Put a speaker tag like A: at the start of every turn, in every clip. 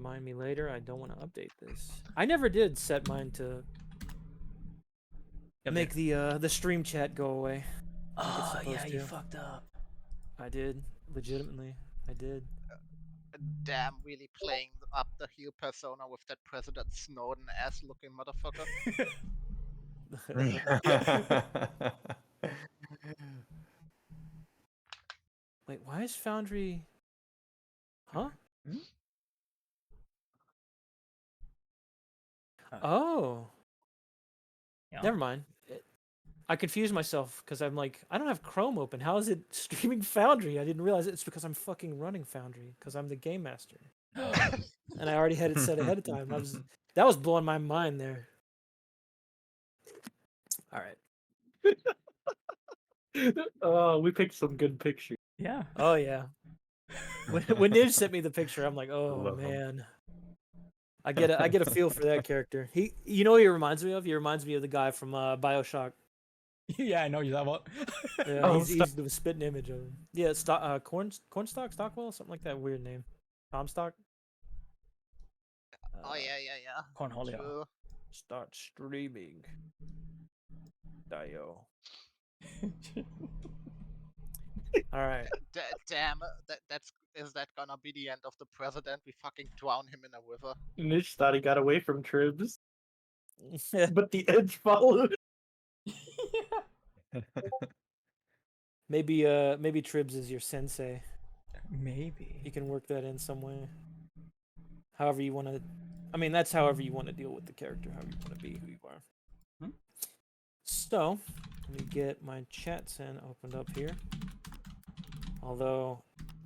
A: Remind me later. I don't want to update this. I never did set mine to make the stream chat go away. Like it's
B: Oh, yeah,
A: supposed
B: you
A: to.
B: fucked up.
A: I did. Legitimately. I did.
C: Damn, really playing up the heel persona with that President Snowden ass looking motherfucker.
A: Wait, why is Foundry... Huh? Oh.
B: Yeah.
A: Never mind. I confused myself because I'm like, I don't have Chrome open. How is it streaming Foundry? I didn't realize it's because I'm fucking running Foundry because I'm the game master. And I already had it set ahead of time. That was blowing my mind there. All right.
D: Oh, we picked some good pictures.
B: Yeah.
A: Oh yeah. When Nij sent me the picture, I'm like, oh
D: Love 'em.
A: man. I get a feel for that character. You know what he reminds me of? He reminds me of the guy from BioShock.
B: Yeah, I know you're talking about.
A: Yeah,
D: Oh,
A: he's the spitting image of him. Yeah, Cornstalk, Stockwell, something like that weird name. Comstock.
C: Oh yeah.
B: Cornholio.
C: True.
A: Start streaming. Dio. All right.
C: Damn, is that gonna be the end of the president? We fucking drown him in a river.
D: Nish thought he got away from Tribs, but the edge followed.
A: Maybe Tribs is your sensei.
B: Maybe.
A: You can work that in some way. However you want to. I mean, that's however you want to deal with the character. However you want to be who you are.
B: Hmm?
A: So, let me get my chat send opened up here. Although,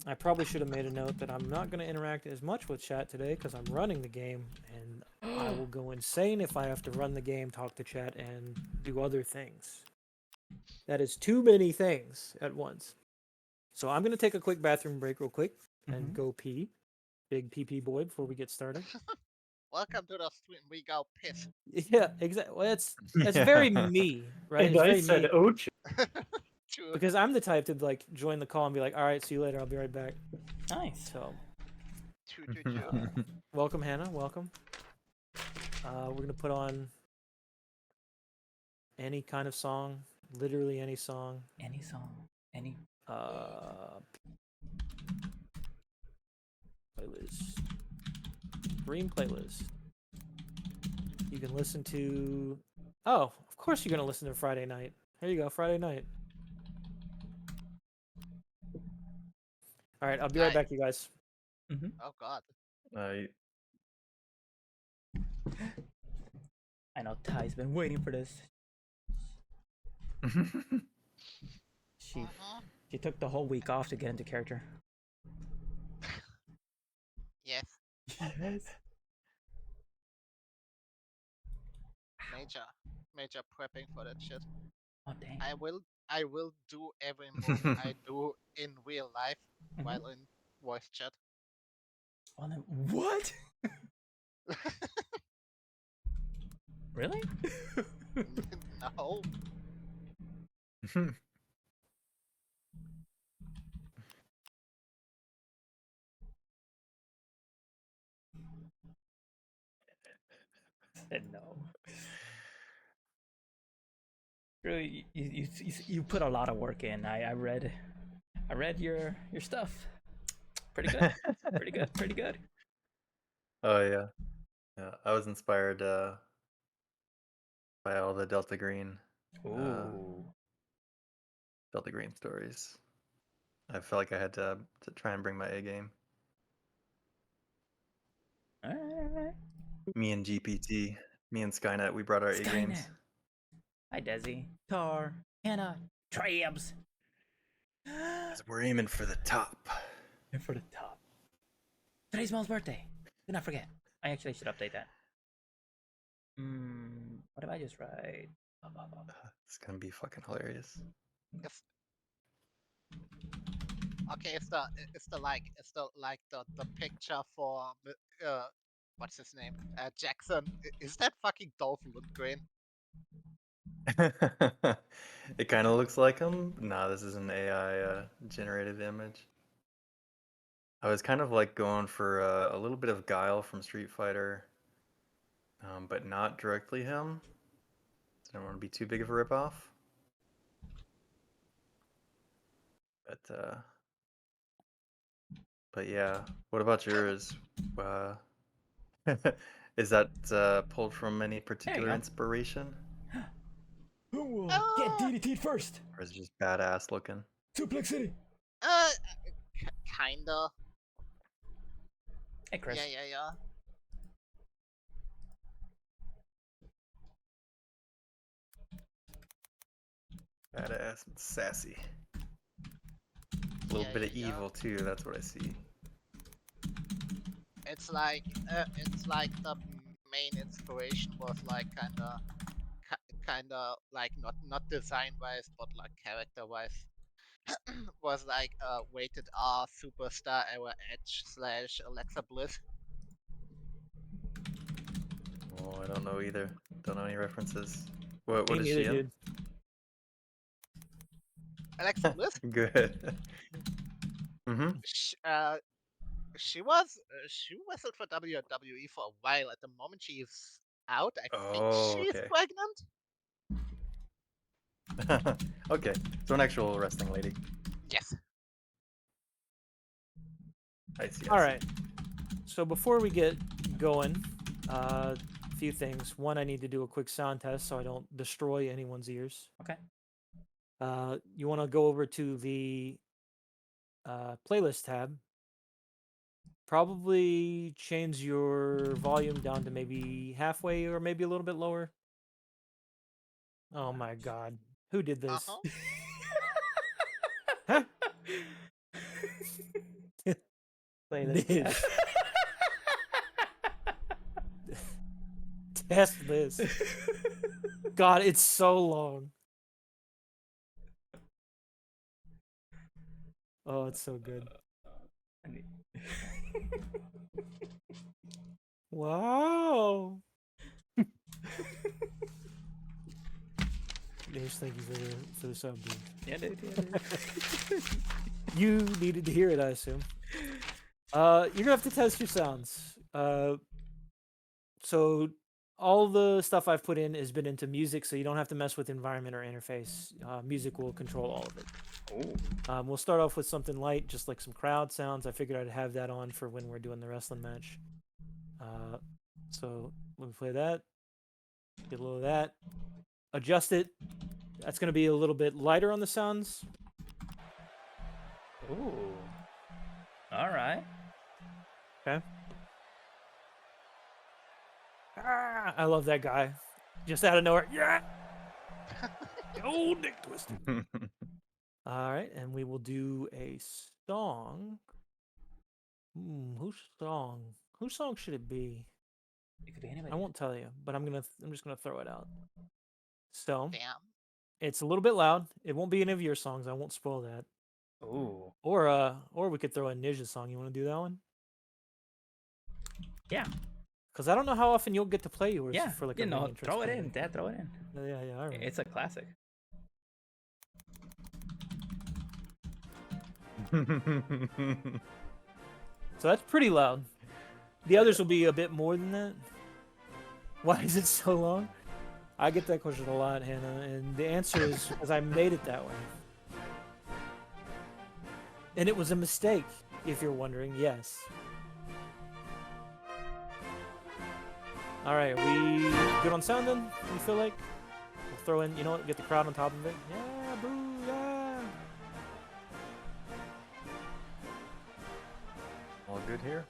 A: I probably should have made a note that I'm not going to interact as much with chat today because I'm running the game, and I will go insane if I have to run the game, talk to chat, and do other things. That is too many things at once. So I'm going to take a quick bathroom break real quick and go pee. Big pee boy before we get started.
C: Welcome to the stream. We go piss.
A: Yeah, exactly. Well, that's very me, right?
D: And
A: It's
D: I
A: very
D: said
A: me.
D: Ocha.
C: True.
A: Because I'm the type to like join the call and be like, all right, see you later. I'll be right back.
B: Nice.
A: So,
C: True.
A: welcome, Hannah. Welcome. We're gonna put on any kind of song, literally any song.
B: Any song. Any.
A: Playlist. Green playlist. You can listen to. Oh, of course you're gonna listen to Friday night. Here you go, Friday night. All right, I'll be right back, you guys.
C: Oh god.
B: I know Ty's been waiting for this. She took the whole week off to get into character.
C: Yes.
B: Yes.
C: Major prepping for that shit.
B: Oh dang.
C: I will do every move I do in real life while in voice chat.
B: Oh, then, what? Really?
C: No.
B: Said no. Really, you put a lot of work in. I read your stuff. Pretty good. Pretty good.
E: Oh yeah. I was inspired by all the Delta Green stories. I felt like I had to try and bring my A game.
B: Alright.
E: Me and GPT, me and Skynet, we brought our A games.
B: Hi Desi, Tar, Hannah, Trabs.
E: We're aiming for the top.
B: And for the top. Today's Mel's birthday. Do not forget. I actually should update that. What did I just write?
E: It's gonna be fucking hilarious.
C: Okay, it's the picture for what's his name? Jackson. Is that fucking Dolph Lundgren?
E: It kind of looks like him. Nah, this is an AI generated image. I was kind of like going for a little bit of Guile from Street Fighter, but not directly him. So I don't want to be too big of a ripoff. But yeah, what about yours? Uh, is that pulled from any particular
B: go.
E: inspiration,
B: Who will get
C: Uh,
B: DDT'd first?
E: or is it just badass looking?
B: Suplex City.
C: uh, kinda.
B: Hey, Chris.
C: Yeah.
E: Badass and sassy. A little
C: Yeah,
E: bit of
C: yeah.
E: evil too. That's what I see.
C: It's like the main inspiration was like kinda like not design wise, but like character wise. Was like Rated R Superstar Era Edge / Alexa Bliss.
E: Oh, I don't know either. Don't know any references. What
A: Me
E: is
A: neither,
E: she in?
A: dude.
C: Alexa Bliss.
E: Good.
C: She wrestled for WWE for a while. At the moment, she's out. I think
E: Oh,
C: she's
E: okay.
C: pregnant.
E: Okay, so an actual wrestling lady.
C: Yes.
E: I see.
A: All right. So before we get going, a few things. One, I need to do a quick sound test so I don't destroy anyone's ears.
B: Okay.
A: You want to go over to the playlist tab. Probably change your volume down to maybe halfway or maybe a little bit lower. Oh my god. Who did this?
C: Uh-huh.
A: Huh?
B: Play this.
A: Nish. Test this. God, it's so long. Oh, it's so good. Wow. Nish, thank you for the sub, dude.
B: Yeah, dude.
A: You needed to hear it, I assume. You're gonna have to test your sounds. So all the stuff I've put in has been into music, so you don't have to mess with environment or interface. Music will control all of it.
B: Oh.
A: We'll start off with something light, just like some crowd sounds. I figured I'd have that on for when we're doing the wrestling match. So let me play that. Get a little of that. Adjust it. That's going to be a little bit lighter on the sounds.
B: Ooh. All right.
A: Okay. I love that guy. Just out of nowhere. Yeah. Old Dick Twister. All right, and we will do a song. Whose song? Whose song should it be?
B: It could be anybody.
A: I won't tell you, but I'm just gonna throw it out. So
C: Damn.
A: it's a little bit loud. It won't be any of your songs. I won't spoil that.
B: Ooh.
A: Or we could throw in Nij's song. You want to do that one?
B: Yeah.
A: Because I don't know how often you'll get to play yours.
B: Yeah.
A: For like
B: You
A: a
B: know,
A: main
B: throw it
A: interest
B: in, Dad. Throw it in.
A: thing. Yeah. All right.
B: It's a classic.
A: So that's pretty loud. The others will be a bit more than that. Why is it so long? I get that question a lot, Hannah, and the answer is because I made it that way. And it was a mistake, if you're wondering, yes. Alright, we good on sound then? You feel like? We'll throw in, you know what, get the crowd on top of it. Yeah, boo, yeah.
E: All good here?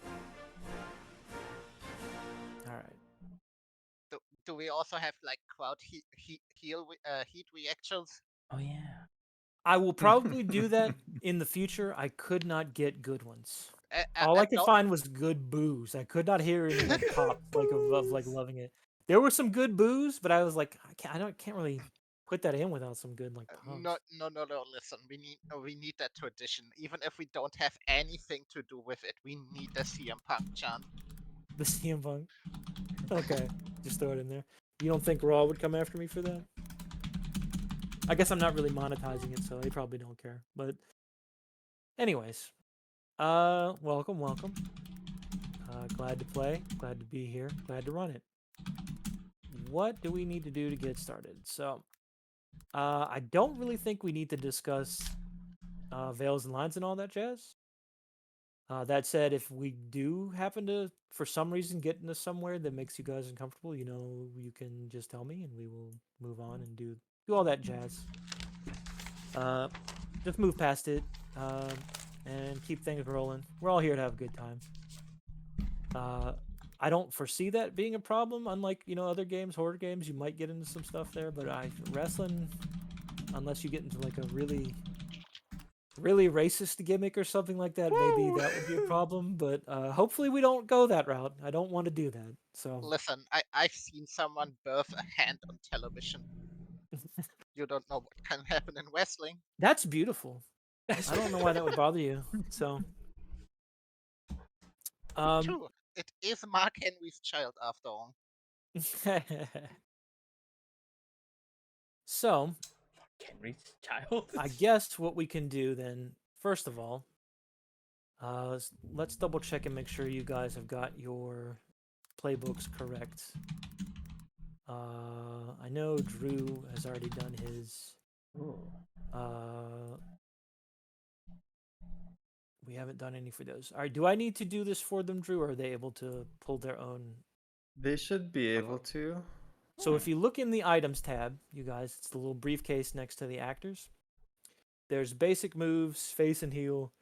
A: Alright.
C: Do we also have like crowd heat reactions?
B: Oh yeah.
A: I will probably do that in the future. I could not get good ones. All I
C: And
A: could
C: don't-
A: find was good boos. I could not hear any like pop like of like loving it. There were some good boos, but I was like, I can't really put that in without some good like pops.
C: No. Listen, we need that tradition. Even if we don't have anything to do with it, we need the CM Punk chant.
A: The CM Punk. Okay, just throw it in there. You don't think Raw would come after me for that? I guess I'm not really monetizing it, so they probably don't care. But anyways, Welcome, welcome. Glad to play. Glad to be here. Glad to run it. What do we need to do to get started? So, I don't really think we need to discuss veils and lines and all that jazz. That said, if we do happen to, for some reason, get into somewhere that makes you guys uncomfortable, you can just tell me, and we will move on and do all that jazz. Just move past it, and keep things rolling. We're all here to have a good time. I don't foresee that being a problem. Unlike other games, horror games, you might get into some stuff there, but wrestling, unless you get into like a really racist gimmick or something like that, maybe that would be a problem. But hopefully we don't go that route. I don't want to do that. So
C: Listen, I've seen someone birth a hand on television. You don't know what can happen in wrestling.
A: that's beautiful. I don't know why that would bother you. So,
C: True. It is Mark Henry's child after all.
A: so
B: Henry's child.
A: I guess what we can do then, first of all, let's double check and make sure you guys have got your playbooks correct. I know Drew has already done his.
B: Ooh.
A: We haven't done any for those. All right, do I need to do this for them, Drew, or are they able to pull their own?
E: They should be able to.
A: So if you look in the items tab, you guys, it's the little briefcase next to the actors. There's basic moves, face and heal,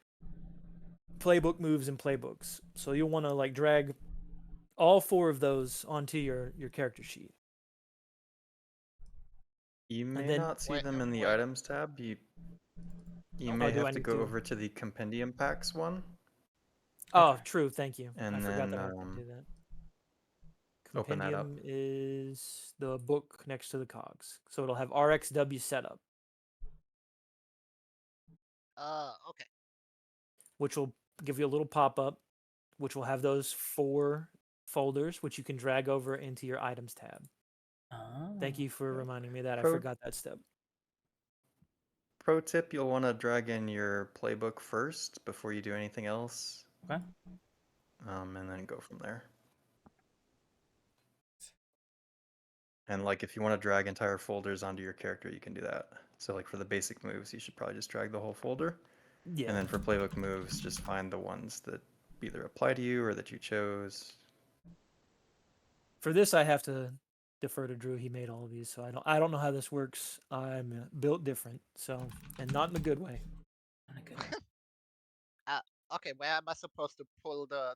A: playbook moves, and playbooks. So you'll want to like drag all 4 of those onto your character sheet.
E: You may
A: then-
E: not see
C: Wait,
E: them in the
C: wait.
E: items tab. You
A: Oh,
E: may
A: do I
E: have to
A: need
E: go
A: to?
E: over to the compendium packs one.
A: Oh,
B: Okay.
A: true. Thank you.
E: And
A: I forgot
E: then,
A: that I could do that.
E: open that up.
A: Compendium is the book next to the cogs, so it'll have RXW setup,
C: Okay.
A: which will give you a little pop up, which will have those 4 folders, which you can drag over into your items tab. Thank you for reminding me of that. I
E: Pro-
A: forgot that step.
E: Pro tip: you'll want to drag in your playbook first before you do anything else.
B: Okay.
E: And then go from there. And like if you want to drag entire folders onto your character, you can do that. So like for the basic moves, you should probably just drag the whole folder.
A: Yeah.
E: And then for playbook moves, just find the ones that either apply to you or that you chose.
A: For this, I have to defer to Drew. He made all of these, so I don't know how this works. I'm built different, so, and not in a good way.
B: Not a good one.
C: Okay, where am I supposed to pull the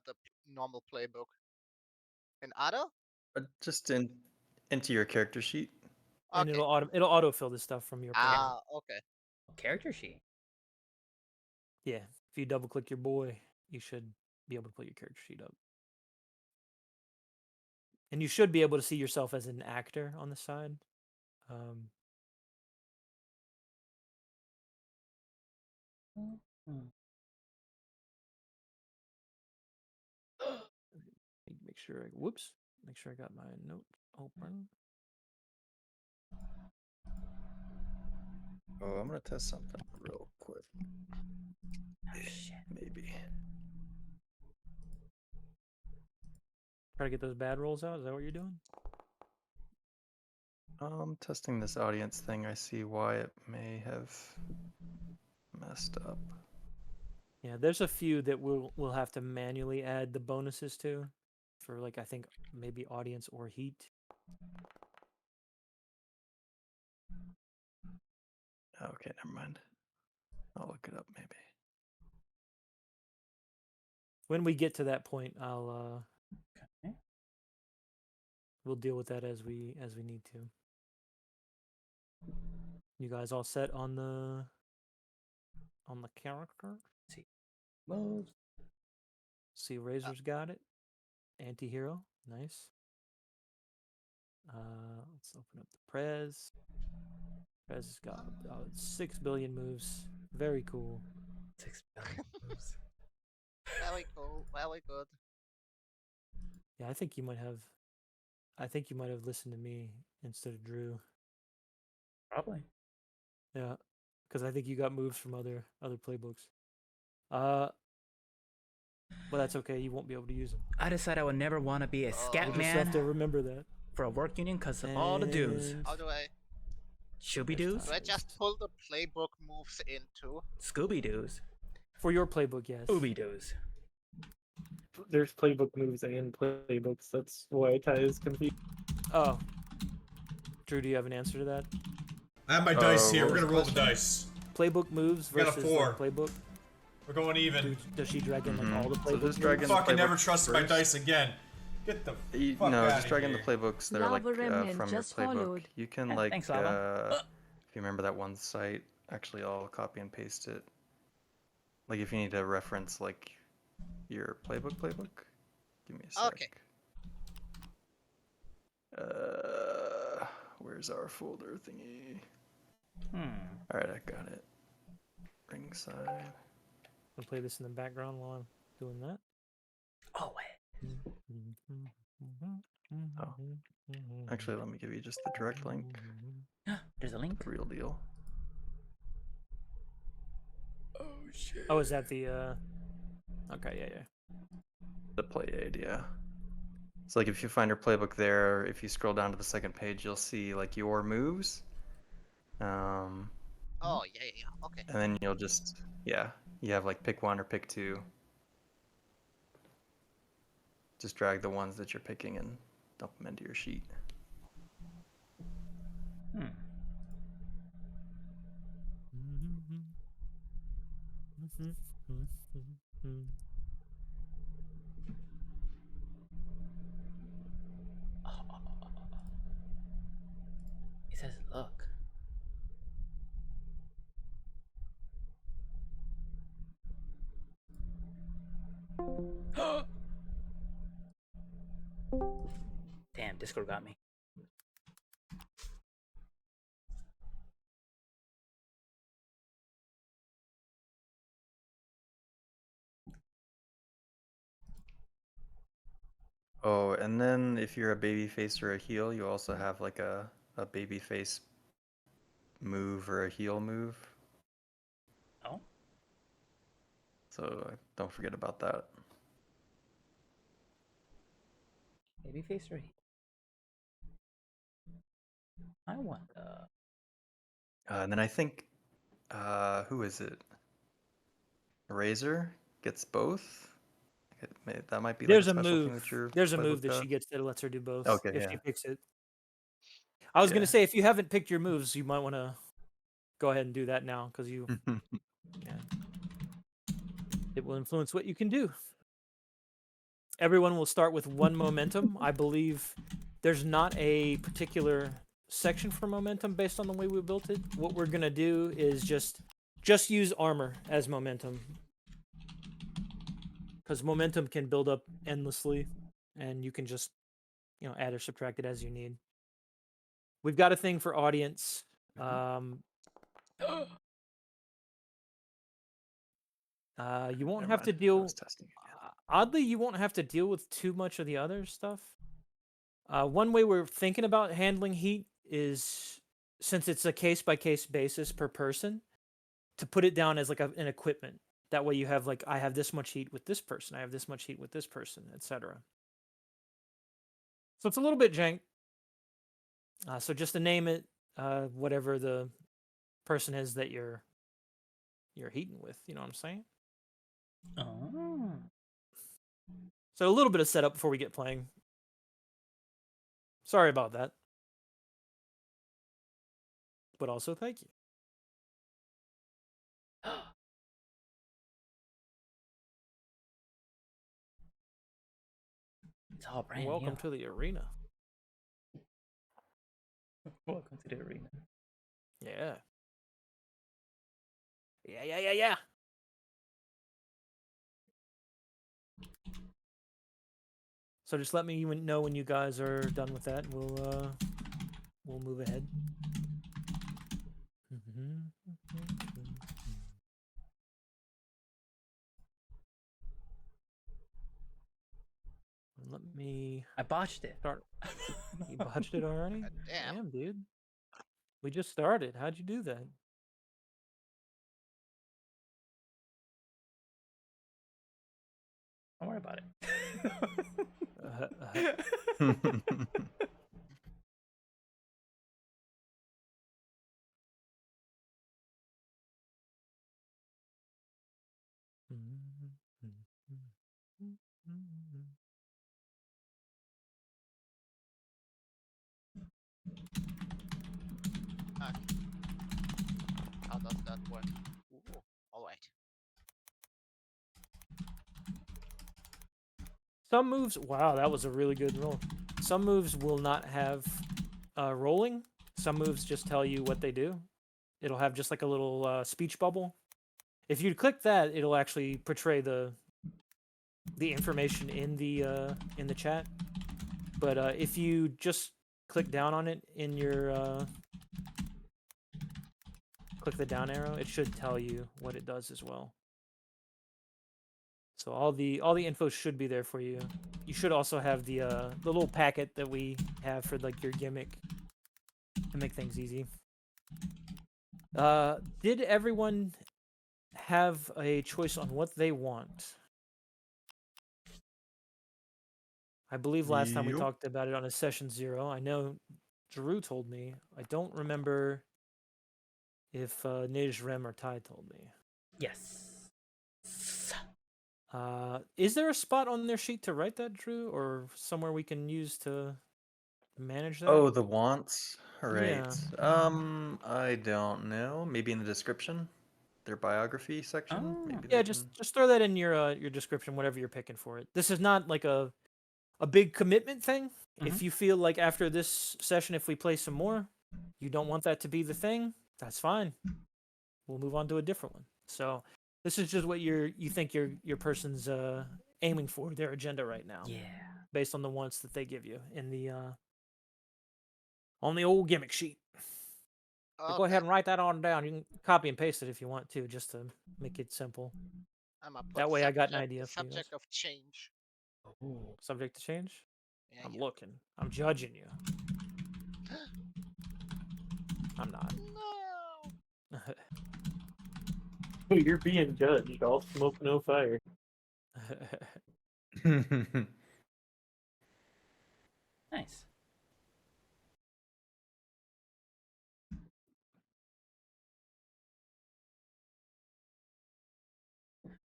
C: normal playbook? In other?
E: Just into your character sheet.
A: And
C: Okay.
A: it'll autofill this stuff from your player.
C: Okay.
B: Character sheet.
A: Yeah, if you double click your boy, you should be able to put your character sheet up. And you should be able to see yourself as an actor on the side. Make sure make sure I got my note open.
E: Oh, I'm gonna test something real quick.
B: Oh, shit.
E: Maybe.
A: Try to get those bad rolls out. Is that what you're doing?
E: Testing this audience thing. I see why it may have messed up.
A: Yeah, there's a few that we'll have to manually add the bonuses to, for like I think maybe audience or heat.
E: Okay, never mind. I'll look it up maybe.
A: When we get to that point, I'll
B: Okay.
A: we'll deal with that as we need to. You guys all set on the character?
B: Moves.
A: See, Razor's got it. Anti-hero, nice. Let's open up the Prez. Prez has got 6 billion moves. Very cool.
B: 6 billion moves.
C: Very cool. Very good.
A: Yeah, I think you might have listened to me instead of Drew.
B: Probably.
A: Yeah, because I think you got moves from other playbooks. But that's okay. You won't be able to use them.
B: I decided I would never want to be a
C: Oh.
B: scat
A: You just have to
B: man
A: remember that.
B: for a work union because of all the dues.
A: And
C: How do I
B: Shooby doos,
C: do I just pull the playbook moves into?
B: Scooby doos,
A: for your playbook, yes.
B: Ooby doos.
D: There's playbook moves and playbooks. That's why Ty is confused.
A: Oh. Drew, do you have an answer to that?
F: I have my dice here.
E: what
F: We're
E: was
F: gonna
E: the
F: roll the
E: question?
F: dice.
A: Playbook moves
F: Got a
A: versus the
F: 4.
A: playbook.
F: We're going even.
A: Does she drag in like all the
E: So
A: playbook
E: just drag
A: moves?
E: in the
F: Fucking never
E: playbook
F: trusted my
E: first.
F: dice again. Get the fuck
E: No,
F: outta
E: just drag in the
F: here.
E: playbooks that are like
G: Lava Remnant
E: from your
G: just
E: playbook.
G: followed.
E: You can
B: Yeah,
E: like,
B: thanks, Lava.
E: if you remember that one site, actually I'll copy and paste it. Like if you need to reference like your playbook, give me a sec.
C: Okay.
E: Where's our folder thingy?
B: Hmm.
E: All right, I got it. Ringside.
A: I'll play this in the background while I'm doing that.
B: Oh wait.
E: Oh. Actually, let me give you just the direct link,
B: There's a link.
E: the real deal.
B: Oh shit.
A: Oh, is that the okay, yeah.
E: The play aid, yeah. So like if you find your playbook there, if you scroll down to the second page, you'll see like your moves.
C: Oh yeah. Okay.
E: And then you'll just, yeah, you have like pick one or pick two. Just drag the ones that you're picking and dump them into your sheet.
B: Hmm. It says look. Damn, Discord got me.
E: Oh, and then if you're a baby face or a heel, you also have like a baby face move or a heel move.
B: Oh.
E: So don't forget about that.
B: Baby face or heel? I want
E: And then I think, who is it? Razor gets both. That might be like
A: There's
E: a
A: a
E: special thing
A: move.
E: that your
A: There's a
E: playbook
A: move that
E: does.
A: she gets that lets her do both.
E: Okay,
A: if
E: yeah.
A: she picks it. I was
E: Yeah.
A: gonna say if you haven't picked your moves, you might want to go ahead and do that now because you, it will influence what you can do. Everyone will start with one momentum. I believe there's not a particular section for momentum based on the way we built it. What we're gonna do is just use armor as momentum. Because momentum can build up endlessly, and you can just, add or subtract it as you need. We've got a thing for audience. You won't
E: Never
A: have to
E: mind, I
A: deal.
E: was testing again.
A: Oddly, you won't have to deal with too much of the other stuff. One way we're thinking about handling heat is, since it's a case-by-case basis per person, to put it down as like an equipment. That way you have like, I have this much heat with this person, I have this much heat with this person, etc. So it's a little bit jank. So just to name it, whatever the person is that you're heating with, you know what I'm saying?
B: Oh.
A: So a little bit of setup before we get playing. Sorry about that. But also thank you.
B: It's all brand
A: Welcome
B: new.
A: to the arena.
B: Welcome to the arena.
A: Yeah. Yeah. So just let me know when you guys are done with that. We'll move ahead. Let me
B: I botched it.
A: start. You botched it already?
C: God damn.
A: Damn, dude. We just started. How'd you do that?
B: Don't worry about
A: Uh,
B: it.
C: How does that work? Ooh, alright.
A: Some moves. Wow, that was a really good roll. Some moves will not have rolling. Some moves just tell you what they do. It'll have just like a little speech bubble. If you click that, it'll actually portray the information in the chat. But if you just click down on it in your click the down arrow, it should tell you what it does as well. So all the info should be there for you. You should also have the little packet that we have for like your gimmick to make things easy. Did everyone have a choice on what they want? I believe last time we
E: Yup.
A: talked about it on a session 0. I know Drew told me. I don't remember if Nij, Rem, or Ty told me.
B: Yes.
A: Is there a spot on their sheet to write that, Drew, or somewhere we can use to manage that?
E: Oh, the wants. Right.
A: Yeah.
E: I don't know. Maybe in the description, their biography section.
B: Oh.
E: Maybe
A: Yeah,
E: they
A: just
E: can...
A: throw that in your description, whatever you're picking for it. This is not like a big commitment thing. If you feel like after this session, if we play some more, you don't want that to be the thing, that's fine. We'll move on to a different one. So this is just what you think your person's aiming for, their agenda right now,
B: Yeah.
A: based on the wants that they give you in the on the old gimmick sheet. But go ahead and write that on down. You can copy and paste it if you want to, just to make it simple. That way I got an idea for you guys.
C: Subject of change.
A: Ooh, subject to change?
C: Yeah,
A: I'm
C: yeah.
A: looking. I'm judging you. I'm not.
C: No.
D: You're being judged. All smoke, no fire.
B: Nice.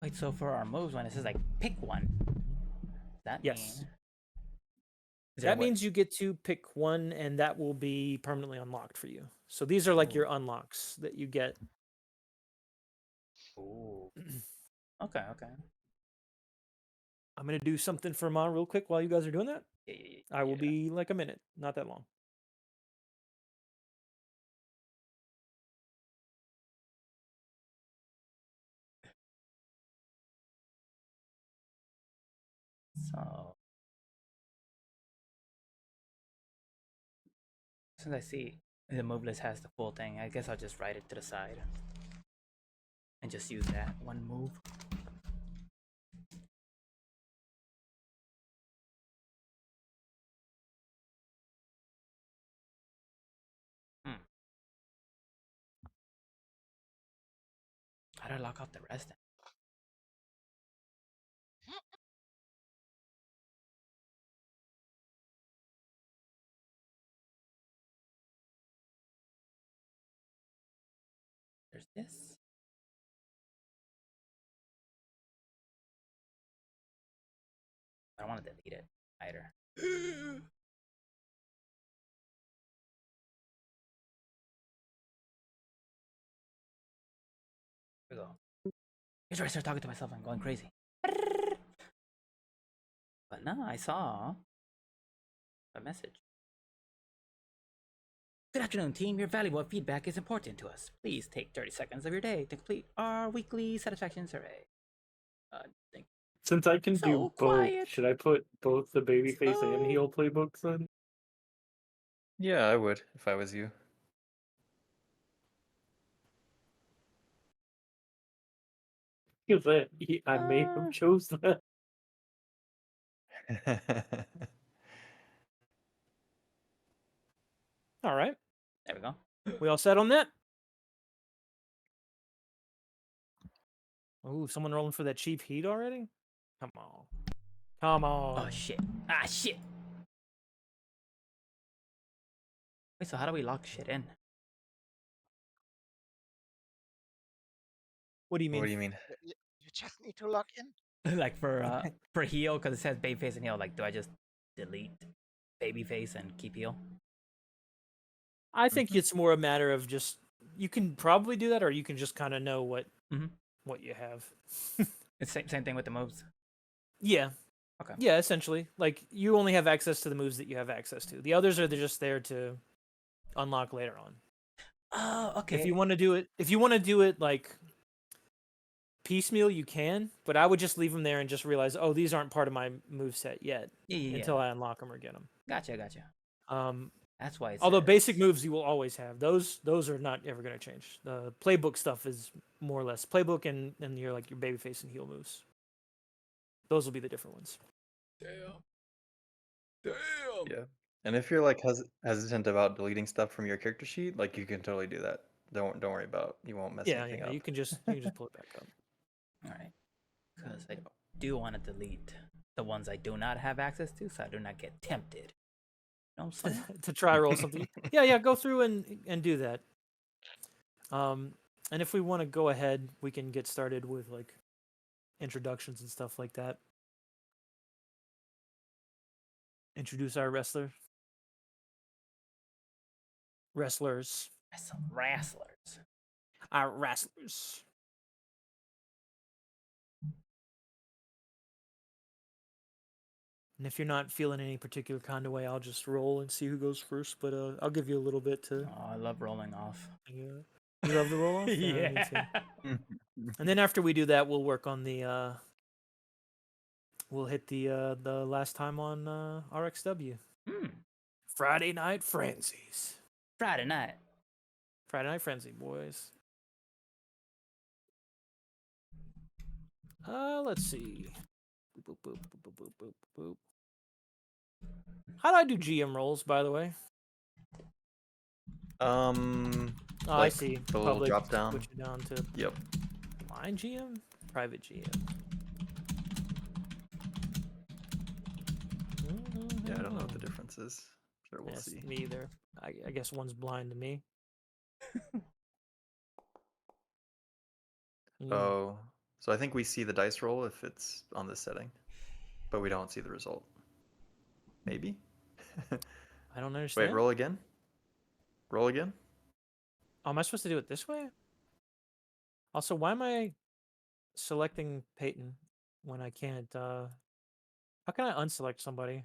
B: Wait, so for our moves, when it says like pick one, does that
A: Yes.
B: mean? Is there
A: That
B: a way-
A: means you get to pick one, and that will be permanently unlocked for you. So these are like
B: Ooh.
A: your unlocks that you get.
B: Ooh. Okay. Okay.
A: I'm gonna do something for Ma real quick while you guys are doing that.
B: Yeah.
A: I will be like a minute, not that long.
B: So since I see the move list has the full thing, I guess I'll just write it to the side and just use that one move. How do I lock out the rest? There's this. I don't want to delete it either. Here we go. Here's where I start talking to myself and going crazy. But no, I saw a message. Good afternoon, team. Your valuable feedback is important to us. Please take 30 seconds of your day to complete our weekly satisfaction survey. Thank
D: Since I can
B: So
D: do both,
B: quiet.
D: should I put both the babyface and
B: So-
D: heel playbooks in?
E: Yeah, I would if I was you.
D: Because I may have chose that.
A: All right,
B: There we go.
A: we all set on that? Oh, someone rolling for that cheap heat already? Come on. Come on.
B: Oh shit. Ah shit. Wait, so how do we lock shit in?
A: What do you mean?
E: What do you mean?
C: You just need to log in.
B: Like for heal, because it says babyface and heal. Like, do I just delete babyface and keep heal?
A: I think it's more a matter of just you can probably do that, or you can just kind of know what
B: Mhm.
A: what you have.
B: It's same thing with the moves.
A: Yeah.
B: Okay.
A: Yeah, essentially, like you only have access to the moves that you have access to. The others are just there to unlock later on.
B: Oh, okay.
A: If you want to do it like piecemeal, you can, but I would just leave them there and just realize, oh, these aren't part of my move set yet
B: yeah.
A: until I unlock them or get them.
B: Gotcha. That's why.
A: Although basic moves you will always have, those are not ever going to change. The playbook stuff is more or less playbook and your like your babyface and heal moves. Those will be the different ones.
B: Damn.
E: Yeah. And if you're like hesitant about deleting stuff from your character sheet, like you can totally do that. Don't worry about. You won't mess anything up.
A: You can just pull it back up.
B: All right. Because I do want to delete the ones I do not have access to, so I do not get tempted. You know what I'm saying?
A: To try roll something. Yeah, go through and do that. And if we want to go ahead, we can get started with like introductions and stuff like that. Introduce our wrestlers.
B: Some wrestlers.
A: Our wrestlers. And if you're not feeling any particular kind of way, I'll just roll and see who goes first. But I'll give you a little bit to.
B: Oh, I love rolling off.
A: Yeah. You love the roll off?
B: Yeah.
A: Me too. And then after we do that, we'll work on the. We'll hit the last time on RXW. Friday Night Frenzies.
B: Friday Night
A: Frenzy, boys. Let's see. Boop, boop, boop, boop, boop, boop, boop. How do I do GM rolls, by the way?
E: I
A: I see.
E: the little
A: Public,
E: drop down.
A: Switch it down to
E: Yep.
A: line GM, private GM.
E: Yeah, I don't know what the difference is. Sure, we'll
A: Yes,
E: see.
A: me either. I guess one's blind to me.
E: Oh, so I think we see the dice roll if it's on this setting, but we don't see the result. Maybe.
A: I don't understand.
E: Wait, roll again. Roll again.
A: Oh, am I supposed to do it this way? Also, why am I selecting Peyton when I can't? How can I unselect somebody?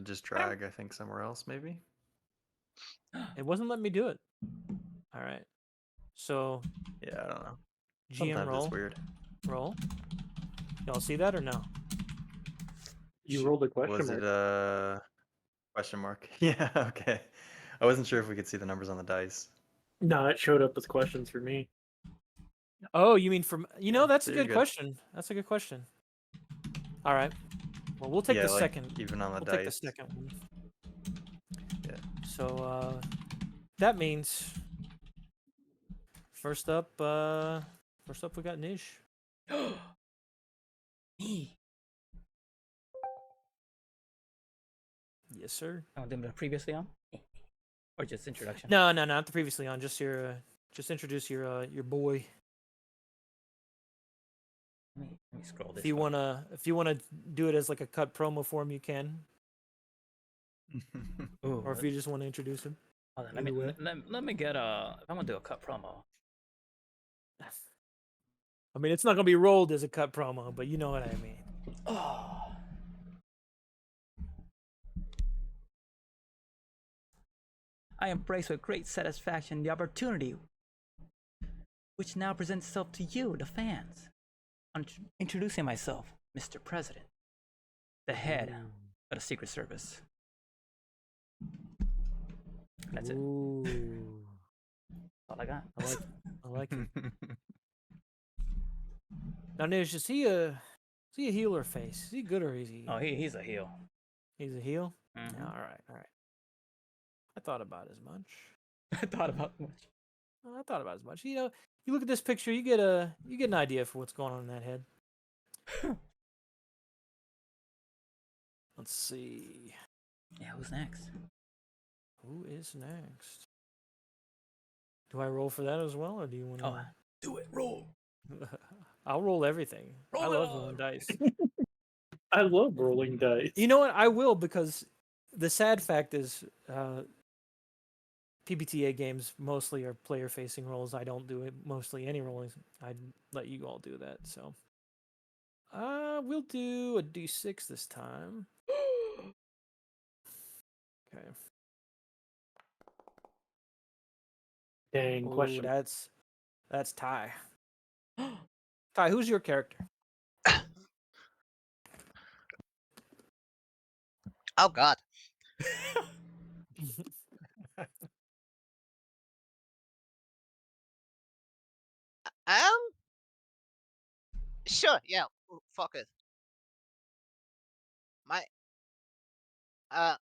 E: Just drag, I think, somewhere else, maybe.
A: It wasn't letting me do it. All right. So
E: Yeah, I don't know.
A: GM
E: Sometimes
A: roll.
E: it's weird.
A: Roll. Y'all see that or no?
D: You rolled a question
E: Was
D: mark.
E: it question mark? Yeah, okay. I wasn't sure if we could see the numbers on the dice.
D: No, it showed up as questions for me.
A: Oh, you mean from? You know,
E: Yeah,
A: that's a
E: so you're
A: good
E: good.
A: question. That's a good question. All right. Well, we'll take
E: Yeah,
A: the
E: like,
A: second.
E: even on the
A: We'll take the
E: dice.
A: second one.
E: Yeah.
A: So that means first up we got Nish.
B: Me.
A: Yes, sir.
B: Oh, them previously on, or just introduction?
A: No, not the previously on. Just just introduce your boy.
B: Let me scroll this.
A: If you wanna do it as like a cut promo form, you can.
B: Ooh,
A: Or if you just want to introduce him.
B: hold on,
A: either way.
B: let me get if I'm gonna do a cut promo.
A: I mean, it's not gonna be rolled as a cut promo, but you know what I mean.
B: Oh. I embrace with great satisfaction the opportunity which now presents itself to you, the fans. I'm introducing myself, Mr. President, the head of the Secret Service. That's it.
A: Ooh.
B: All I got.
A: I like it. Now, Nish, is he a heel or face? Is he good or is he?
B: Oh, he's a heel.
A: He's a heel.
B: Mhm.
A: All right. I thought about as much.
B: I thought about much.
A: I thought about as much. You know, You look at this picture, you get an idea for what's going on in that head. Let's see.
B: Yeah, who's next?
A: Who is next? Do I roll for that as well, or do you want to?
B: Oh, do it. Roll.
A: I'll roll everything. I
B: Roll it
A: love
B: on.
A: rolling dice.
D: I love rolling dice.
A: You know what? I will, because the sad fact is, PBTA games mostly are player-facing roles. I don't do it mostly any rolling. I let you all do that. So, we'll do a D6 this time. Okay.
D: Dang,
A: Ooh,
D: question.
A: that's Ty. Ty, who's your character?
C: Oh God. Um. Sure. Yeah. Fuck it. My. Uh.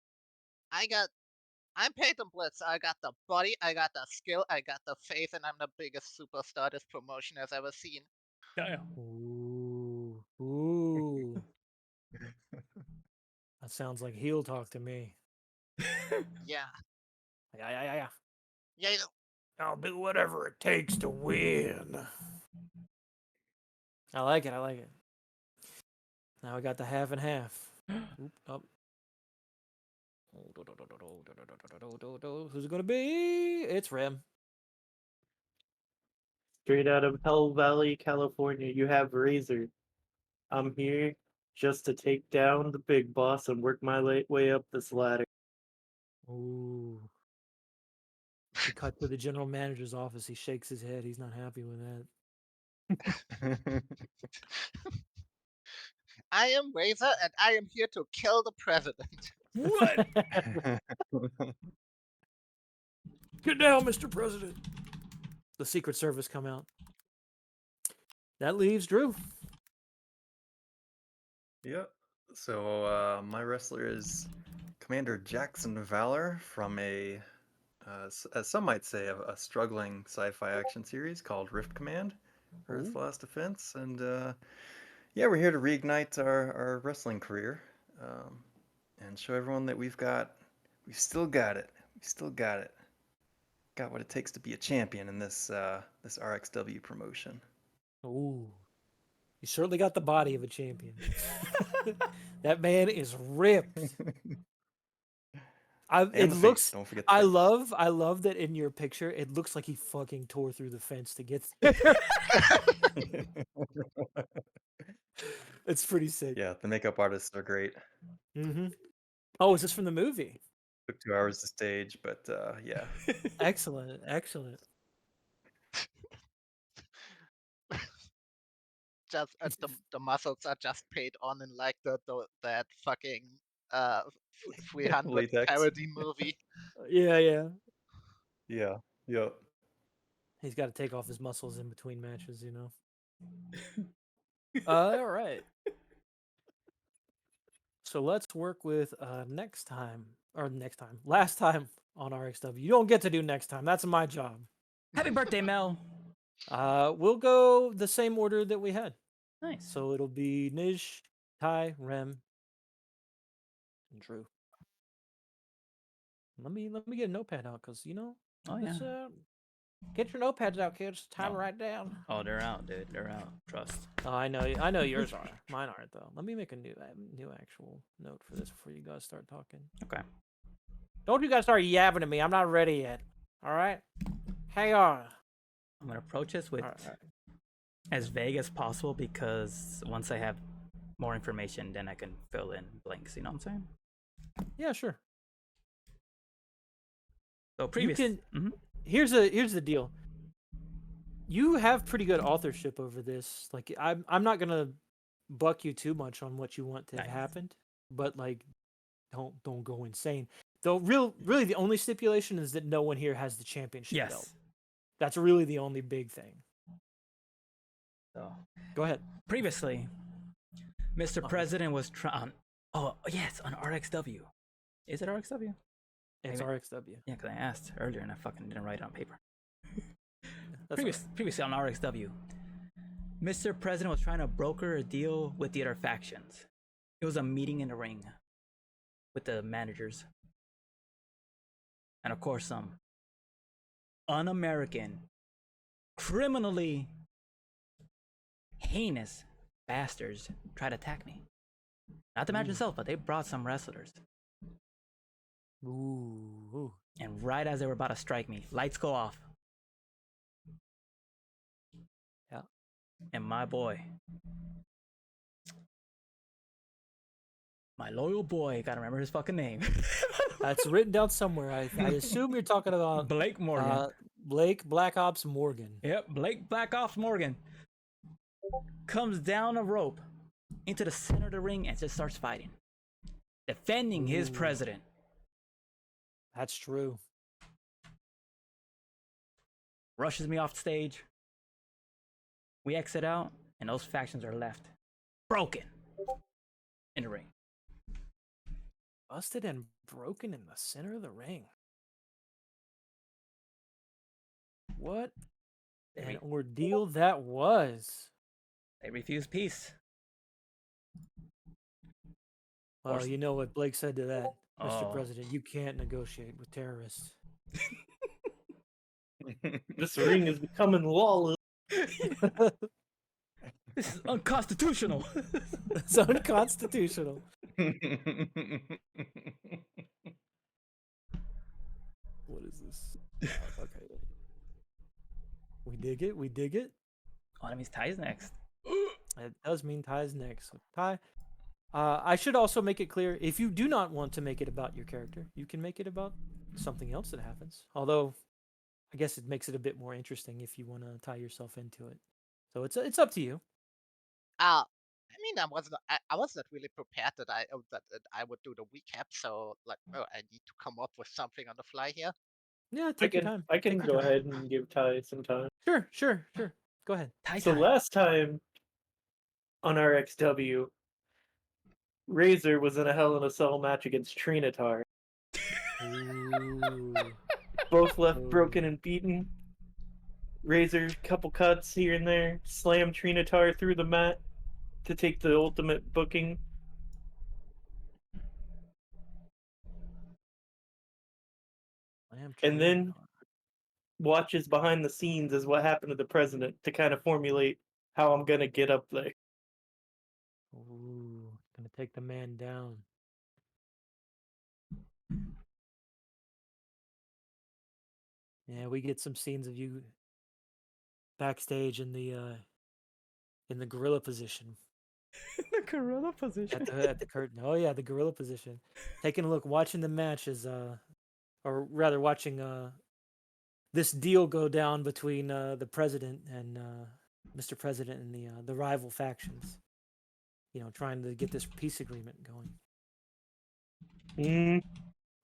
C: I'm Peyton Blitz. I got the body. I got the skill. I got the faith, and I'm the biggest superstar this promotion has ever seen.
B: Damn.
A: Ooh, ooh. That sounds like heel talk to me.
C: Yeah.
A: Yeah.
C: Yeah.
A: I'll do whatever it takes to win. I like it. Now I got the half and half. Oop, up. Who's it gonna be? It's Rem.
D: Straight out of Hell Valley, California, you have Razor. I'm here just to take down the big boss and work my way up this ladder.
A: Ooh. We cut to the general manager's office. He shakes his head. He's not happy with that.
C: I am Razor, and I am here to kill the president.
B: What?
A: Get down, Mr. President. The Secret Service come out. That leaves Drew.
E: Yep. So my wrestler is Commander Jackson Valor from as some might say, a struggling sci-fi action series called Rift Command, Earth's Last Defense, and yeah, we're here to reignite our wrestling career, and show everyone that we've still got it. We still got it. Got what it takes to be a champion in this RXW promotion.
A: Ooh. You certainly got the body of a champion. That man is ripped. It looks.
E: Don't forget the face.
A: I love that in your picture. It looks like he fucking tore through the fence to get there. It's pretty sick.
E: Yeah, the makeup artists are great.
A: Mm-hmm. Oh, is this from the movie?
E: Took 2 hours to stage, but yeah.
A: Excellent.
C: Just the muscles are just paid on in like that fucking 300
E: Latex.
C: parody movie.
A: Yeah.
E: Yeah. Yep.
A: He's got to take off his muscles in between matches, you know. All right. So let's work with last time on RXW. You don't get to do next time. That's my job.
B: Happy birthday, Mel.
A: We'll go the same order that we had.
B: Nice.
A: So it'll be Nish, Ty, Rem, and Drew. Let me get a notepad out, because
B: Oh yeah.
A: Get your notepads out, kids. Time to write down.
B: Oh, they're out, dude. They're out. Trust.
A: Oh, I know yours are. Mine aren't, though. Let me make a new actual note for this before you guys start talking.
B: Okay.
A: Don't you guys start yapping at me. I'm not ready yet. All right? Hang on.
B: I'm gonna approach this with
A: All right.
B: as vague as possible, because once I have more information, then I can fill in blanks. You know what I'm saying?
A: Yeah, sure.
B: So previous.
A: Here's the deal. You have pretty good authorship over this. Like, I'm not gonna buck you too much on what you want to have happened, but like, don't go insane. Though, really, the only stipulation is that no one here has the championship belt. That's really the only big thing.
B: So
A: go ahead.
B: Previously, Mr. President was trying. Oh yes, on RXW. Is it RXW?
A: It's RXW.
B: Yeah, because I asked earlier and I fucking didn't write it on paper.
A: That's
B: Previously on RXW, Mr. President was trying to broker a deal with the other factions. It was a meeting in the ring with the managers. And of course, some un-American, criminally heinous bastards tried to attack me. Not the match itself, but they brought some wrestlers.
A: Ooh.
B: And right as they were about to strike me, lights go off.
A: Yeah.
B: And my boy, my loyal boy, gotta remember his fucking name.
A: That's written down somewhere. I assume you're talking about
B: Blake Morgan.
A: Blake Black Ops Morgan.
B: Yep, Blake Black Ops Morgan comes down a rope into the center of the ring and just starts fighting, defending his
A: Ooh.
B: president.
A: That's true.
B: Rushes me off stage. We exit out, and those factions are left broken in the ring.
A: Busted and broken in the center of the ring. What an ordeal that was.
B: They refuse peace.
A: Well, you know what Blake said to that, Mr.
B: Oh.
A: President. You can't negotiate with terrorists.
D: This ring is becoming lawless.
B: This is unconstitutional.
A: It's unconstitutional. What is this? Okay. We dig it. We dig it.
B: Oh, that means Ty's next.
A: It does mean Ty's next. So, Ty, I should also make it clear, if you do not want to make it about your character, you can make it about something else that happens. Although, I guess it makes it a bit more interesting if you want to tie yourself into it. So it's up to you.
C: I mean, I was not really prepared that I would do the recap. So like, oh, I need to come up with something on the fly here.
A: Yeah, take your time.
D: I can
A: Take your
D: go
A: time.
D: ahead and give Ty some time.
A: Sure. Go ahead.
B: Ty
D: So
B: time.
D: last time on RXW, Razor was in a Hell in a Cell match against Trinatar.
A: Ooh.
D: Both left
A: Ooh.
D: broken and beaten. Razor, couple cuts here and there, slammed Trinatar through the mat to take the ultimate booking. And then watches behind the scenes as what happened to the president to kind of formulate how I'm gonna get up there.
A: Ooh, gonna take the man down. Yeah, we get some scenes of you backstage in the gorilla position
B: The gorilla position.
A: at the curtain. Oh yeah, the gorilla position. Taking a look, watching the matches, or rather watching this deal go down between the president and Mr. President and the rival factions. You know, trying to get this peace agreement going.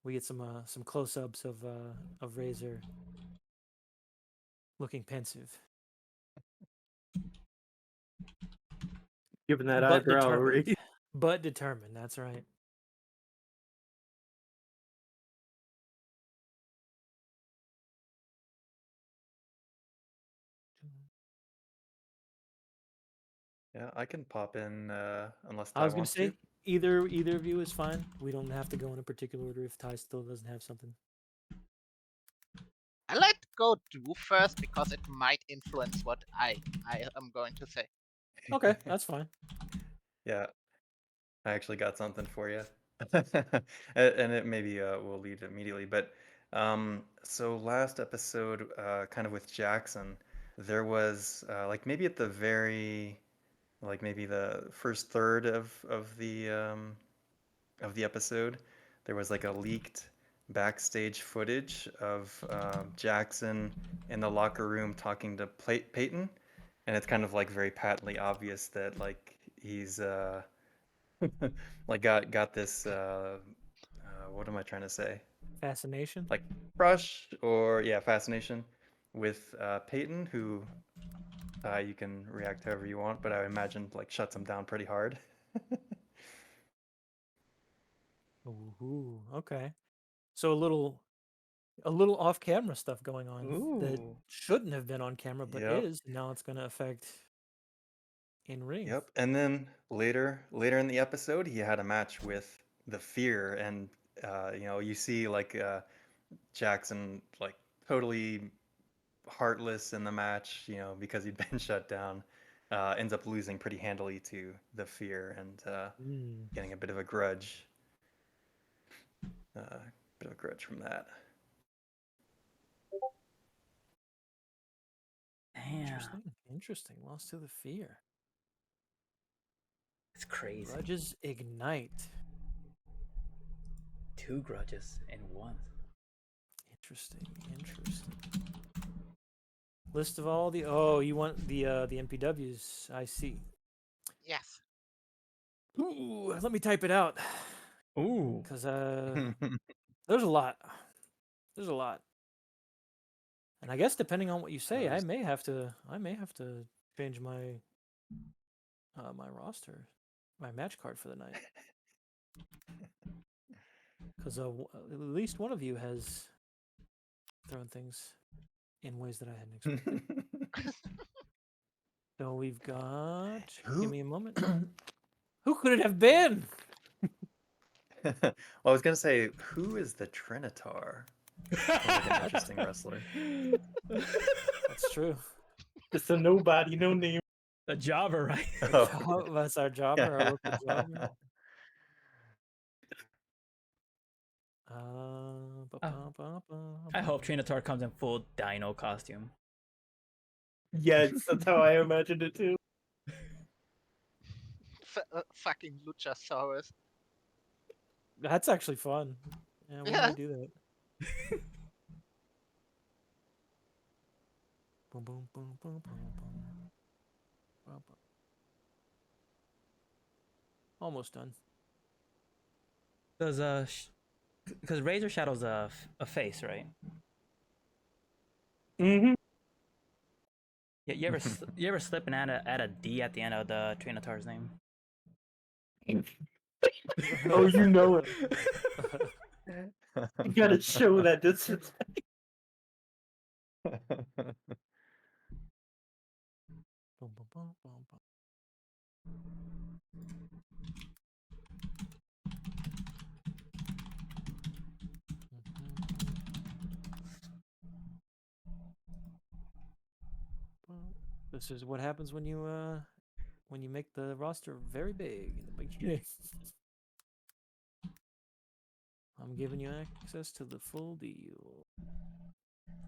A: We get some close-ups of Razor looking pensive,
D: Given that
A: but
D: eyebrow
A: determined.
D: raise.
A: But determined. That's right.
E: Yeah, I can pop in unless
A: I
E: Ty
A: was gonna
E: wants
A: say
E: to.
A: either of you is fine. We don't have to go in a particular order if Ty still doesn't have something.
C: I like to go do first because it might influence what I am going to say.
A: Okay, that's fine.
E: Yeah, I actually got something for you, and it maybe will lead immediately. But so last episode, kind of with Jackson, there was like maybe at the very, like maybe the first third of the episode, there was like a leaked backstage footage of Jackson in the locker room talking to Peyton, and it's kind of like very patently obvious that like he's like got this what am I trying to say?
A: Fascination.
E: Like crush or yeah, fascination with Peyton, who you can react however you want, but I imagine like shuts him down pretty hard.
A: Ooh, okay. So a little a little off-camera stuff going on that
B: Ooh.
A: shouldn't have been on camera, but
E: Yep.
A: is. Now it's going to affect in ring.
E: Yep. And then later in the episode, he had a match with the Fear, and you see like Jackson like totally heartless in the match, because he'd been shut down. Ends up losing pretty handily to the Fear and getting a bit of a grudge. From that.
B: Damn.
A: Interesting. Lost to the Fear.
B: It's crazy.
A: Grudges ignite.
B: 2 grudges in 1.
A: Interesting. List of all the. Oh, you want the NPWs? I see.
C: Yes.
A: Ooh, let me type it out.
B: Ooh.
A: Because there's a lot. And I guess depending on what you say, I may have to change my my roster, my match card for the night. Because at least one of you has thrown things in ways that I hadn't expected. So we've got. Give me a moment. Who could it have been?
E: Well, I was gonna say, who is the Trinitar? Like an interesting wrestler.
A: That's true.
D: It's a nobody, no name.
B: A jobber, right?
A: Oh, that's our jobber, our local jobber.
B: I hope Trinitar comes in full dino costume.
D: Yes, that's how I imagined it too.
C: Fucking Luchasaurus.
A: That's actually fun. Yeah, we might do that. Boom, boom, boom, boom, boom, boom. Almost done.
B: Does because Razor Shadow's a face, right?
D: Mm-hmm.
B: Yeah, you ever slip and add a D at the end of the Trinitar's name?
D: Oh, you know it. You gotta show that distance.
A: Boom, boom, boom, boom, boom. This is what happens when you make the roster very big in the beginning. I'm giving you access to the full deal.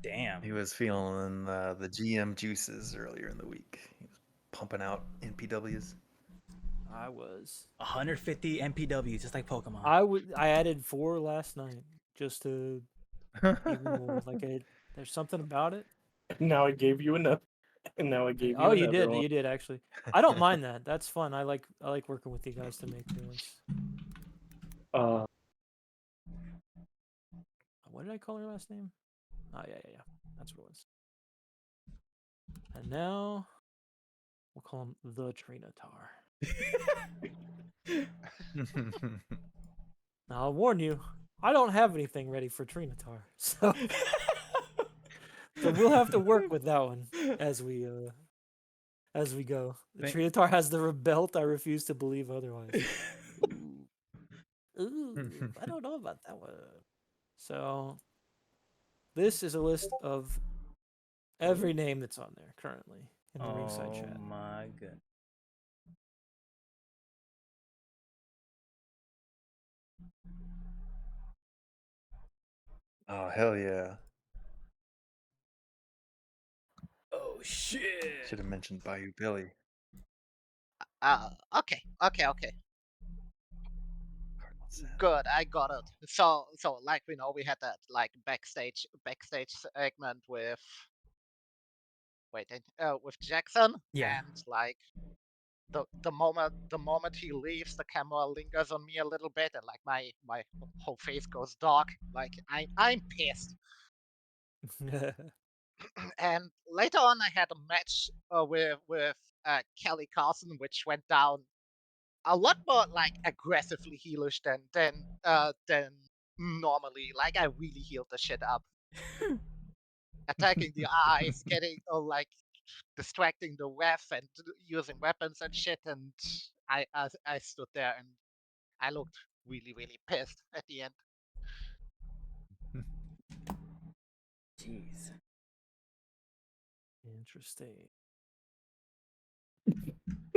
B: Damn.
E: He was feeling the GM juices earlier in the week. He was pumping out NPWs.
A: I was
B: 150 NPWs, just like Pokemon.
A: I added 4 last night just to even more. Like there's something about it.
D: Now I gave you enough. And now I gave you.
A: Oh, you did. You did actually. I don't mind that. That's fun. I like working with you guys to make new ones. What did I call her last name? Oh yeah. That's what it was. And now we'll call him the Trinitar. Now I'll warn you, I don't have anything ready for Trinitar, so we'll have to work with that one as we go. The Trinitar has the belt. I refuse to believe otherwise. Ooh, I don't know about that one. So this is a list of every name that's on there currently in the ringside chat.
B: Oh my god.
E: Oh hell yeah.
B: Oh shit.
E: Should have mentioned Bayou Billy.
C: Okay. Good, I got it. So like we know, we had that like backstage segment with with Jackson.
B: Yeah.
C: And like the moment he leaves, the camera lingers on me a little bit, and like my whole face goes dark. Like I'm pissed. And later on, I had a match with Kelly Carson, which went down a lot more like aggressively heelish than normally. Like I really healed the shit up. attacking the eyes, getting like distracting the ref and using weapons and shit. And I stood there and I looked really pissed at the end.
B: Jeez.
A: Interesting.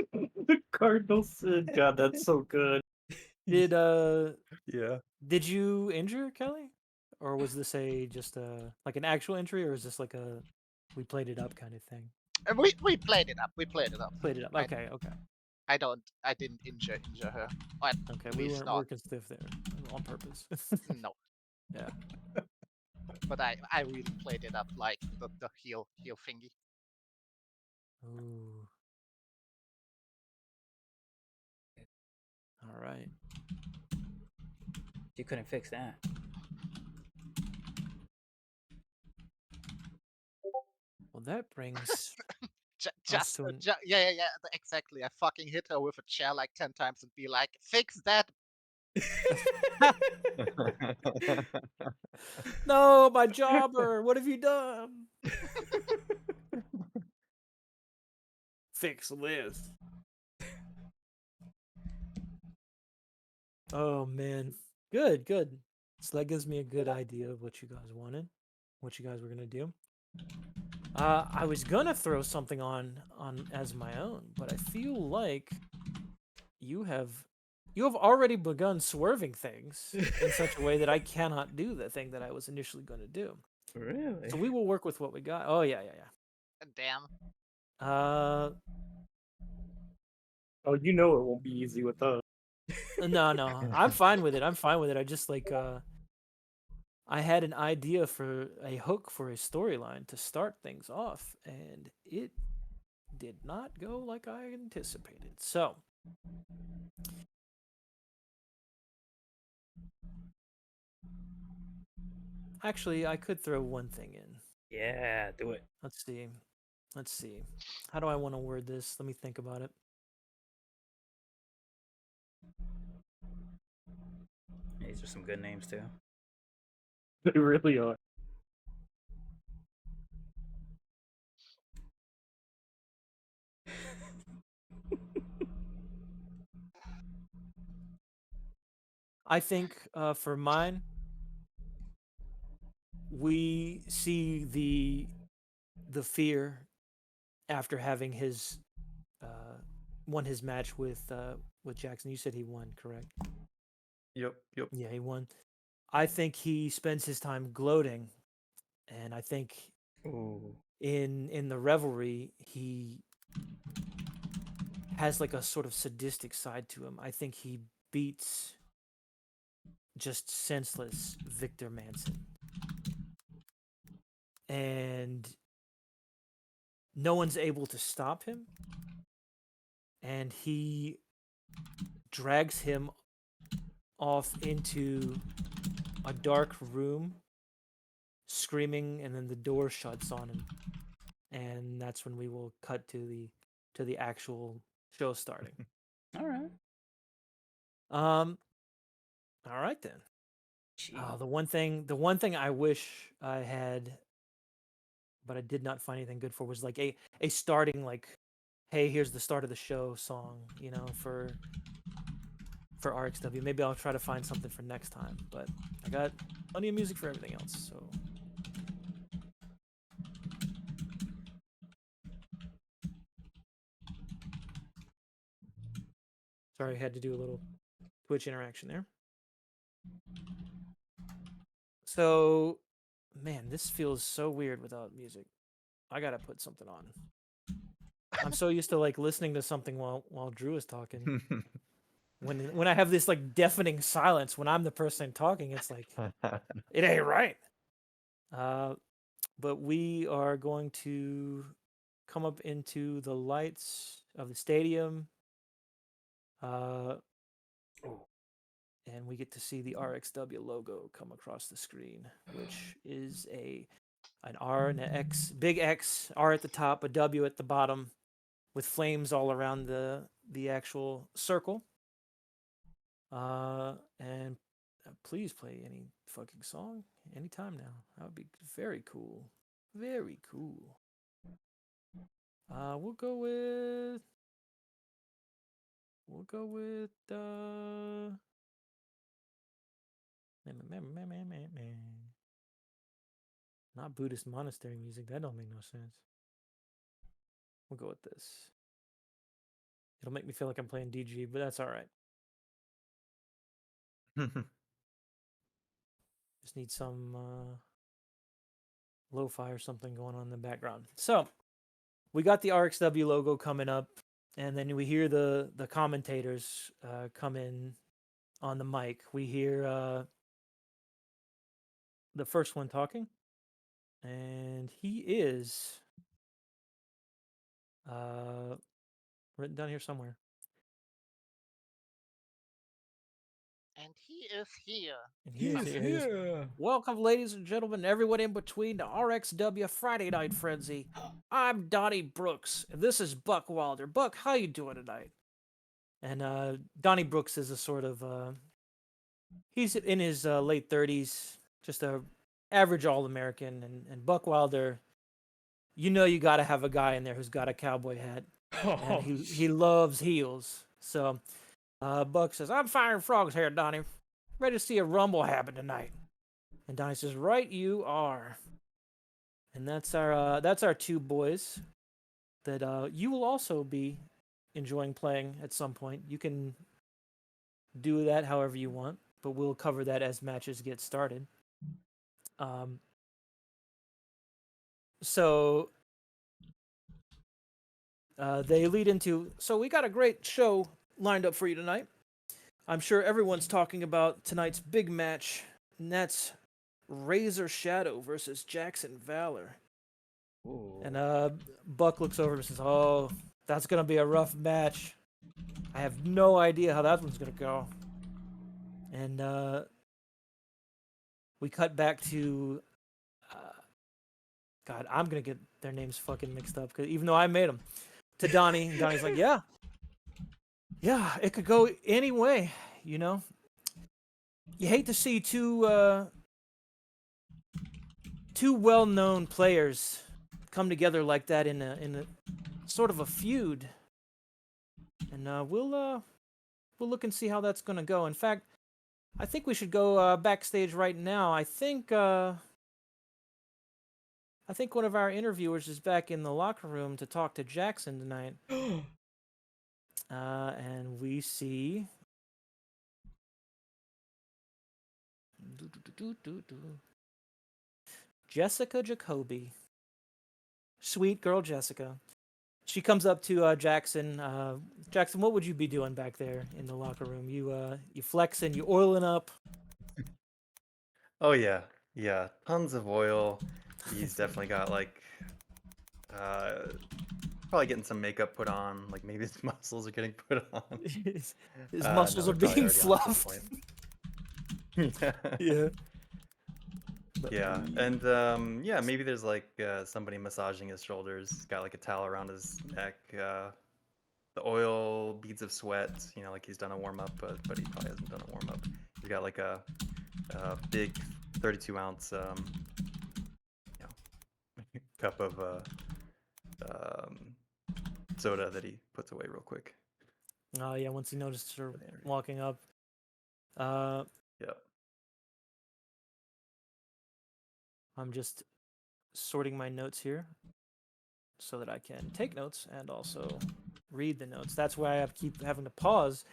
D: The Cardinal Sin. God, that's so good.
A: Did
E: Yeah.
A: did you injure Kelly, or was this just like an actual injury, or is this like a we played it up kind of thing?
C: And we played it up. We played it up.
A: Played it up.
C: I-
A: Okay, okay,
C: I didn't injure her. At
A: okay. We
C: least
A: weren't
C: not.
A: working stiff there on purpose.
C: No.
A: Yeah.
C: But I really played it up like the heel thingy.
A: Ooh. All right.
B: You couldn't fix that.
A: Well, that brings
C: Just
A: to an-
C: yeah, exactly. I fucking hit her with a chair like 10 times and be like, fix that.
A: no, my jobber. What have you done? Fix this. Oh man, good. So that gives me a good idea of what you guys wanted, what you guys were gonna do. I was gonna throw something on as my own, but I feel like you have already begun swerving things in such a way that I cannot do the thing that I was initially going to do.
B: Really?
A: So we will work with what we got. Oh yeah.
C: Damn.
D: Oh, you know it won't be easy with us.
A: No, I'm fine with it. I just like I had an idea for a hook for a storyline to start things off, and it did not go like I anticipated. So actually, I could throw one thing in.
B: Yeah, do it.
A: Let's see. How do I want to word this? Let me think about it.
B: These are some good names too.
D: They really are.
A: I think for mine, we see the fear after having his won his match with Jackson. You said he won, correct?
E: Yep.
A: Yeah, he won. I think he spends his time gloating, and I think
B: Ooh.
A: in the revelry he has like a sort of sadistic side to him. I think he beats just senseless Victor Manson, and no one's able to stop him, and he drags him off into a dark room screaming, and then the door shuts on him, and that's when we will cut to the actual show starting.
B: All right.
A: All right then.
B: Jeez.
A: The one thing I wish I had, but I did not find anything good for, was like a starting, like, hey, here's the start of the show song, for RXW. Maybe I'll try to find something for next time, but I got plenty of music for everything else, so. Sorry, I had to do a little Twitch interaction there. So, man, this feels so weird without music. I gotta put something on. I'm so used to like listening to something while Drew is talking. When I have this like deafening silence when I'm the person talking, it's like it ain't right. But we are going to come up into the lights of the stadium. And we get to see the RXW logo come across the screen, which is an R and an X, big X, R at the top, a W at the bottom, with flames all around the actual circle. And please play any fucking song anytime now. That would be very cool. Very cool. We'll go with not Buddhist monastery music. That don't make no sense. We'll go with this. It'll make me feel like I'm playing DG, but that's all right. Just need some lo-fi or something going on in the background. So we got the RXW logo coming up, and then we hear the commentators come in on the mic. We hear the first one talking, and he is written down here somewhere.
C: And he is here.
A: And he is. Welcome, ladies and gentlemen, everyone in between to RXW Friday Night Frenzy. I'm Donnie Brooks, and this is Buck Wilder. Buck, how you doing tonight? And Donnie Brooks is a sort of he's in his late 30s, just a average All-American, and Buck Wilder, you know, you got to have a guy in there who's got a cowboy hat, and he loves heels. So Buck says, "I'm firing frogs here, Donnie. Ready to see a rumble happen tonight." And Donnie says, "Right, you are." And that's our two boys that you will also be enjoying playing at some point. You can do that however you want, but we'll cover that as matches get started. So they lead into, so we got a great show lined up for you tonight. I'm sure everyone's talking about tonight's big match, and that's Razor Shadow versus Jackson Valor.
B: Ooh.
A: And Buck looks over and says, "Oh, that's gonna be a rough match. I have no idea how that one's gonna go." And we cut back to God, I'm gonna get their names fucking mixed up, because even though I made them, to Donnie. And Donnie's like, yeah, it could go any way, you know. You hate to see two well-known players come together like that in a sort of a feud. And we'll look and see how that's gonna go. In fact, I think we should go backstage right now. I think one of our interviewers is back in the locker room to talk to Jackson tonight. And we see Jessica Jacoby. Sweet girl Jessica. She comes up to Jackson. Jackson, what would you be doing back there in the locker room? You flexing, you oiling up?
E: Oh yeah, tons of oil. He's definitely got like, probably getting some makeup put on. Like maybe his muscles are getting put on.
A: His muscles are being fluffed. Yeah.
E: Yeah, and yeah, maybe there's like somebody massaging his shoulders. He's got like a towel around his neck. The oil, beads of sweat. You know, like he's done a warm up, but he probably hasn't done a warm up. He's got like a big 32-ounce cup of soda that he puts away real quick.
A: Oh yeah, once he noticed her walking up.
E: Yep.
A: I'm just sorting my notes here so that I can take notes and also read the notes. That's why I keep having to pause,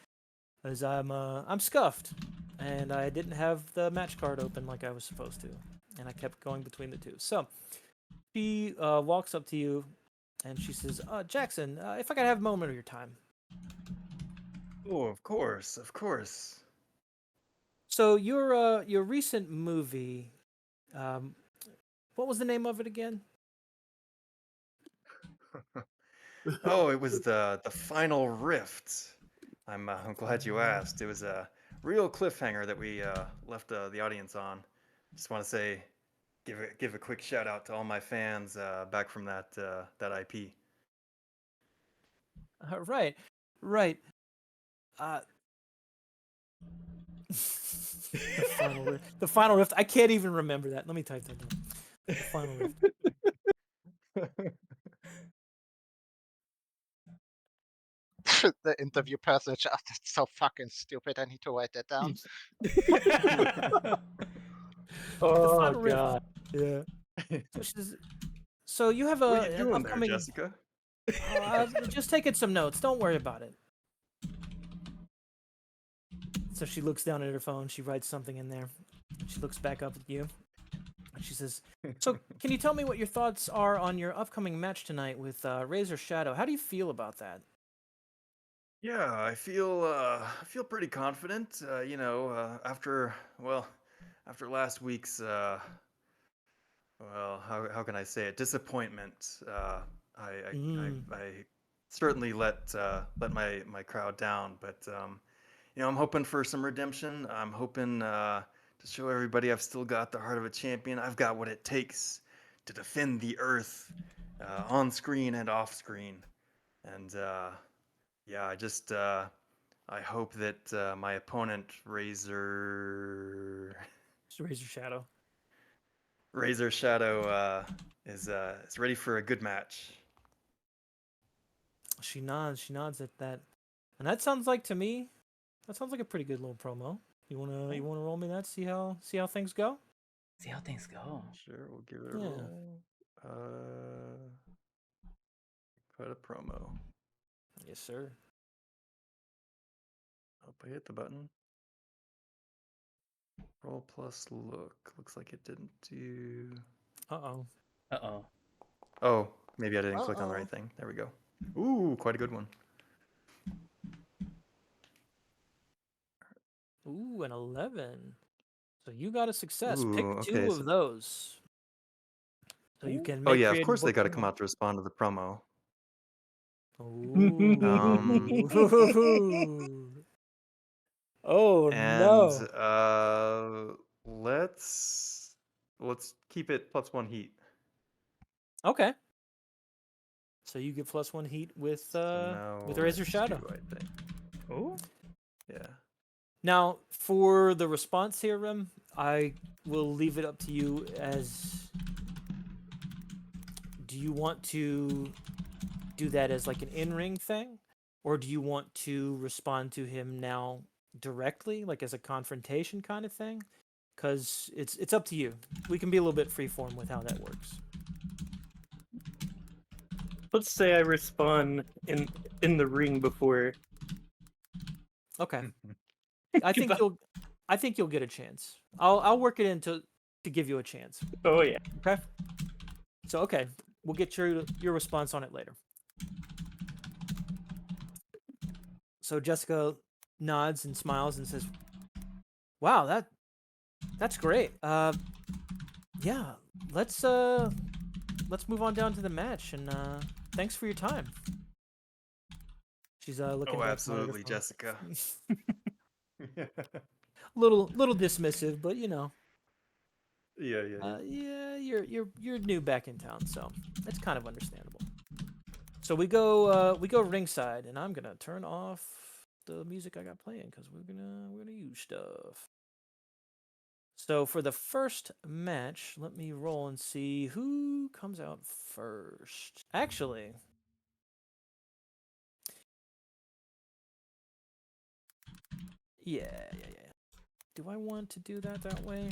A: as I'm scuffed, and I didn't have the match card open like I was supposed to, and I kept going between the two. So she walks up to you, and she says, "Jackson, if I could have a moment of your time."
E: Oh, of course.
A: So your recent movie, what was the name of it again?
E: Oh, it was the Final Rift. I'm glad you asked. It was a real cliffhanger that we left the audience on. Just want to say, give a quick shout out to all my fans back from that IP.
A: Right. The final rift. I can't even remember that. Let me type that down. The final rift.
C: The interview person, that's so fucking stupid. I need to write that down.
A: The
D: Oh
A: final rift.
D: god.
A: Yeah. So you have
E: What are you
A: an
E: doing there,
A: upcoming.
E: Jessica?
A: Just taking some notes. Don't worry about it. So she looks down at her phone. She writes something in there. She looks back up at you. And she says, "So, can you tell me what your thoughts are on your upcoming match tonight with Razor Shadow? How do you feel about that?"
E: Yeah, I feel pretty confident. After last week's how can I say it? Disappointment.
A: Mm.
E: I certainly let my crowd down, but I'm hoping for some redemption. I'm hoping to show everybody I've still got the heart of a champion. I've got what it takes to defend the earth, on screen and off screen, and yeah, I hope that my opponent
A: Just Razor Shadow.
E: Razor Shadow is ready for a good match.
A: She nods. She nods at that, and that sounds like to me. That sounds like a pretty good little promo. You wanna roll me that? See how things go.
B: See how things go.
E: Sure, we'll give it a
A: Yeah.
E: roll. Put a promo.
A: Yes, sir.
E: Hope I hit the button. Roll plus look. Looks like it didn't do.
A: Uh-oh.
B: Uh-oh.
E: Oh, maybe I didn't click on the right thing. There we go. Ooh, quite a good one.
A: Ooh, an 11. So you got a success.
E: Ooh,
A: Pick
E: okay,
A: two
E: so-
A: of those. So you can
E: Oh
A: make
E: yeah, of
A: creative
E: course they got to
A: booking
E: come out to respond to the promo.
A: Ooh. Oh
E: And
A: no.
E: let's keep it +1 heat.
A: Okay. So you get +1 heat with
E: Now
A: Razor
E: let's
A: Shadow.
E: do, I think.
B: Oh?
E: Yeah.
A: Now, for the response here, Rim, I will leave it up to you as do you want to do that as like an in-ring thing? Or do you want to respond to him now directly, like as a confrontation kind of thing? Because it's up to you. We can be a little bit freeform with how that works.
D: Let's say I respond in the ring before.
A: Okay. I think you'll get a chance. I'll work it in to give you a chance.
D: Oh yeah.
A: Okay. So okay, we'll get your response on it later. So Jessica nods and smiles and says, "Wow, that's great. Yeah, let's move on down to the match and thanks for your time." She's looking
E: Oh,
A: back
E: absolutely,
A: down at her
E: Jessica.
A: phone. little dismissive, but you know.
E: Yeah.
A: Yeah, you're new back in town, so it's kind of understandable. So we go ringside, and I'm gonna turn off the music I got playing because we're gonna use stuff. So for the first match, let me roll and see who comes out first. Actually, yeah. Do I want to do that way?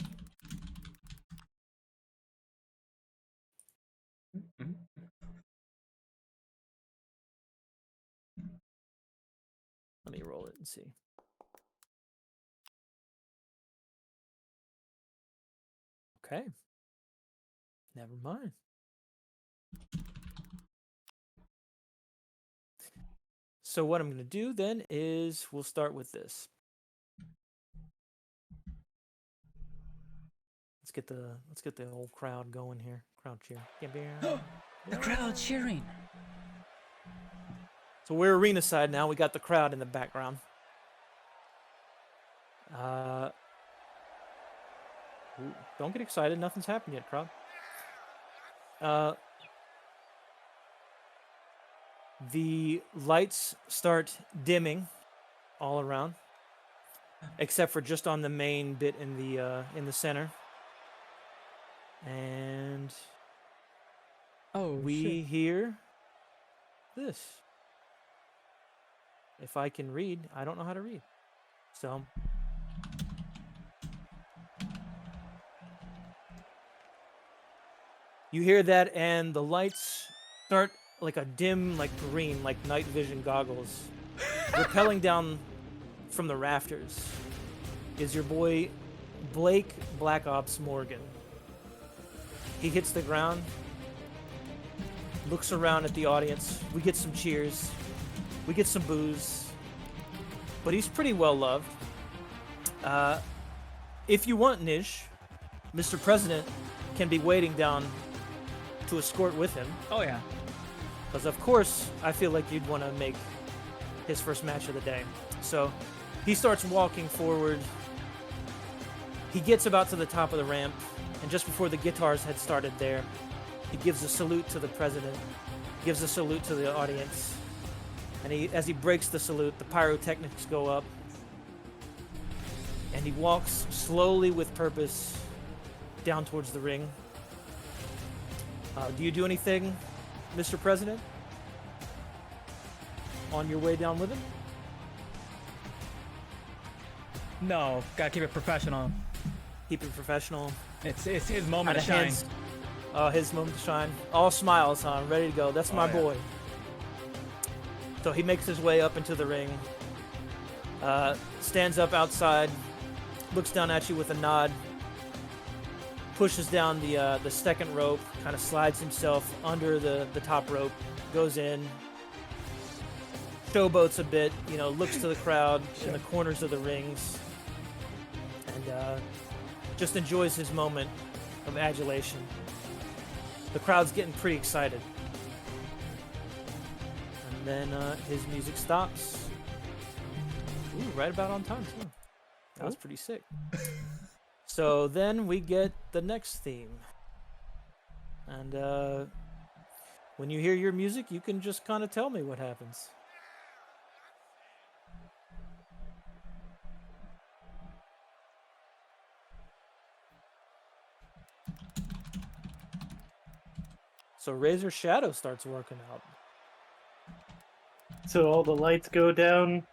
A: Let me roll it and see. Okay. Never mind. So what I'm going to do then is we'll start with this. Let's get the whole crowd going here. Crowd cheer.
B: The crowd cheering.
A: So we're arena side now. We got the crowd in the background. Don't get excited. Nothing's happened yet, crowd. The lights start dimming all around. except for just on the main bit in the center. And
B: Oh,
A: we hear this. If I can read, I don't know how to read. So you hear that, and the lights start like a dim, like green, like night vision goggles, rappelling down from the rafters. Is your boy Blake Black Ops Morgan. He hits the ground, looks around at the audience. We get some cheers, we get some boos, but he's pretty well loved. If you want, Nish, Mr. President can be waiting down to escort with him.
B: Oh yeah.
A: Because of course, I feel like you'd want to make his first match of the day. So he starts walking forward. He gets about to the top of the ramp, and just before the guitars had started there, he gives a salute to the president, gives a salute to the audience, and as he breaks the salute, the pyrotechnics go up, and he walks slowly with purpose down towards the ring. Do you do anything, Mr. President, on your way down with him?
B: No, gotta keep it professional.
A: Keep it professional.
B: It's his moment
A: Out
B: to
A: of
B: shine.
A: hands. His moment to shine. All smiles, huh? Ready to go. That's my
E: yeah.
A: boy. So he makes his way up into the ring. Stands up outside. Looks down at you with a nod. Pushes down the second rope. Kind of slides himself under the top rope. Goes in. Showboats a bit. Looks to the crowd in the corners of the rings. And just enjoys his moment of adulation. The crowd's getting pretty excited. And then his music stops. Ooh, right about on time, too. That was pretty sick. So then we get the next theme. And when you hear your music, you can just kind of tell me what happens. So Razor Shadow starts working out.
D: So all the lights go down.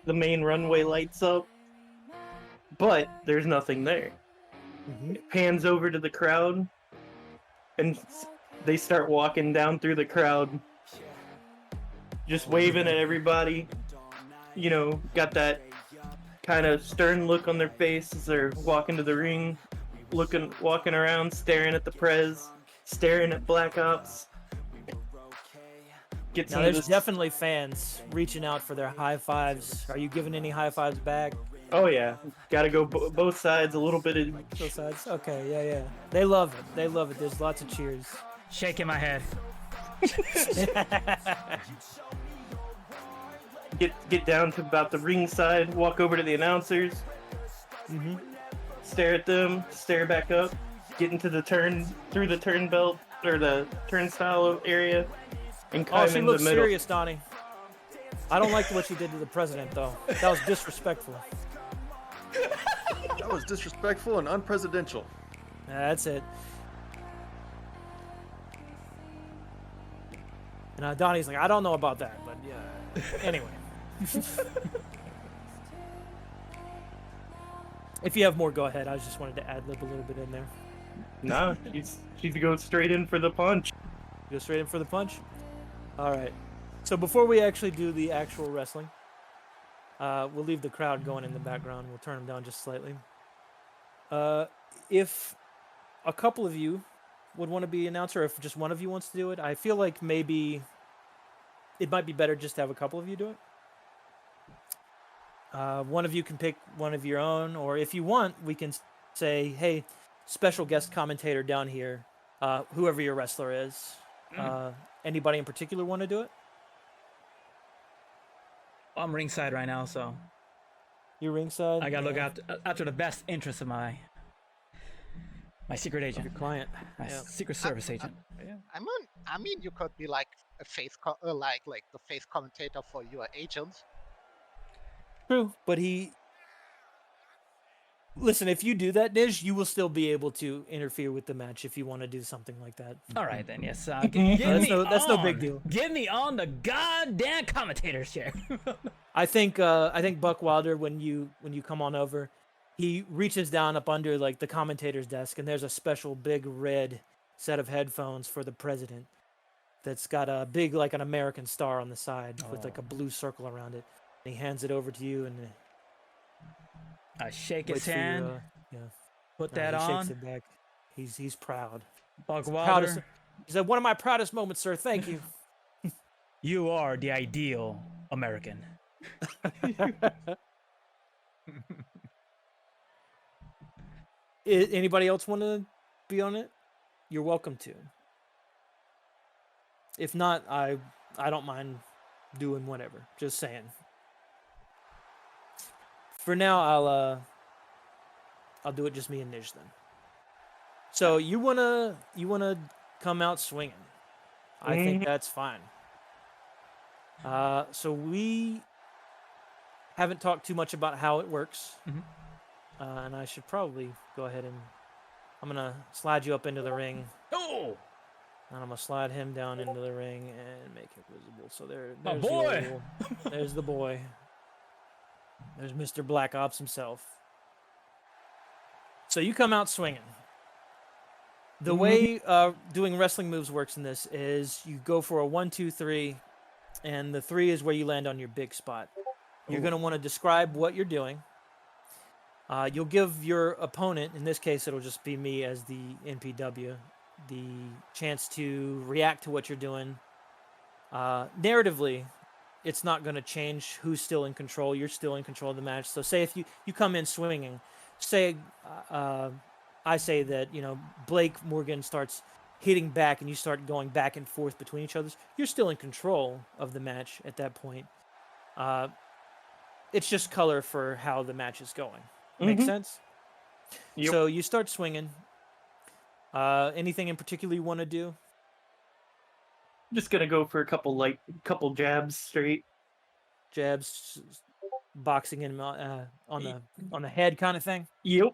D: The main runway lights up. But there's nothing there. It pans over to the crowd. And they start walking down through the crowd. Just waving at everybody. Got that kind of stern look on their face as they're walking to the ring. Walking around, staring at the Prez, staring at Black Ops.
A: Now there's definitely fans reaching out for their high fives. Are you giving any high fives back?
D: Oh yeah, gotta go both sides, a little bit of...
A: Both sides? Okay, yeah. They love it. There's lots of cheers.
B: Shaking my head.
D: Get down to about the ring side, walk over to the announcers. Stare at them, stare back up, get into the through the turn belt, or the turnstile area, and
A: Oh,
D: climb
A: she
D: in the
A: looks
D: middle.
A: serious, Donnie. I don't like what you did to the president, though. That was disrespectful.
E: That was disrespectful and unpresidential.
A: That's it. And Donnie's like, I don't know about that, but yeah. Anyway. If you have more, go ahead. I just wanted to ad-lib a little bit in there.
D: No, she's going straight in for the punch.
A: Go straight in for the punch? Alright. So before we actually do the actual wrestling, we'll leave the crowd going in the background. We'll turn them down just slightly. If a couple of you would want to be announcer, or if just one of you wants to do it, I feel like maybe it might be better just to have a couple of you do it. One of you can pick one of your own, or if you want, we can say, hey, special guest commentator down here, whoever your wrestler is. Anybody in particular want to do it?
B: I'm ringside right now, so
A: You're ringside?
B: I gotta look
A: Yeah.
B: after the best interests of my secret
A: Of
B: agent,
A: your client.
B: my
A: Yeah.
B: secret service agent.
C: I mean, you could be like a face, like the face commentator for your agent.
A: True, but listen. If you do that, Nish, you will still be able to interfere with the match if you want to do something like that.
B: All right then, yes.
A: That's no big deal.
B: Get me on the goddamn commentator's chair.
A: I think Buck Wilder, when you come on over, he reaches down up under like the commentator's desk, and there's a special big red set of headphones for the president that's got a big like an American star on the side with like a blue circle around it. And he hands it over to you, and
B: I shake his
A: waits for you,
B: hand.
A: yeah,
B: Put
A: no,
B: that
A: he
B: on.
A: shakes it back. He's proud.
B: Buck
A: Proudest,
B: Wilder,
A: he said, "One of my proudest moments, sir. Thank you."
B: you are the ideal American.
A: Anybody else want to be on it? You're welcome to. If not, I don't mind doing whatever. Just saying. For now, I'll do it just me and Nish then. So you wanna come out swinging? I think that's fine. So we haven't talked too much about how it works, and I should probably go ahead and I'm gonna slide you up into the ring.
B: Oh,
A: And I'm gonna slide him down into the ring and make it visible. So there's
B: my
A: the
B: boy.
A: there's the boy. There's Mr. Black Ops himself. So you come out swinging. The way doing wrestling moves works in this is you go for a 1, 2, 3, and the 3 is where you land on your big spot. You're gonna want to describe what you're doing. You'll give your opponent, in this case, it'll just be me as the NPW, the chance to react to what you're doing. Narratively, it's not going to change who's still in control. You're still in control of the match. So say if you come in swinging, say I say that, Blake Morgan starts hitting back and you start going back and forth between each other, you're still in control of the match at that point. It's just color for how the match is going. Make sense?
D: Yep.
A: So you start swinging. Anything in particular you want to do?
D: Just gonna go for a couple jabs straight.
A: Jabs, boxing him on the head kind of thing.
D: Yep.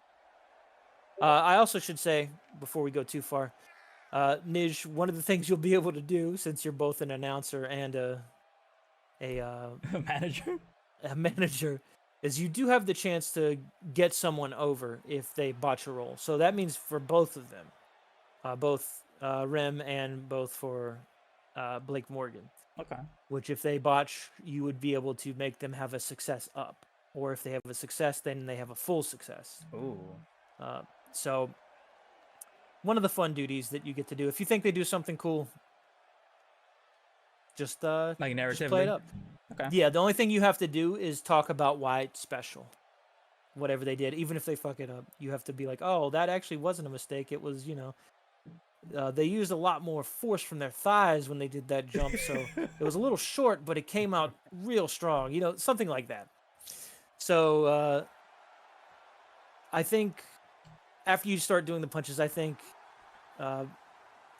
A: I also should say before we go too far, Nij, one of the things you'll be able to do since you're both an announcer and a
B: Manager.
A: a manager is you do have the chance to get someone over if they botch a roll. So that means for both of them, both Rem and both for Blake Morgan.
B: Okay.
A: Which if they botch, you would be able to make them have a success up. Or if they have a success, then they have a full success.
B: Ooh.
A: So one of the fun duties that you get to do, if you think they do something cool, just
B: Like
A: play
B: narratively.
A: it up.
B: Okay.
A: Yeah, the only thing you have to do is talk about why it's special. Whatever they did, even if they fuck it up, you have to be like, oh, that actually wasn't a mistake. It was, they used a lot more force from their thighs when they did that jump, so it was a little short, but it came out real strong. Something like that. So I think after you start doing the punches, I think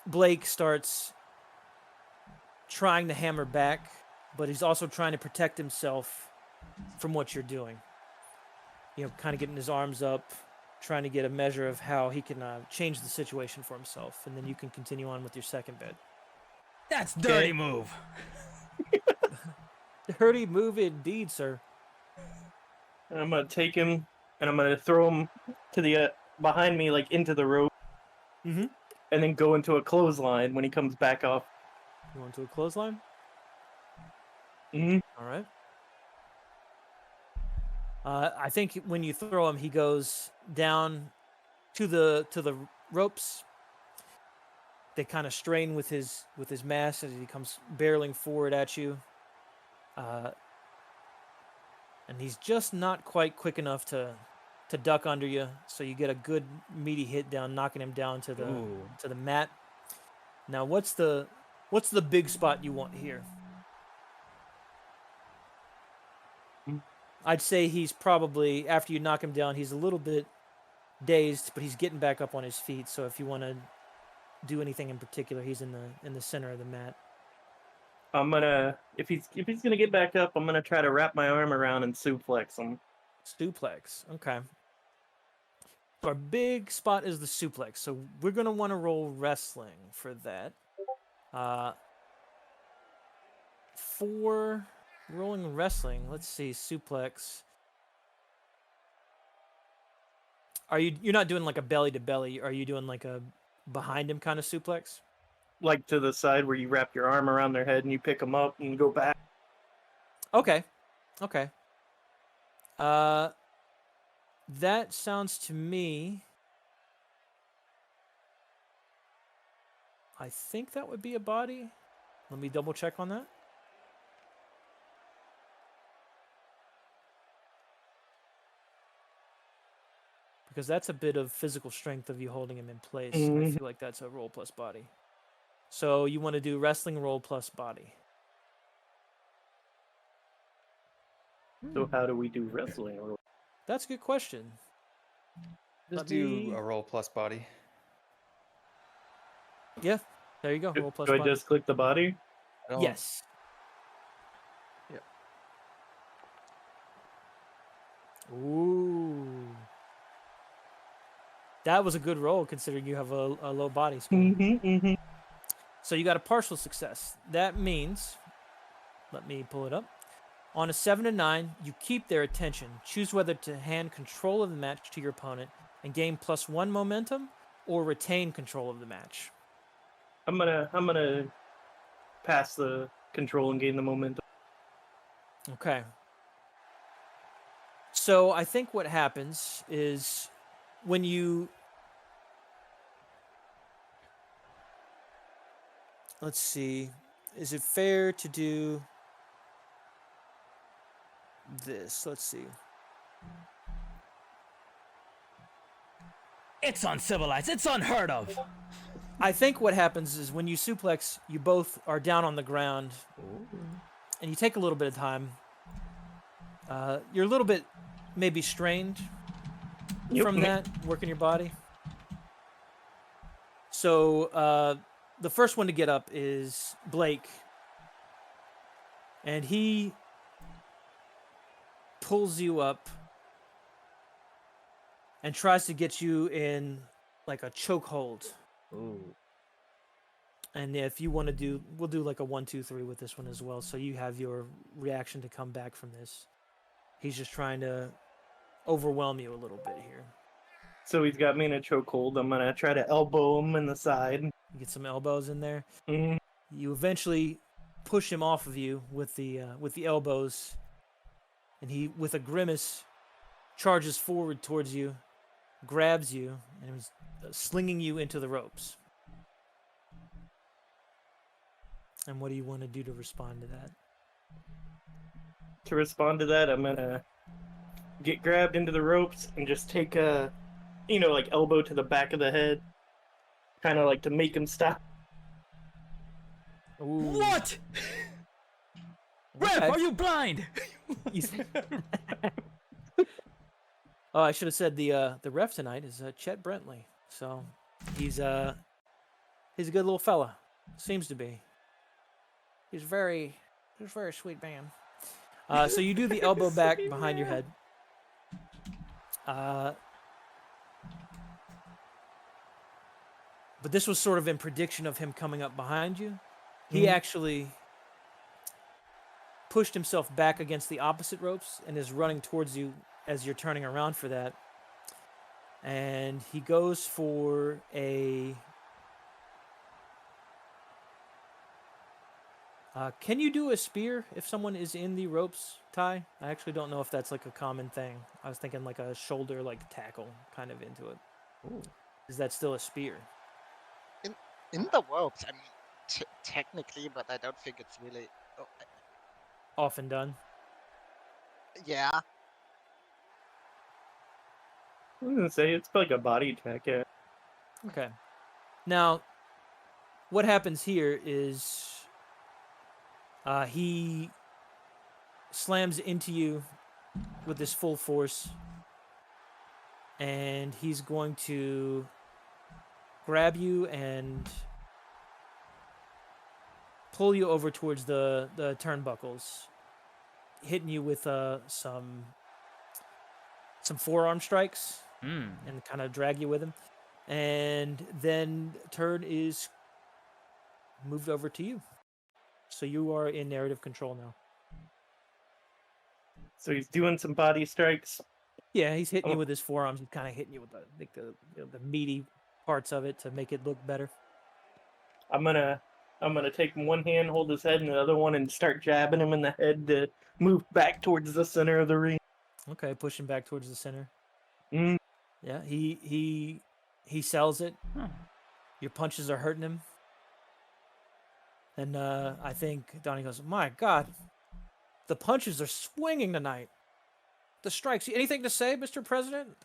A: Blake starts trying to hammer back, but he's also trying to protect himself from what you're doing. Kind of getting his arms up, trying to get a measure of how he can change the situation for himself, and then you can continue on with your second bit.
B: That's dirty move.
A: Dirty move indeed, sir.
D: And I'm gonna take him and I'm gonna throw him to the behind me, like into the rope,
A: Mhm.
D: and then go into a clothesline when he comes back off.
A: You want to a clothesline?
D: Mhm.
A: All right. I think when you throw him, he goes down to the ropes. They kind of strain with his mass as he comes barreling forward at you. And he's just not quite quick enough to duck under you, so you get a good meaty hit down, knocking him down to the mat. Now, what's the big spot you want here? I'd say he's probably, after you knock him down, he's a little bit dazed, but he's getting back up on his feet. So if you want to do anything in particular, he's in the center of the mat.
D: I'm gonna if he's gonna get back up, I'm gonna try to wrap my arm around and suplex him.
A: Suplex. Okay. So our big spot is the suplex. So we're gonna want to roll wrestling for that. For rolling wrestling, let's see, suplex. You're not doing like a belly to belly? Are you doing like a behind him kind of suplex?
D: Like to the side where you wrap your arm around their head and you pick them up and go back.
A: Okay. Okay. That sounds to me. I think that would be a body. Let me double check on that. Because that's a bit of physical strength of you holding him in place. I
D: Mhm.
A: feel like that's a roll plus body. So you want to do wrestling roll plus body.
D: So how do we do wrestling?
A: That's a good question.
E: Just
A: Let
E: do
A: me-
E: a roll plus body.
A: Yeah, there you go. Roll plus
D: Do I
A: body.
D: just click the body?
E: I don't-
A: Yes.
E: Yep.
A: Ooh. That was a good roll considering you have a low body score. So you got a partial success. That means, let me pull it up. On a 7 to 9, you keep their attention. Choose whether to hand control of the match to your opponent and gain +1 momentum, or retain control of the match.
D: I'm gonna pass the control and gain the momentum.
A: Okay. So I think what happens is when you... Let's see. Is it fair to do this? Let's see.
B: It's uncivilized. It's unheard of.
A: I think what happens is when you suplex, you both are down on the ground, and you take a little bit of time. You're a little bit maybe strained from that, working your body. So the first one to get up is Blake, and he pulls you up and tries to get you in like a chokehold.
B: Ooh.
A: And if you want to do, we'll do like a 1, 2, 3 with this one as well. So you have your reaction to come back from this. He's just trying to overwhelm you a little bit here.
D: So he's got me in a chokehold. I'm gonna try to elbow him in the side.
A: You get some elbows in there.
D: Mhm.
A: You eventually push him off of you with the elbows, and he, with a grimace, charges forward towards you, grabs you, and is slinging you into the ropes. And what do you want to do to respond to that?
D: To respond to that, I'm gonna get grabbed into the ropes and just take a, like elbow to the back of the head, kind of like to make him stop.
A: Ooh.
B: What? Ref,
A: Okay.
B: are you blind?
A: Oh, I should have said the ref tonight is Chet Brentley. So he's a good little fella. Seems to be. He's a very sweet man. So you do the elbow back behind your head. But this was sort of in prediction of him coming up behind you. He actually pushed himself back against the opposite ropes and is running towards you as you're turning around for that. And he goes for a... can you do a spear if someone is in the ropes, Ty? I actually don't know if that's like a common thing. I was thinking like a shoulder like tackle kind of into it.
B: Ooh.
A: Is that still a spear?
C: In the ropes, I mean, technically, but I don't think it's really. Oh,
A: Often done.
C: yeah,
D: I was gonna say it's like a body attack. Yeah.
A: Okay. Now, what happens here is he slams into you with his full force, and he's going to grab you and pull you over towards the turnbuckles, hitting you with some forearm strikes
B: Hmm.
A: and kind of drag you with him. And then turn is moved over to you. So you are in narrative control now.
D: So he's doing some body strikes.
A: Yeah, he's hitting you
D: Oh.
A: with his forearms. He's kind of hitting you with the meaty parts of it to make it look better.
D: I'm gonna take one hand, hold his head, and the other one, and start jabbing him in the head to move back towards the center of the ring.
A: Okay, pushing back towards the center.
D: Mm.
A: Yeah, he sells it.
B: Huh.
A: Your punches are hurting him. And I think Donnie goes, "My God, the punches are swinging tonight. The strikes. Anything to say, Mr. President?"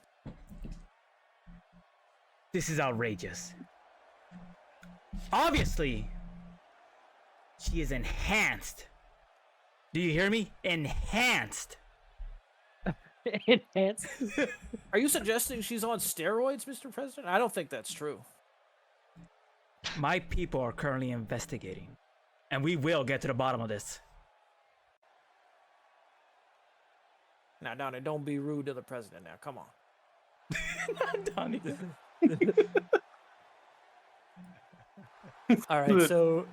B: This is outrageous. Obviously, she is enhanced. Do you hear me? Enhanced.
A: Enhanced. Are you suggesting she's on steroids, Mr. President? I don't think that's true.
B: My people are currently investigating, and we will get to the bottom of this.
A: Now, Donnie, don't be rude to the president now. Come on.
B: Donnie.
A: All right, so...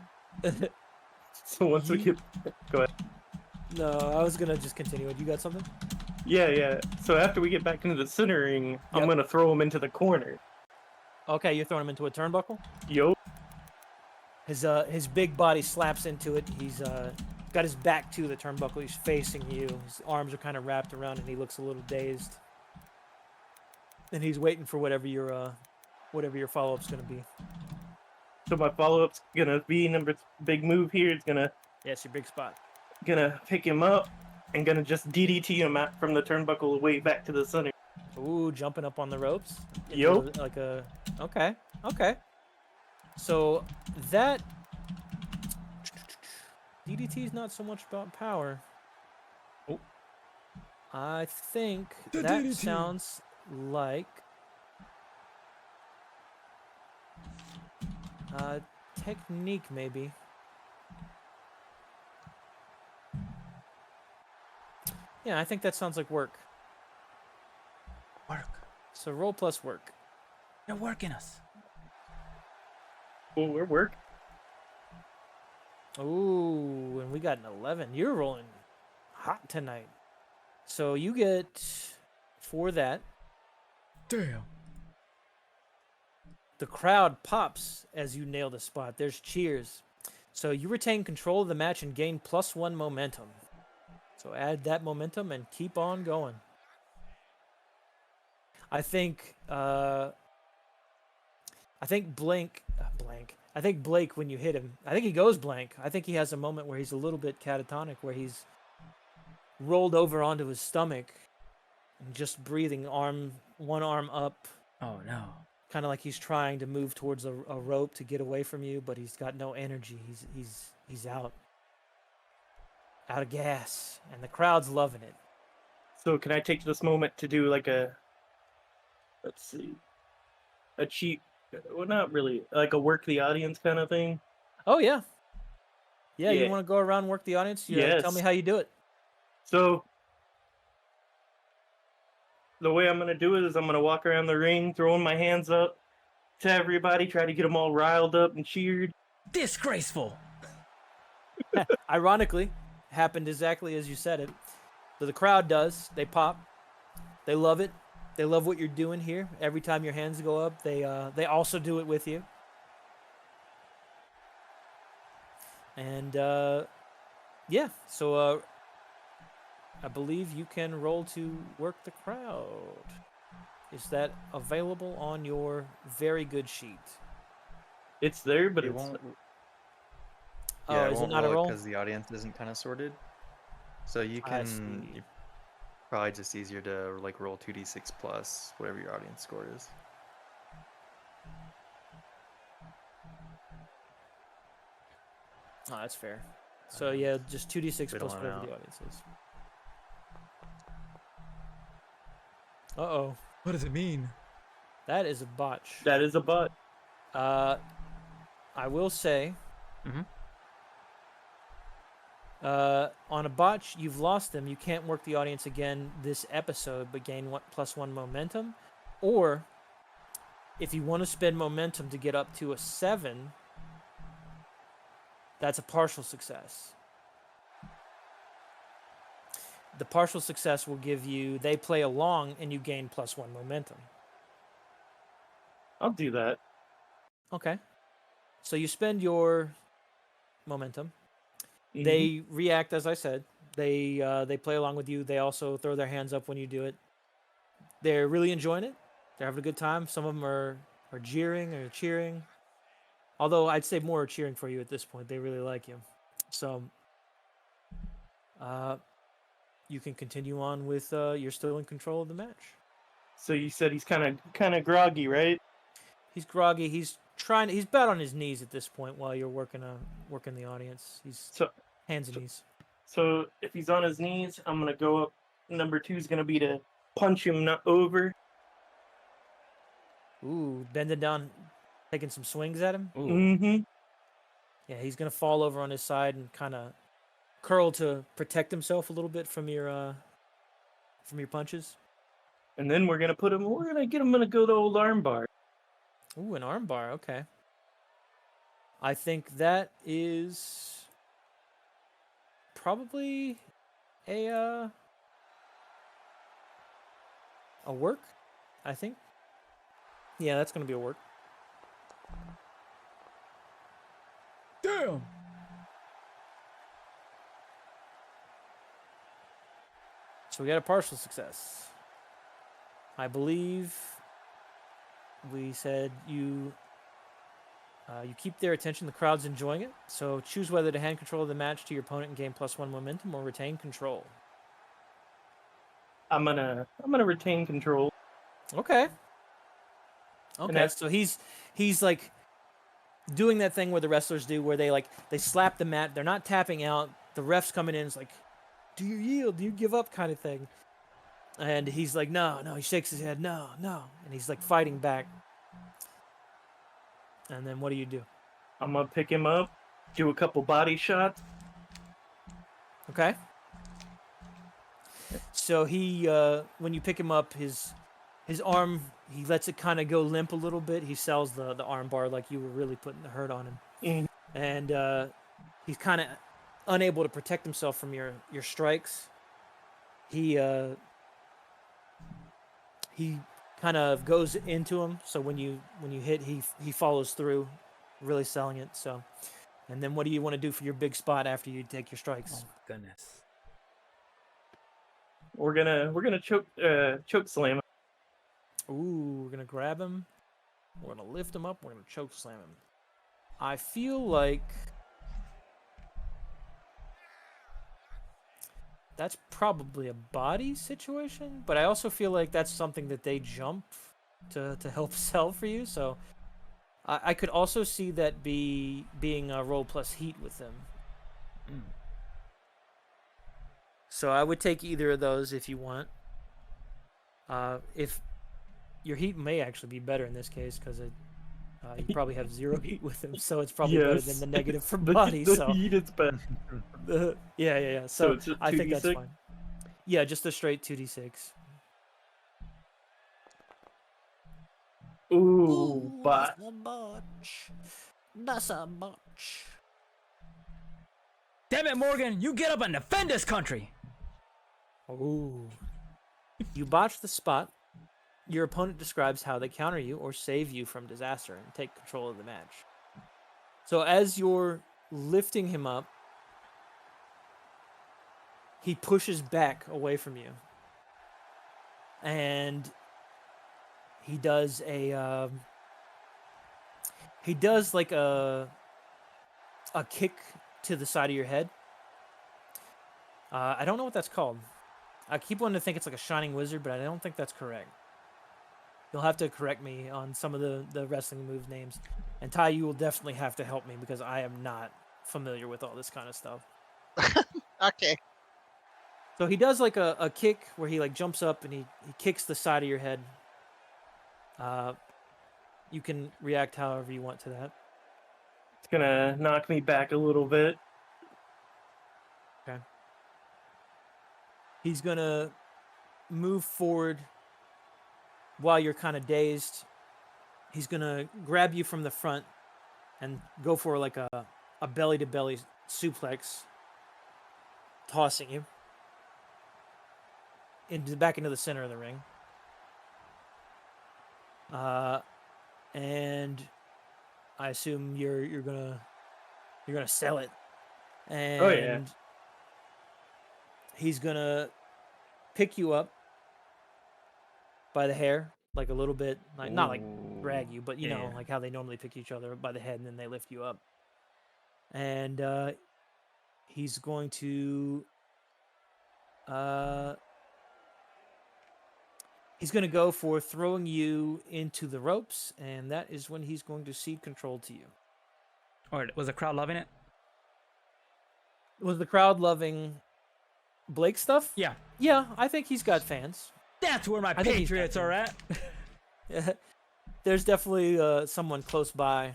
D: So once we get, go ahead.
A: No, I was going to just continue it. You got something?
D: Yeah. So after we get back into the center ring, I'm
A: Yep.
D: gonna throw him into the corner.
A: Okay, you're throwing him into a turnbuckle?
D: Yo.
A: His big body slaps into it. He's got his back to the turnbuckle. He's facing you. His arms are kind of wrapped around, and he looks a little dazed. And he's waiting for whatever your follow-up's gonna be.
D: So my follow-up's gonna be big move here. It's gonna
A: Yes, your big spot.
D: pick him up and gonna just DDT him out from the turnbuckle way back to the center.
A: Ooh, jumping up on the ropes. Into
D: Yup.
A: Like a okay. So that DDT is not so much about power.
B: Oh.
A: I think
B: The
A: that
B: DDT.
A: sounds like technique, maybe. Yeah, I think that sounds like work.
B: Work.
A: So roll plus work.
B: They're working us.
D: Oh, we're work.
A: Ooh, and we got an 11. You're rolling hot tonight. So you get, for that,
B: Damn.
A: the crowd pops as you nail the spot. There's cheers. So you retain control of the match and gain +1 momentum. So add that momentum and keep on going. I think Blake, when you hit him, I think he goes blank. I think he has a moment where he's a little bit catatonic, where he's rolled over onto his stomach and just breathing, one arm up,
B: Oh no.
A: kind of like he's trying to move towards a rope to get away from you, but he's got no energy. He's out of gas, and the crowd's loving it.
D: So can I take this moment to do like a cheap, well, not really, like a work the audience kind of thing?
A: Oh yeah, yeah. You
D: Yeah.
A: want to go around and work the audience? Yeah. Tell me
D: Yes.
A: how you do it.
D: So the way I'm gonna do it is I'm gonna walk around the ring, throwing my hands up to everybody, try to get them all riled up and cheered.
B: Disgraceful.
A: Ironically, happened exactly as you said it. So the crowd does. They pop. They love it. They love what you're doing here. Every time your hands go up, they also do it with you. And yeah, so I believe you can roll to work the crowd. Is that available on your very good sheet?
D: It's there, but
E: It
D: it's
E: won't.
A: Oh,
E: Yeah,
A: is it not a roll?
E: because the audience isn't kind of sorted. So you
A: I
E: can
A: see.
E: probably just easier to like roll 2d6 plus whatever your audience score is.
A: Oh, that's fair. So yeah, just 2d6
E: Fiddle
A: plus
E: it
A: whatever
E: out.
A: the audience is. Uh-oh.
B: What does it mean?
A: That is a botch.
D: that is a butt.
A: I will say,
B: Mhm.
A: On a botch, you've lost them. You can't work the audience again this episode, but gain +1 momentum. Or, if you want to spend momentum to get up to a 7, that's a partial success. The partial success will give you, they play along, and you gain +1 momentum.
D: I'll do that.
A: Okay. So you spend your momentum.
D: Mhm.
A: They react, as I said. They play along with you. They also throw their hands up when you do it. They're really enjoying it. They're having a good time. Some of them are jeering or cheering. Although I'd say more are cheering for you at this point. They really like you. So you can continue on with you're still in control of the match.
D: So you said he's kind of groggy, right?
A: He's groggy. He's about on his knees at this point while you're working the audience. He's hands and knees.
D: So if he's on his knees, I'm gonna go up. Number 2 is gonna be to punch him over.
A: Ooh, bending down, taking some swings at him.
D: Mm-hmm.
A: Yeah, he's gonna fall over on his side and kind of curl to protect himself a little bit from your punches.
D: And then we're gonna get him in a good old armbar.
A: Ooh, an armbar. Okay. I think that is probably a work. I think. Yeah, that's gonna be a work.
B: Damn.
A: So we got a partial success. I believe we said you keep their attention. The crowd's enjoying it. So choose whether to hand control of the match to your opponent and gain +1 momentum, or retain control.
D: I'm gonna retain control.
A: Okay. Okay. So he's like doing that thing where the wrestlers do, where they slap the mat. They're not tapping out. The ref's coming in. It's like, do you yield? Do you give up? Kind of thing. And he's like, no. He shakes his head, no. And he's like fighting back. And then what do you do?
D: I'm gonna pick him up, do a couple body shots.
A: Okay. So he, when you pick him up, his arm, he lets it kind of go limp a little bit. He sells the arm bar like you were really putting the hurt on him.
D: Mm.
A: And he's kind of unable to protect himself from your strikes. He kind of goes into him, so when you hit, he follows through, really selling it. So, and then what do you want to do for your big spot after you take your strikes?
B: Oh goodness.
D: We're gonna choke slam him.
A: Ooh, we're gonna grab him. We're gonna lift him up. We're gonna choke slam him. I feel like that's probably a body situation, but I also feel like that's something that they jump to help sell for you. So I could also see that being a roll plus heat with them.
B: Mm.
A: So I would take either of those if you want. If your heat may actually be better in this case, because you probably have 0 heat with him, so it's probably better than the negative for body.
D: The
A: So
D: heat is better.
A: yeah.
D: So
A: So
D: it's a
A: I think that's
D: 2d6?
A: fine. Yeah, just a straight 2d6.
D: Ooh, but
A: That's a bunch.
B: Damn it, Morgan! You get up and defend this country.
A: Ooh. You botch the spot. Your opponent describes how they counter you or save you from disaster and take control of the match. So as you're lifting him up, he pushes back away from you. And he does like a kick to the side of your head. I don't know what that's called. I keep wanting to think it's like a Shining Wizard, but I don't think that's correct. You'll have to correct me on some of the wrestling move names. And Ty, you will definitely have to help me because I am not familiar with all this kind of stuff.
C: Okay.
A: So he does like a kick where he like jumps up and he kicks the side of your head. You can react however you want to that.
D: it's gonna knock me back a little bit.
A: He's gonna move forward while you're kind of dazed. He's gonna grab you from the front and go for like a belly to belly suplex, tossing you back into the center of the ring. And I assume you're gonna sell it. And
D: Oh, yeah.
A: he's gonna pick you up by the hair, like a little bit, like not like drag you, but you know,
E: Yeah.
A: like how they normally pick each other up by the head and then they lift you up. And he's going to go for throwing you into the ropes, and that is when he's going to cede control to you.
B: Or was the crowd loving it?
A: Was the crowd loving Blake stuff?
B: Yeah.
A: Yeah, I think he's got fans.
B: That's where my
A: I think he's
B: Patriots are at.
A: There's definitely someone close by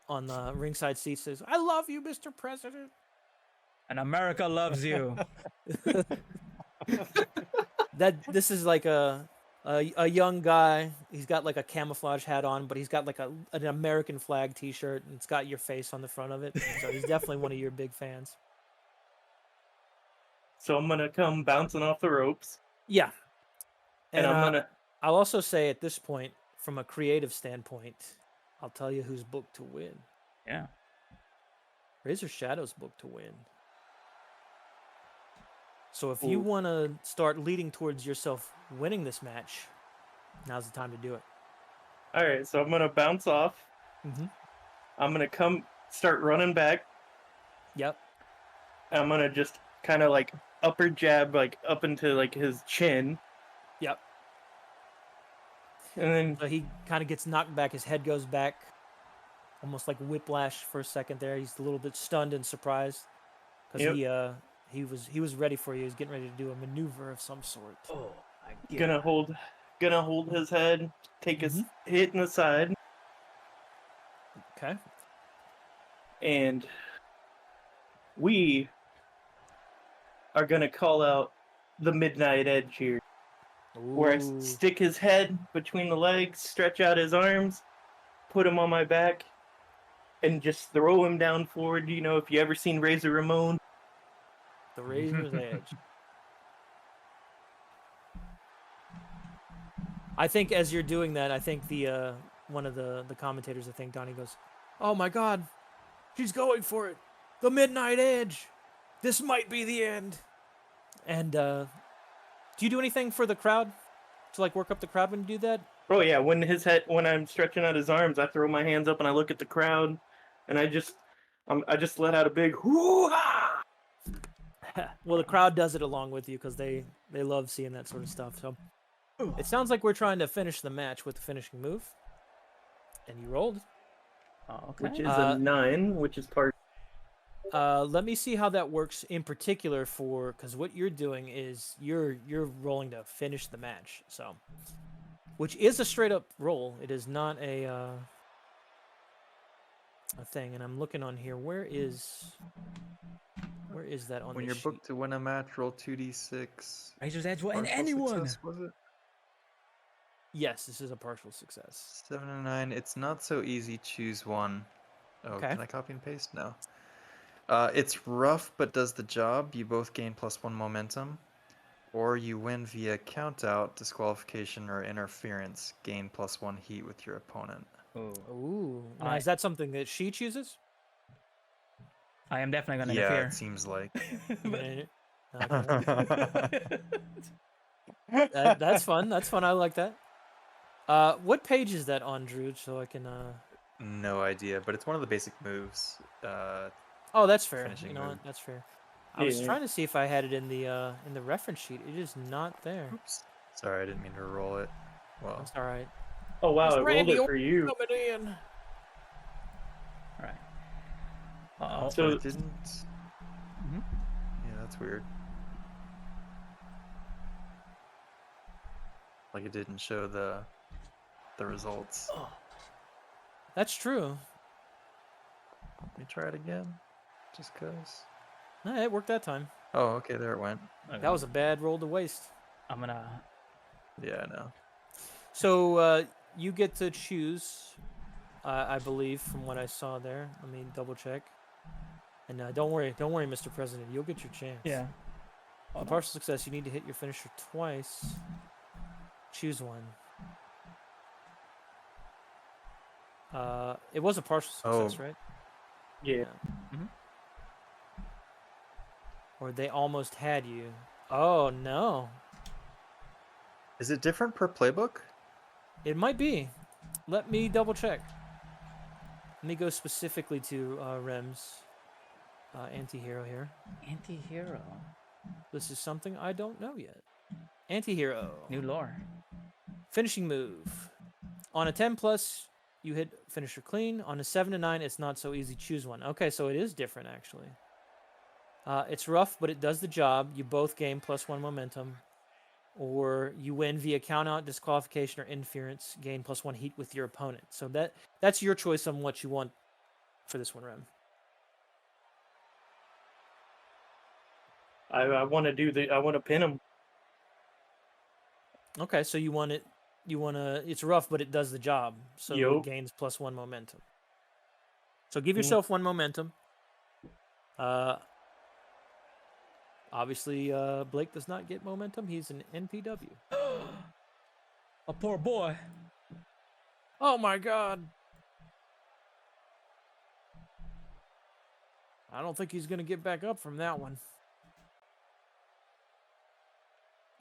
A: on the ringside seat says, "I love you, Mr. President."
B: And America loves you.
A: This is like a young guy. He's got like a camouflage hat on, but he's got like an American flag T-shirt, and it's got your face on the front of it. So he's definitely one of your big fans.
D: So I'm gonna come bouncing off the ropes,
A: Yeah,
D: and I'm gonna.
A: I'll also say at this point, from a creative standpoint, I'll tell you who's booked to win.
B: Yeah.
A: Razor Shadow's booked to win. So if you
D: Ooh.
A: want to start leading towards yourself winning this match, now's the time to do it.
D: All right, so I'm gonna bounce off.
A: Mm-hmm.
D: I'm gonna start running back.
A: Yep.
D: I'm gonna just kind of like upper jab, like up into like his chin,
A: Yep.
D: and then
A: So he kind of gets knocked back. His head goes back, almost like whiplash for a second there. He's a little bit stunned and surprised because he was ready for you. He's getting ready to do a maneuver of some sort.
B: Oh,
D: gonna hold his head, take his hit in the side,
A: Okay.
D: and we are gonna call out the Midnight Edge here, where I
A: Ooh.
D: stick his head between the legs, stretch out his arms, put him on my back, and just throw him down forward. You know, if you ever seen Razor Ramon.
A: The Razor's Edge. I think as you're doing that, I think the one of the commentators, I think Donnie goes, "Oh my God, he's going for it! The Midnight Edge. This might be the end." And do you do anything for the crowd to like work up the crowd when you do that?
D: Oh yeah, when I'm stretching out his arms, I throw my hands up and I look at the crowd, and I just let out a big hoo-ha!
A: Well, the crowd does it along with you because they love seeing that sort of stuff. So it sounds like we're trying to finish the match with the finishing move, and you rolled.
B: Oh, okay.
D: Which is a 9, which is part.
A: Let me see how that works in particular because what you're doing is you're rolling to finish the match. So, which is a straight up roll. It is not a thing. And I'm looking on here. Where is that on
E: When
A: the
E: you're
A: sheet?
E: booked to win a match, roll 2d6.
B: Razor's Edge will end
E: Partial
B: anyone.
E: success, was it?
A: Yes, this is a partial success.
E: 7 and 9. It's not so easy. Choose one. Oh,
A: Okay.
E: can I copy and paste? No. It's rough, but does the job. You both gain +1 momentum. Or you win via countout, disqualification, or interference. Gain +1 heat with your opponent.
B: Oh.
A: Ooh. Now, is that something that she chooses?
B: I am definitely gonna
E: Yeah,
B: interfere.
E: it seems like.
A: Okay. That's fun. That's fun. I like that. What page is that on, Drew? So I can.
E: No idea, but it's one of the basic moves.
A: Oh, that's fair.
E: Finishing
A: You know
E: move.
A: what? That's fair. I was
D: Yeah.
A: trying to see if I had it in the reference sheet. It is not there.
E: Oops. Sorry, I didn't mean to roll it. Well,
A: That's all right.
D: Oh wow,
A: It's
D: I rolled
A: Randy
D: it for you.
A: Coming in.
B: All right. Uh-oh.
E: but
D: So-
E: it didn't.
B: Mhm.
E: Yeah, that's weird. Like it didn't show the results.
A: That's true.
E: Let me try it again, just cause.
A: It worked that time.
E: Oh, okay, there it went.
A: That was a bad roll to waste.
B: I'm gonna.
E: Yeah, I know.
A: So you get to choose, I believe, from what I saw there. Let me double check. And don't worry, Mr. President. You'll get your chance.
B: Yeah.
A: For partial success, you need to hit your finisher twice. Choose one. It was a partial success, right?
D: Yeah.
A: Or they almost had you. Oh no.
E: Is it different per playbook?
A: It might be. Let me double check. Let me go specifically to Rem's anti-hero here.
B: Anti-hero.
A: This is something I don't know yet. Anti-hero.
B: New lore.
A: Finishing move. On a 10 plus, you hit finisher clean. On a 7 to 9, it's not so easy. Choose one. Okay, so it is different actually. It's rough, but it does the job. You both gain +1 momentum. Or you win via countout, disqualification, or interference. Gain +1 heat with your opponent. So that's your choice on what you want for this one, Rem.
D: I want to I want to pin him.
A: Okay, so you want it. It's rough, but it does the job. So
D: Yo.
A: it gains +1 momentum. So give yourself 1 momentum. Obviously, Blake does not get momentum. He's an NPW.
B: A poor boy.
A: Oh my god. I don't think he's going to get back up from that one.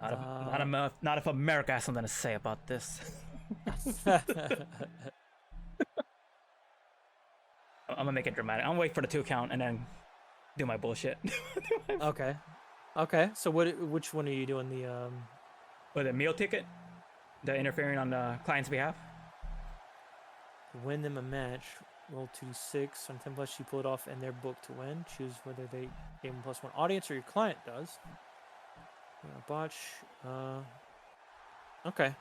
B: Not if America has something to say about this. I'm gonna make it dramatic. I'm gonna wait for the 2 count and then do my bullshit.
A: Okay. Okay. So which one are you doing the
B: With a meal ticket? The interfering on the client's behalf?
A: win them a match? Roll 2d6 on 10 plus. You pull it off, and they're booked to win. Choose whether they gain +1 audience or your client does. Botch. Okay.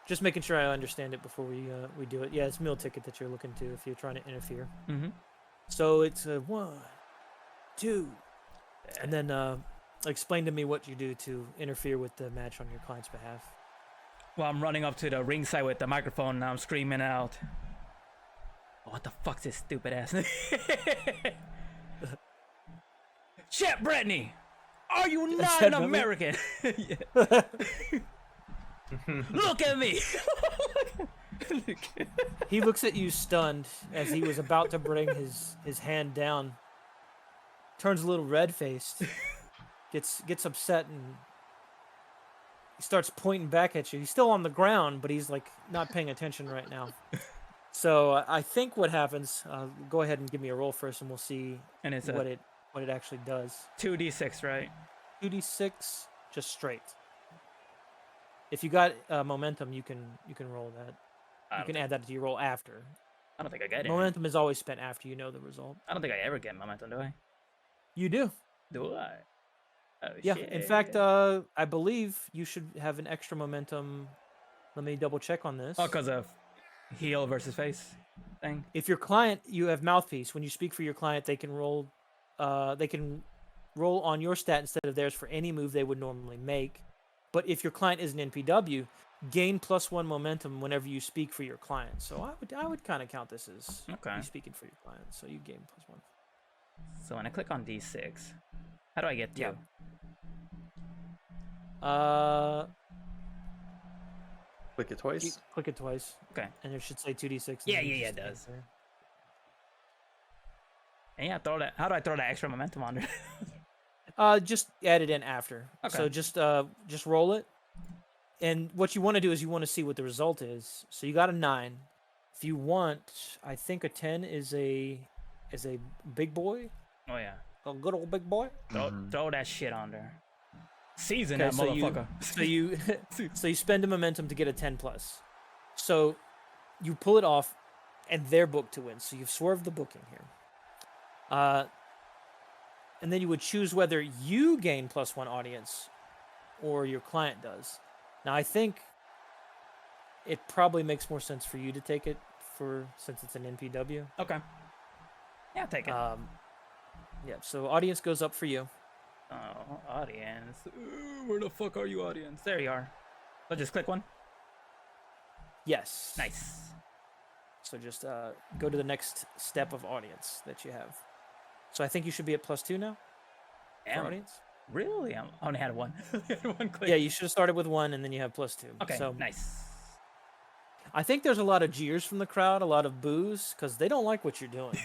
A: Just making sure I understand it before we do it. Yeah, it's meal ticket that you're looking to if you're trying to interfere.
B: Mm-hmm.
A: So it's 1, 2, and then explain to me what you do to interfere with the match on your client's behalf.
B: Well, I'm running up to the ringside with the microphone and I'm screaming out, "What the fuck's this stupid ass?" Chet Brittany, are you not
A: Chet
B: an
A: Brittany?
B: American? Look at me.
A: He looks at you stunned as he was about to bring his hand down. Turns a little red-faced. Gets upset and he starts pointing back at you. He's still on the ground, but he's like not paying attention right now. So I think what happens. Go ahead and give me a roll first, and we'll see
B: And it's
A: what it actually does.
B: 2d6, right?
A: 2d6, just straight. If you got momentum, you can roll that. You can add that to your roll after.
B: I don't think I get it.
A: Momentum is always spent after you know the result.
B: I don't think I ever get momentum, do I?
A: You do.
B: Do I? Oh,
A: Yeah.
B: shit.
A: In fact, I believe you should have an extra momentum. Let me double check on this.
B: Oh, because of heel versus face thing.
A: If your client, you have mouthpiece. When you speak for your client, they can roll. They can roll on your stat instead of theirs for any move they would normally make. But if your client is an NPW, gain +1 momentum whenever you speak for your client. So I would kind of count this as
B: Okay.
A: you speaking for your client. So you gain +1.
B: So when I click on D6, how do I get to?
A: Yeah.
E: Click it twice.
A: Click it twice.
B: Okay.
A: And it should say 2d6.
B: Yeah, it does. And yeah, throw that. How do I throw that extra momentum on there?
A: Just add it in after.
B: Okay.
A: So just roll it. And what you want to do is you want to see what the result is. So you got a 9. If you want, I think a 10 is a big boy,
B: Oh yeah.
A: a good old big boy.
B: Throw that shit on there. Season
A: Okay,
B: that
A: so
B: motherfucker.
A: so you spend a momentum to get a 10 plus. So you pull it off, and they're booked to win. So you've swerved the booking here. And then you would choose whether you gain +1 audience, or your client does. Now I think it probably makes more sense for you to take it since it's an NPW.
B: Okay. Yeah, I'll take it.
A: Yeah. So audience goes up for you.
B: Oh, audience. Ooh, where the fuck are you, audience? There you are. So just click one.
A: Yes.
B: Nice.
A: So just go to the next step of audience that you have. So I think you should be at +2 now for
B: Damn.
A: audience.
B: Really? I only had one. One click.
A: Yeah, you should have started with 1 and then you have +2.
B: Okay,
A: So
B: nice.
A: I think there's a lot of jeers from the crowd, a lot of boos, because they don't like what you're doing.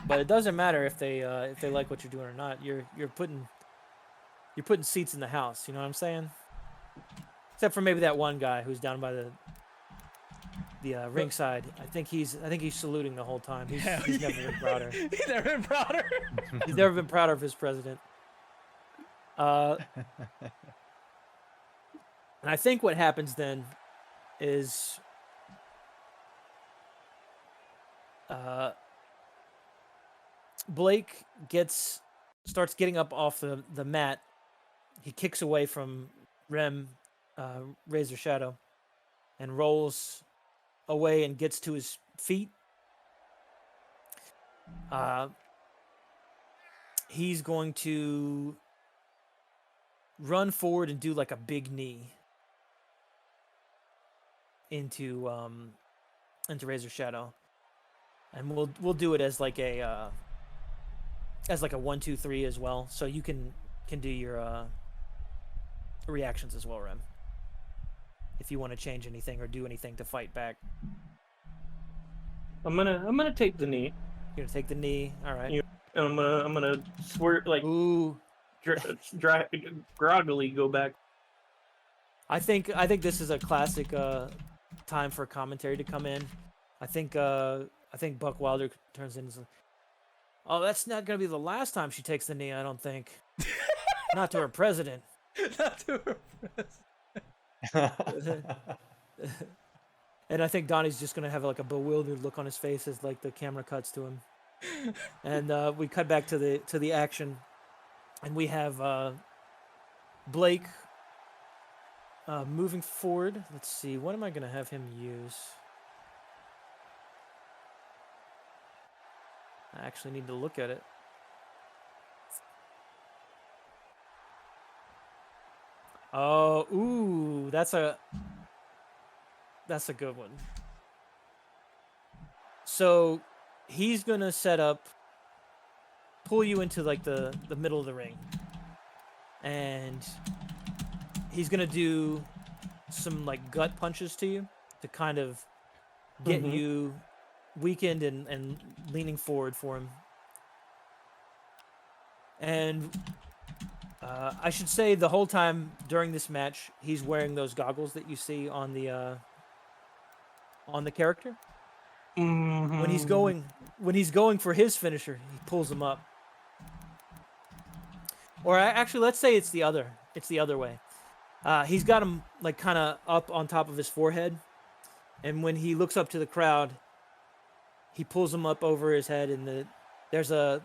A: But it doesn't matter if they like what you're doing or not. You're putting seats in the house. You know what I'm saying? Except for maybe that one guy who's down by the ringside. I think he's saluting the whole time. He's never been prouder.
B: He's never been prouder.
A: He's never been prouder of his president. And I think what happens then is Blake starts getting up off the mat. He kicks away from Rem, Razor Shadow, and rolls away and gets to his feet. He's going to run forward and do like a big knee into Razor Shadow, and we'll do it as like a 1, 2, 3 as well, so you can do your reactions as well, Rem, if you want to change anything or do anything to fight back.
D: I'm gonna take the knee.
A: You're gonna take the knee, all right?
D: And I'm gonna swerve like
A: Ooh,
D: groggily go back.
A: I think this is a classic time for commentary to come in. I think Buck Wilder turns in and says, "Oh, that's not gonna be the last time she takes the knee. I don't think. Not to her president."
B: Not to her president.
A: And I think Donnie's just gonna have like a bewildered look on his face as like the camera cuts to him, and we cut back to the action, and we have Blake moving forward. Let's see, what am I gonna have him use? I actually need to look at it. Oh, ooh, that's a good one. So he's gonna set up, pull you into like the middle of the ring, and he's gonna do some like gut punches to you to kind of get you weakened and leaning forward for him. And I should say the whole time during this match, he's wearing those goggles that you see on the character. When he's going for his finisher, he pulls him up. Or actually, let's say it's the other way. He's got him like kind of up on top of his forehead, and when he looks up to the crowd, he pulls him up over his head, and there's a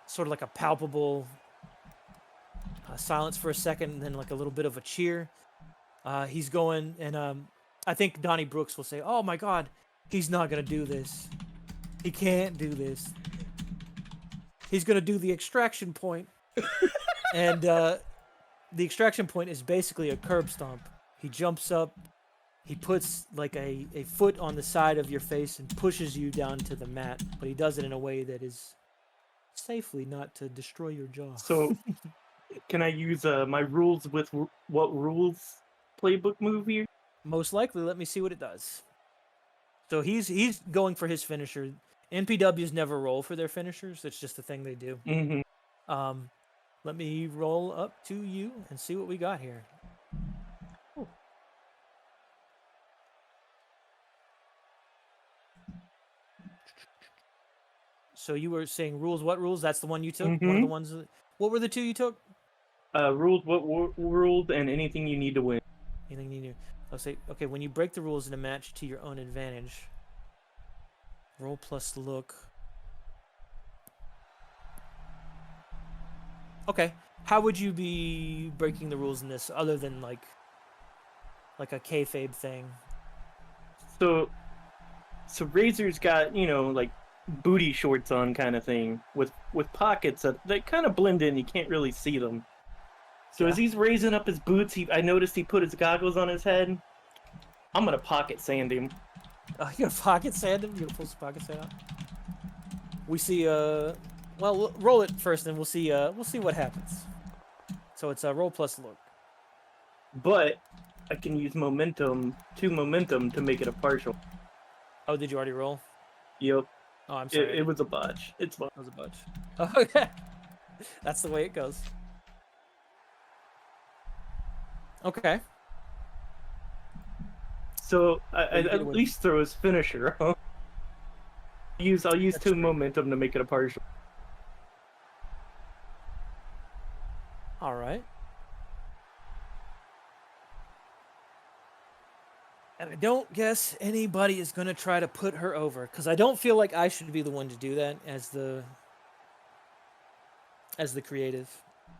A: sort of like a palpable silence for a second, and then like a little bit of a cheer. He's going, and I think Donnie Brooks will say, "Oh my God, he's not gonna do this. He can't do this. He's gonna do the extraction point." And the extraction point is basically a curb stomp. He jumps up, he puts like a foot on the side of your face and pushes you down to the mat, but he does it in a way that is safely not to destroy your jaw.
D: So, can I use my rules with what rules playbook move here?
A: Most likely. Let me see what it does. So he's going for his finisher. NPWs never roll for their finishers. It's just a thing they do. Let me roll up to you and see what we got here. Ooh. So you were saying rules. What rules? That's the one you took? One of the ones. What were the two you took?
D: Rules. What rules and anything you need to win.
A: Anything you need. I'll say, okay, when you break the rules in a match to your own advantage, roll plus look. Okay, how would you be breaking the rules in this other than like a kayfabe thing?
D: So Razor's got, like booty shorts on kind of thing with pockets that kind of blend in. You can't really see them. So as he's raising up his boots, I noticed he put his goggles on his head. I'm gonna pocket sand him.
A: Oh, you're gonna pocket sand him? You're gonna pull some pocket sand out? We see, well, we'll roll it first, and we'll see what happens. So it's a roll plus look.
D: But I can use momentum to make it a partial.
A: Oh, did you already roll?
D: Yep.
A: Oh, I'm sorry.
D: It was a botch. It's fine.
A: It was a bunch. Okay. That's the way it goes. Okay.
D: So I
A: you get
D: at
A: away.
D: least throw his finisher. I'll use
A: That's
D: 2
A: true.
D: momentum to make it a partial.
A: All right. And I don't guess anybody is going to try to put her over, because I don't feel like I should be the one to do that as the creative.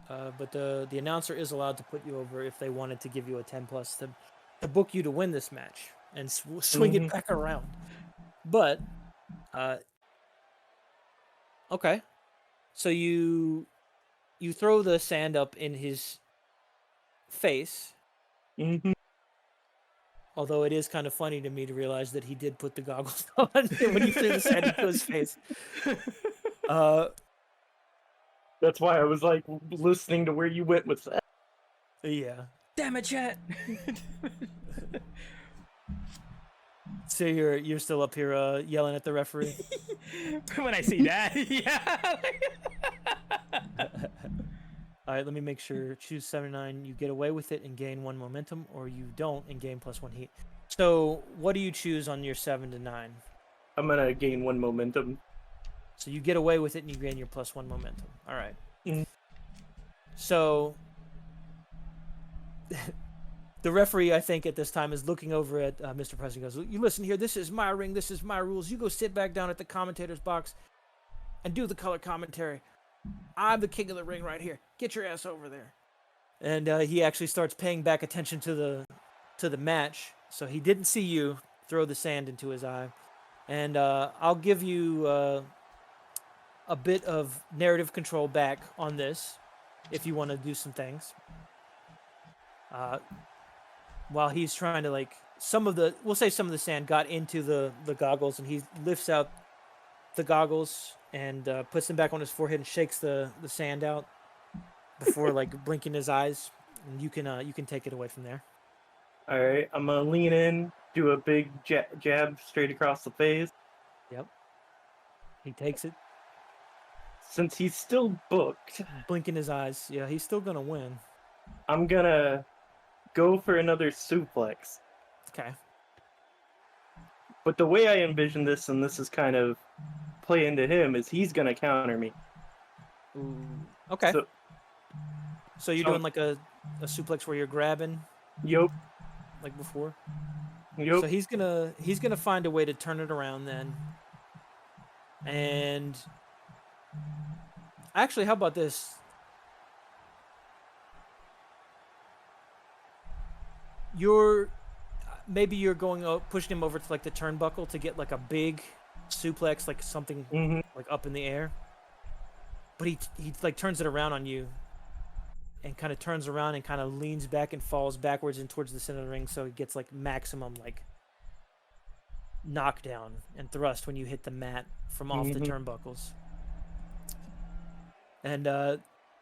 A: But the announcer is allowed to put you over if they wanted to give you a 10+ to book you to win this match and swing it back around. But, okay. So you throw the sand up in his face.
D: Mm-hmm.
A: Although it is kind of funny to me to realize that he did put the goggles on when he threw the sand into his face.
D: That's why I was like listening to where you went with that.
A: Yeah.
B: Damn it, chat.
A: So you're still up here yelling at the referee?
B: When I see that, yeah.
A: All right, let me make sure. Choose 79. You get away with it and gain 1 momentum, or you don't and gain +1 heat. So what do you choose on your 7 to 9?
D: I'm gonna gain 1 momentum.
A: So you get away with it and you gain your +1 momentum. All right.
D: Mhm.
A: So the referee, I think, at this time is looking over at Mr. President. Goes, "You listen here. This is my ring. This is my rules. You go sit back down at the commentator's box and do the color commentary. I'm the king of the ring right here. Get your ass over there." And he actually starts paying back attention to the match. So he didn't see you throw the sand into his eye. And I'll give you a bit of narrative control back on this if you want to do some things. While he's trying to, like, we'll say some of the sand got into the goggles, and he lifts out the goggles and puts them back on his forehead and shakes the sand out before like blinking his eyes. And you can take it away from there.
D: All right, I'm gonna lean in, do a big jab straight across the face.
A: Yep. He takes it,
D: Since he's still booked,
A: blinking his eyes. Yeah, he's still gonna win.
D: I'm gonna go for another suplex.
A: Okay.
D: But the way I envision this, and this is kind of play into him, is he's gonna counter me.
A: Ooh. Okay. So you're
D: so-
A: doing like a suplex where you're grabbing
D: Yup,
A: like before.
D: yup.
A: So he's gonna find a way to turn it around then. And actually, how about this? Maybe you're going pushing him over to like the turnbuckle to get like a big suplex, like something
D: Mhm.
A: like up in the air. But he like turns it around on you, and kind of turns around and kind of leans back and falls backwards and towards the center of the ring, so he gets like maximum like knockdown and thrust when you hit the mat from off the turnbuckles. And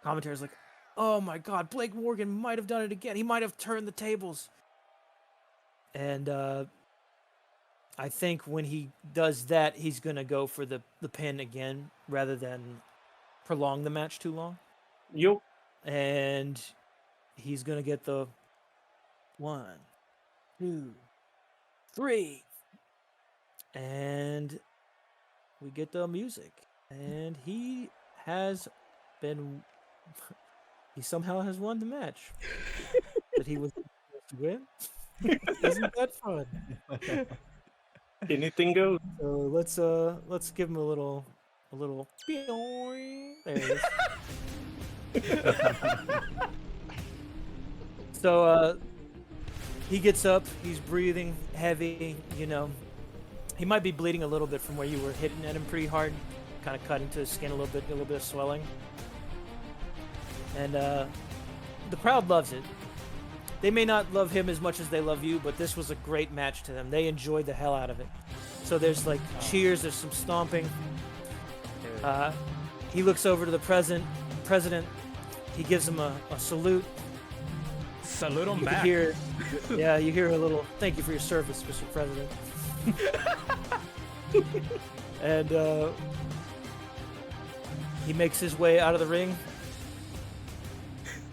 A: commentator's like, "Oh my God, Blake Morgan might have done it again. He might have turned the tables." And I think when he does that, he's gonna go for the pin again rather than prolong the match too long.
D: Yup.
A: And he's gonna get the 1, 2, 3, and we get the music, and he somehow has won the match that he was supposed to win. Isn't that fun?
D: Anything goes.
A: So let's give him a little there it is. So he gets up, he's breathing heavy, He might be bleeding a little bit from where you were hitting at him pretty hard, kind of cut into his skin a little bit of swelling. And the crowd loves it. They may not love him as much as they love you, but this was a great match to them. They enjoyed the hell out of it. So there's like cheers, there's some stomping. He looks over to the president. He gives him a salute.
B: Salute him
A: You
B: back.
A: hear, yeah, you hear a little "Thank you for your service, Mr. President." And he makes his way out of the ring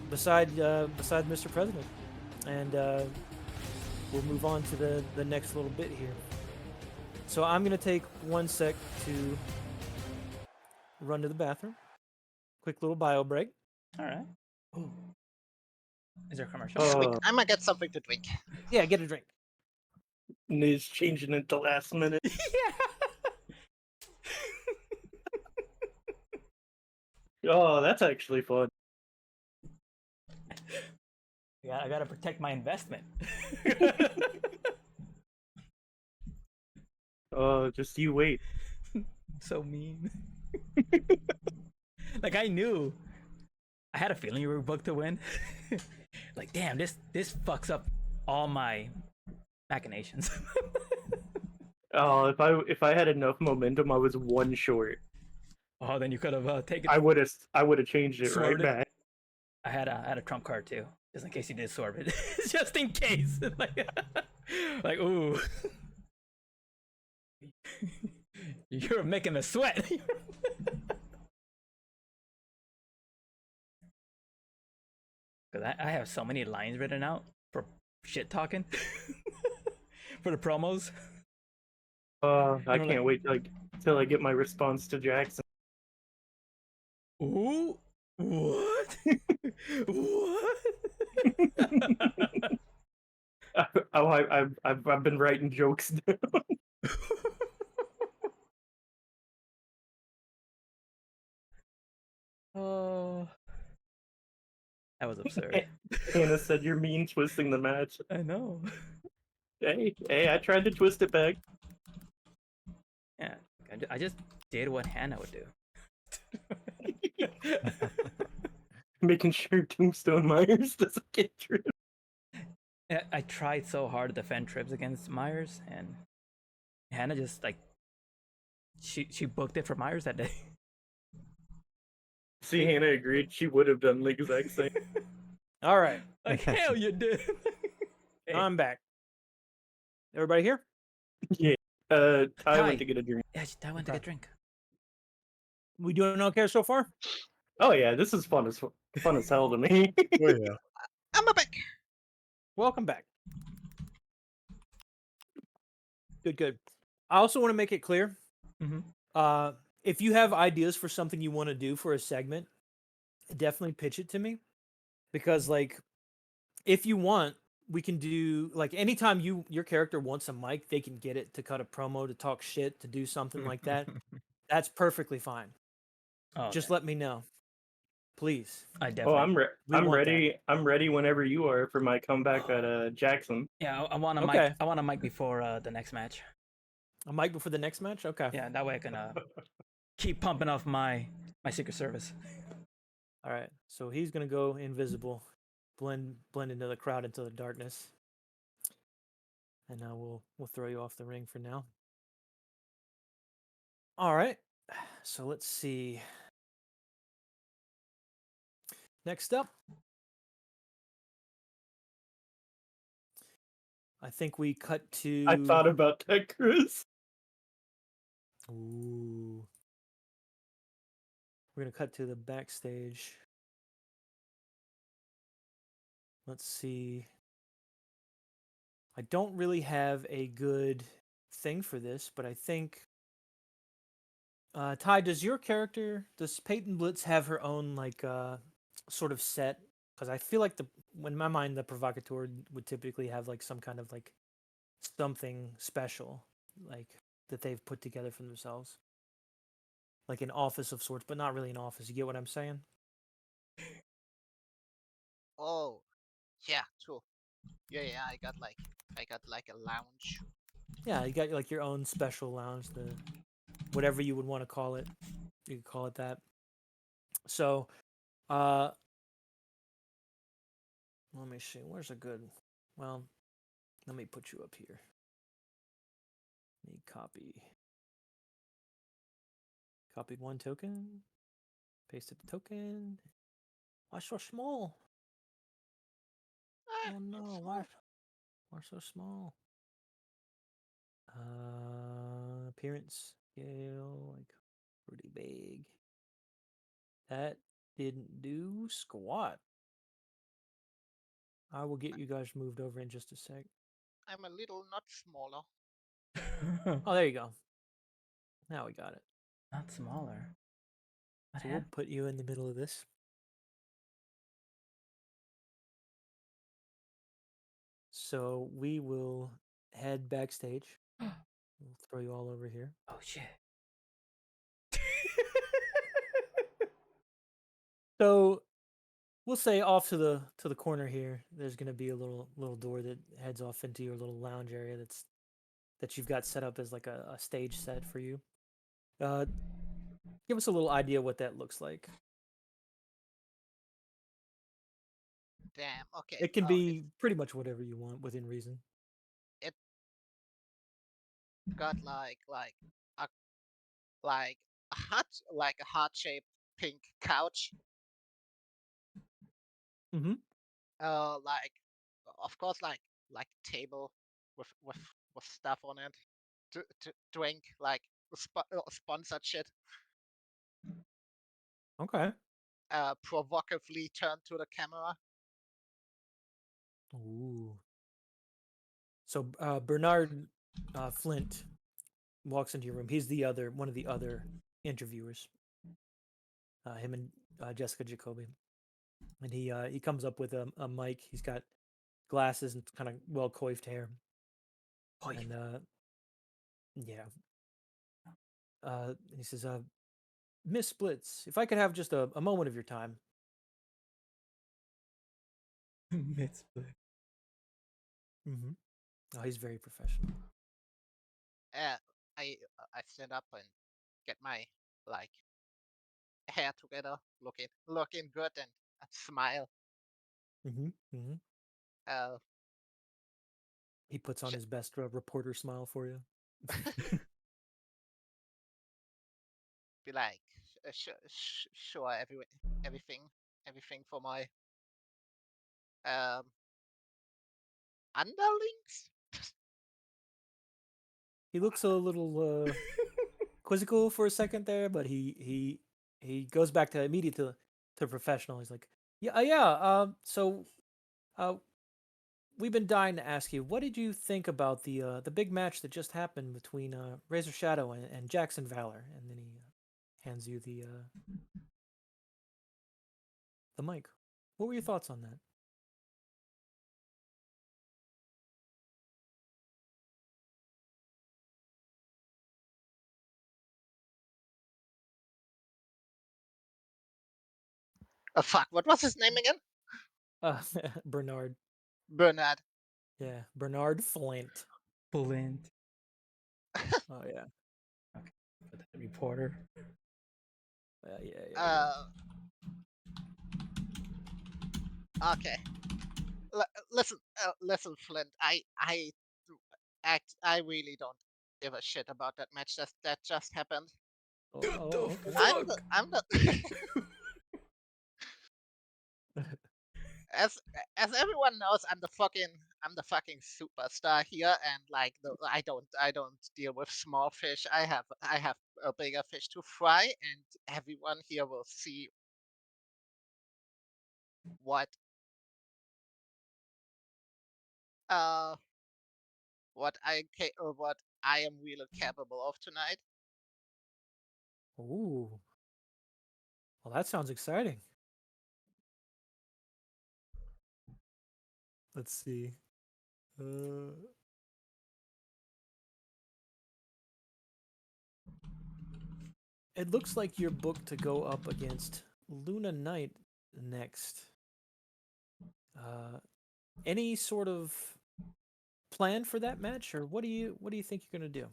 A: beside Mr. President, and we'll move on to the next little bit here. So I'm gonna take 1 sec to run to the bathroom. Quick little bio break.
B: All right. Ooh. Is there a commercial?
C: I'm gonna get something to drink.
A: Yeah, get a drink.
D: And he's changing it the last minute. Oh, that's actually fun.
B: Yeah, I gotta protect my investment.
D: Oh, just you wait.
B: So mean. Like I knew. I had a feeling you were booked to win. Like, damn, this fucks up all my machinations.
D: Oh, if I had enough momentum, I was one short.
B: Oh, then you could have taken.
D: I would have changed it right
B: Swerved it.
D: back.
B: I had a trump card too, just in case you did swerve it. Just in case. like ooh. You're making me sweat. Cause I have so many lines written out for shit talking. For the promos.
D: I
B: know,
D: can't wait till I get my response to Jackson.
B: Ooh. What? What?
D: I've been writing jokes down.
B: Oh. That was absurd.
D: Hannah said you're mean twisting the match.
B: I know.
D: Hey, I tried to twist it back.
B: Yeah, I just did what Hannah would do.
D: Making sure Tombstone Myers doesn't get tripped.
B: I tried so hard to defend Trips against Myers, and Hannah just like she booked it for Myers that day.
D: See, Hannah agreed. She would have done the exact same.
A: All right,
B: Like hell, you did. Hey.
A: I'm back. Everybody here?
D: Yeah. I
B: Hi.
D: went to get a drink.
B: Yeah, I went to get a drink.
A: We doing okay so far?
D: Oh yeah, this is fun as hell to me.
F: Oh yeah.
C: I'm a back.
A: Welcome back. Good. I also want to make it clear.
B: Mhm.
A: If you have ideas for something you want to do for a segment, definitely pitch it to me. Because like, if you want, we can do like anytime your character wants a mic, they can get it to cut a promo, to talk shit, to do something like that. That's perfectly fine.
B: Oh,
A: Just
B: okay.
A: let me know, please.
B: I
D: Oh,
B: definitely.
D: I'm
A: We want
D: ready. I'm ready whenever you are for my comeback at Jackson.
B: Yeah, I want a
A: Okay.
B: mic. I want a mic before the next match.
A: A mic before the next match. Okay.
B: Yeah, that way I can keep pumping off my Secret Service.
A: All right. So he's gonna go invisible, blend into the crowd, into the darkness, and now we'll throw you off the ring for now. All right. So let's see. Next up, I think we cut to.
D: I thought about that, Chris.
A: Ooh. We're gonna cut to the backstage. Let's see. I don't really have a good thing for this, but I think Ty, does Peyton Blitz have her own like sort of set? Because I feel like in my mind the provocateur would typically have like some kind of like something special, like that they've put together for themselves. Like an office of sorts, but not really an office. You get what I'm saying?
C: Oh, yeah, true. Yeah, I got like a lounge
A: Yeah, you got like your own special lounge, the whatever you would want to call it. You could call it that. So, uh, let me see. Where's a good? Well, let me put you up here. Let me copy. Copied one token. Pasted the token. Why so small?
C: Ah,
A: Oh
C: not
A: no,
C: small.
A: why so small? Appearance scale, like pretty big. That didn't do squat. I will get you guys moved over in just a sec.
C: I'm a little not smaller.
A: Oh, there you go. Now we got it.
B: Not smaller. What
A: So we'll
B: happened?
A: put you in the middle of this. So we will head backstage. We'll throw you all over here.
B: Oh shit.
A: So we'll say off to the corner here. There's gonna be a little door that heads off into your little lounge area that you've got set up as like a stage set for you. Uh, give us a little idea what that looks like.
C: Damn. Okay.
A: It can
C: Oh,
A: be pretty much whatever you want within reason.
C: it got a like a heart shaped pink couch.
A: Mm-hmm.
C: Like of course like table with with stuff on it to drink like sponsored shit.
A: Okay.
C: Provocatively turned to the camera.
A: Ooh. So Bernard Flint walks into your room. He's the other one of the other interviewers. Him and Jessica Jacoby, and he comes up with a mic. He's got glasses and kind of well coiffed hair. And yeah. He says, Miss Splits, if I could have just a moment of your time. Mm-hmm. Oh, he's very professional.
C: Uh, I stand up and get my like hair together, looking good, and smile.
A: Mm-hmm. Mm-hmm.
C: Uh,
A: He puts on his best reporter smile for you.
C: be like, sure, everything for my um underlings.
A: He looks a little quizzical for a second there, but he goes back to immediate to professional. He's like, yeah. So, uh, we've been dying to ask you, what did you think about the big match that just happened between Razor Shadow and Jackson Valor? And then he hands you the mic. What were your thoughts on that?
C: Fuck, what was his name again?
A: Uh, Bernard.
C: Bernard.
A: Yeah, Bernard Flint.
B: Flint.
A: Oh yeah.
B: Okay. For the reporter.
A: Yeah.
C: Okay. Listen, Flint. I really don't give a shit about that match that just happened.
A: Oh, okay.
C: I'm the as everyone knows, I'm the fucking superstar here, and like I don't deal with small fish. I have a bigger fish to fry, and everyone here will see what uh what what I am really capable of tonight.
A: Ooh. Well, that sounds exciting. Let's see. It looks like you're booked to go up against Luna Knight next. Any sort of planned for that match, or what do you think you're gonna do?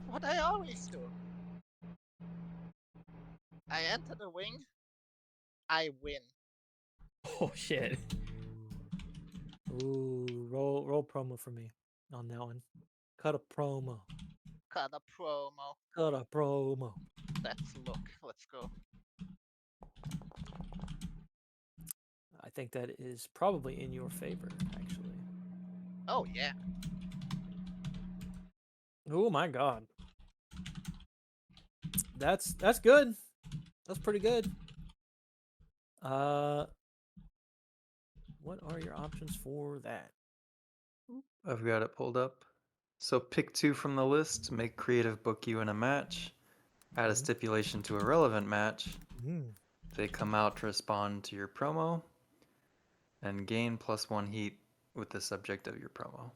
C: What I always do. I enter the ring. I win.
B: Oh shit.
A: Ooh, roll promo for me on that one. Cut a promo.
C: Cut a promo.
A: Cut a promo.
C: Let's look. Let's go.
A: I think that is probably in your favor, actually.
C: Oh yeah.
A: Oh my god. That's good. That's pretty good. What are your options for that?
E: I've got it pulled up. So pick 2 from the list, make creative book you in a match, add a stipulation to a relevant match. They come out to respond to your promo, and gain +1 heat with the subject of your promo.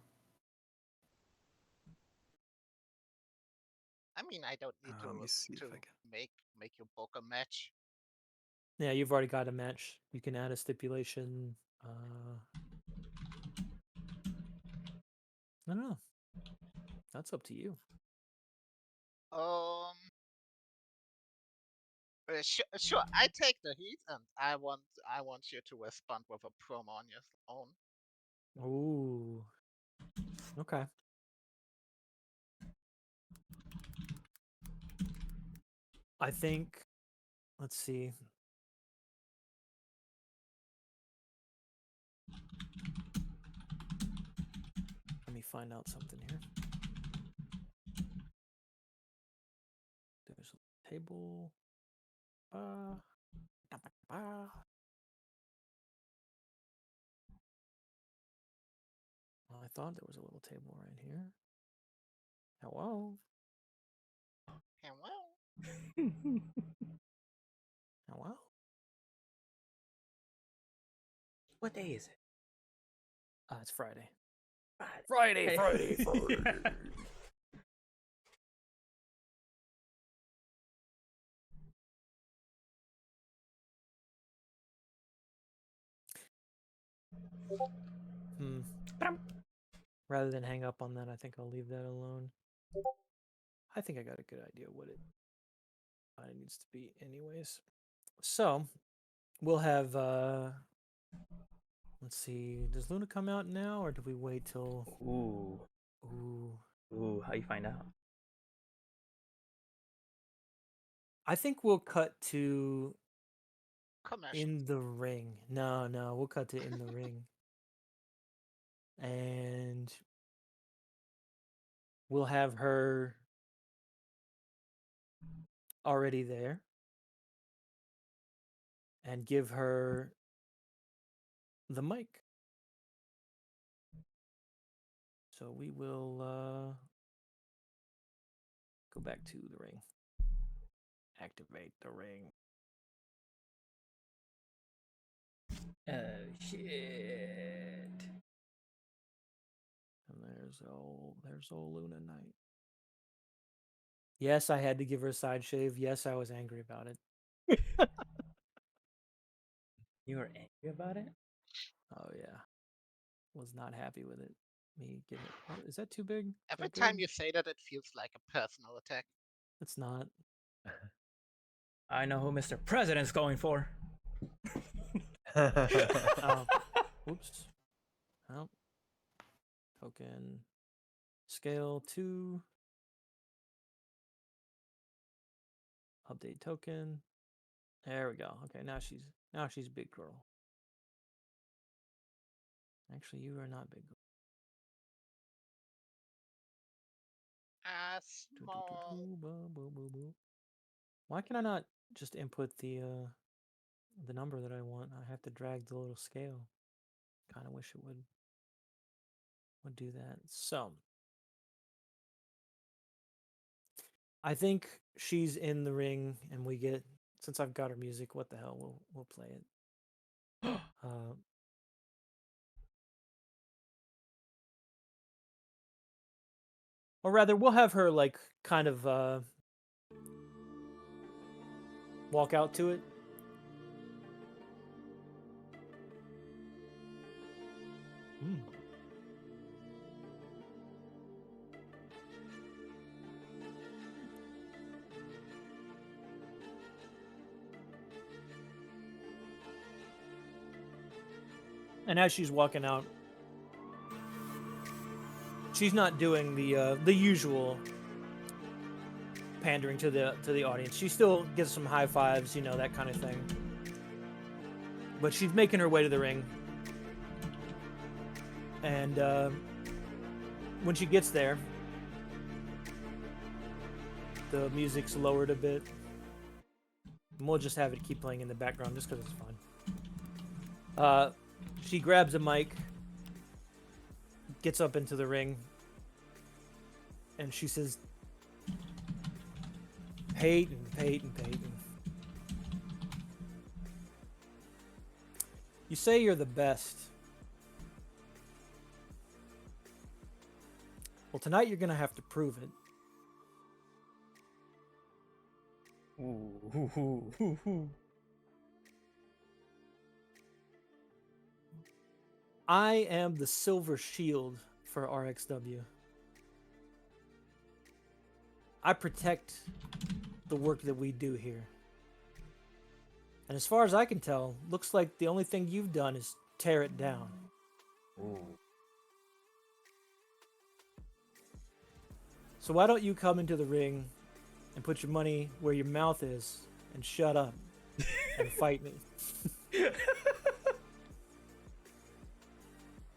C: I mean, I don't need
E: Let me see
C: to
E: if I can.
C: make you book a match.
A: Yeah, you've already got a match. You can add a stipulation. I don't know. That's up to you.
C: Sure. I take the heat, and I want you to respond with a promo on your own.
A: Ooh. Okay. I think. Let's see. Let me find out something here. There's a table. Well, I thought there was a little table right here. Hello.
C: Hello.
A: Hello.
B: What day is it?
A: It's Friday.
B: Friday.
A: Friday. Rather than hang up on that, I think I'll leave that alone. I think I got a good idea what it needs to be anyways. So, we'll have, let's see, does Luna come out now, or do we wait till...
B: Ooh. How you find out?
A: I think we'll cut to
C: Commercial.
A: in the ring. No, we'll cut to in the ring. And we'll have her already there. And give her the mic. So we will go back to the ring. Activate the ring.
B: Oh shit.
A: And there's old Luna Knight. Yes, I had to give her a side shave. Yes, I was angry about it.
B: You were angry about it?
A: Oh yeah. Was not happy with it. Me getting it. Is that too big?
C: Every time you say that, it feels like a personal attack.
A: It's not.
B: I know who Mr. President's going for.
A: Oops. Oh. Token. Scale 2. Update token. There we go. Okay, now she's big girl. Actually, you are not big girl.
C: Small.
A: Why can I not just input the number that I want? I have to drag the little scale. Kind of wish it would do that. So I think she's in the ring, and we get, since I've got her music, what the hell, we'll play it. Or rather, we'll have her like kind of walk out to it. And as she's walking out, she's not doing the usual pandering to the audience. She still gives some high fives, you know, that kind of thing. But she's making her way to the ring. And when she gets there, the music's lowered a bit. And we'll just have it keep playing in the background just because it's fun. She grabs a mic, gets up into the ring, and she says, Peyton. You say you're the best. Well, tonight you're going to have to prove it. I am the silver shield for RXW. I protect the work that we do here. And as far as I can tell, looks like the only thing you've done is tear it down. So why don't you come into the ring and put your money where your mouth is and shut up and fight me?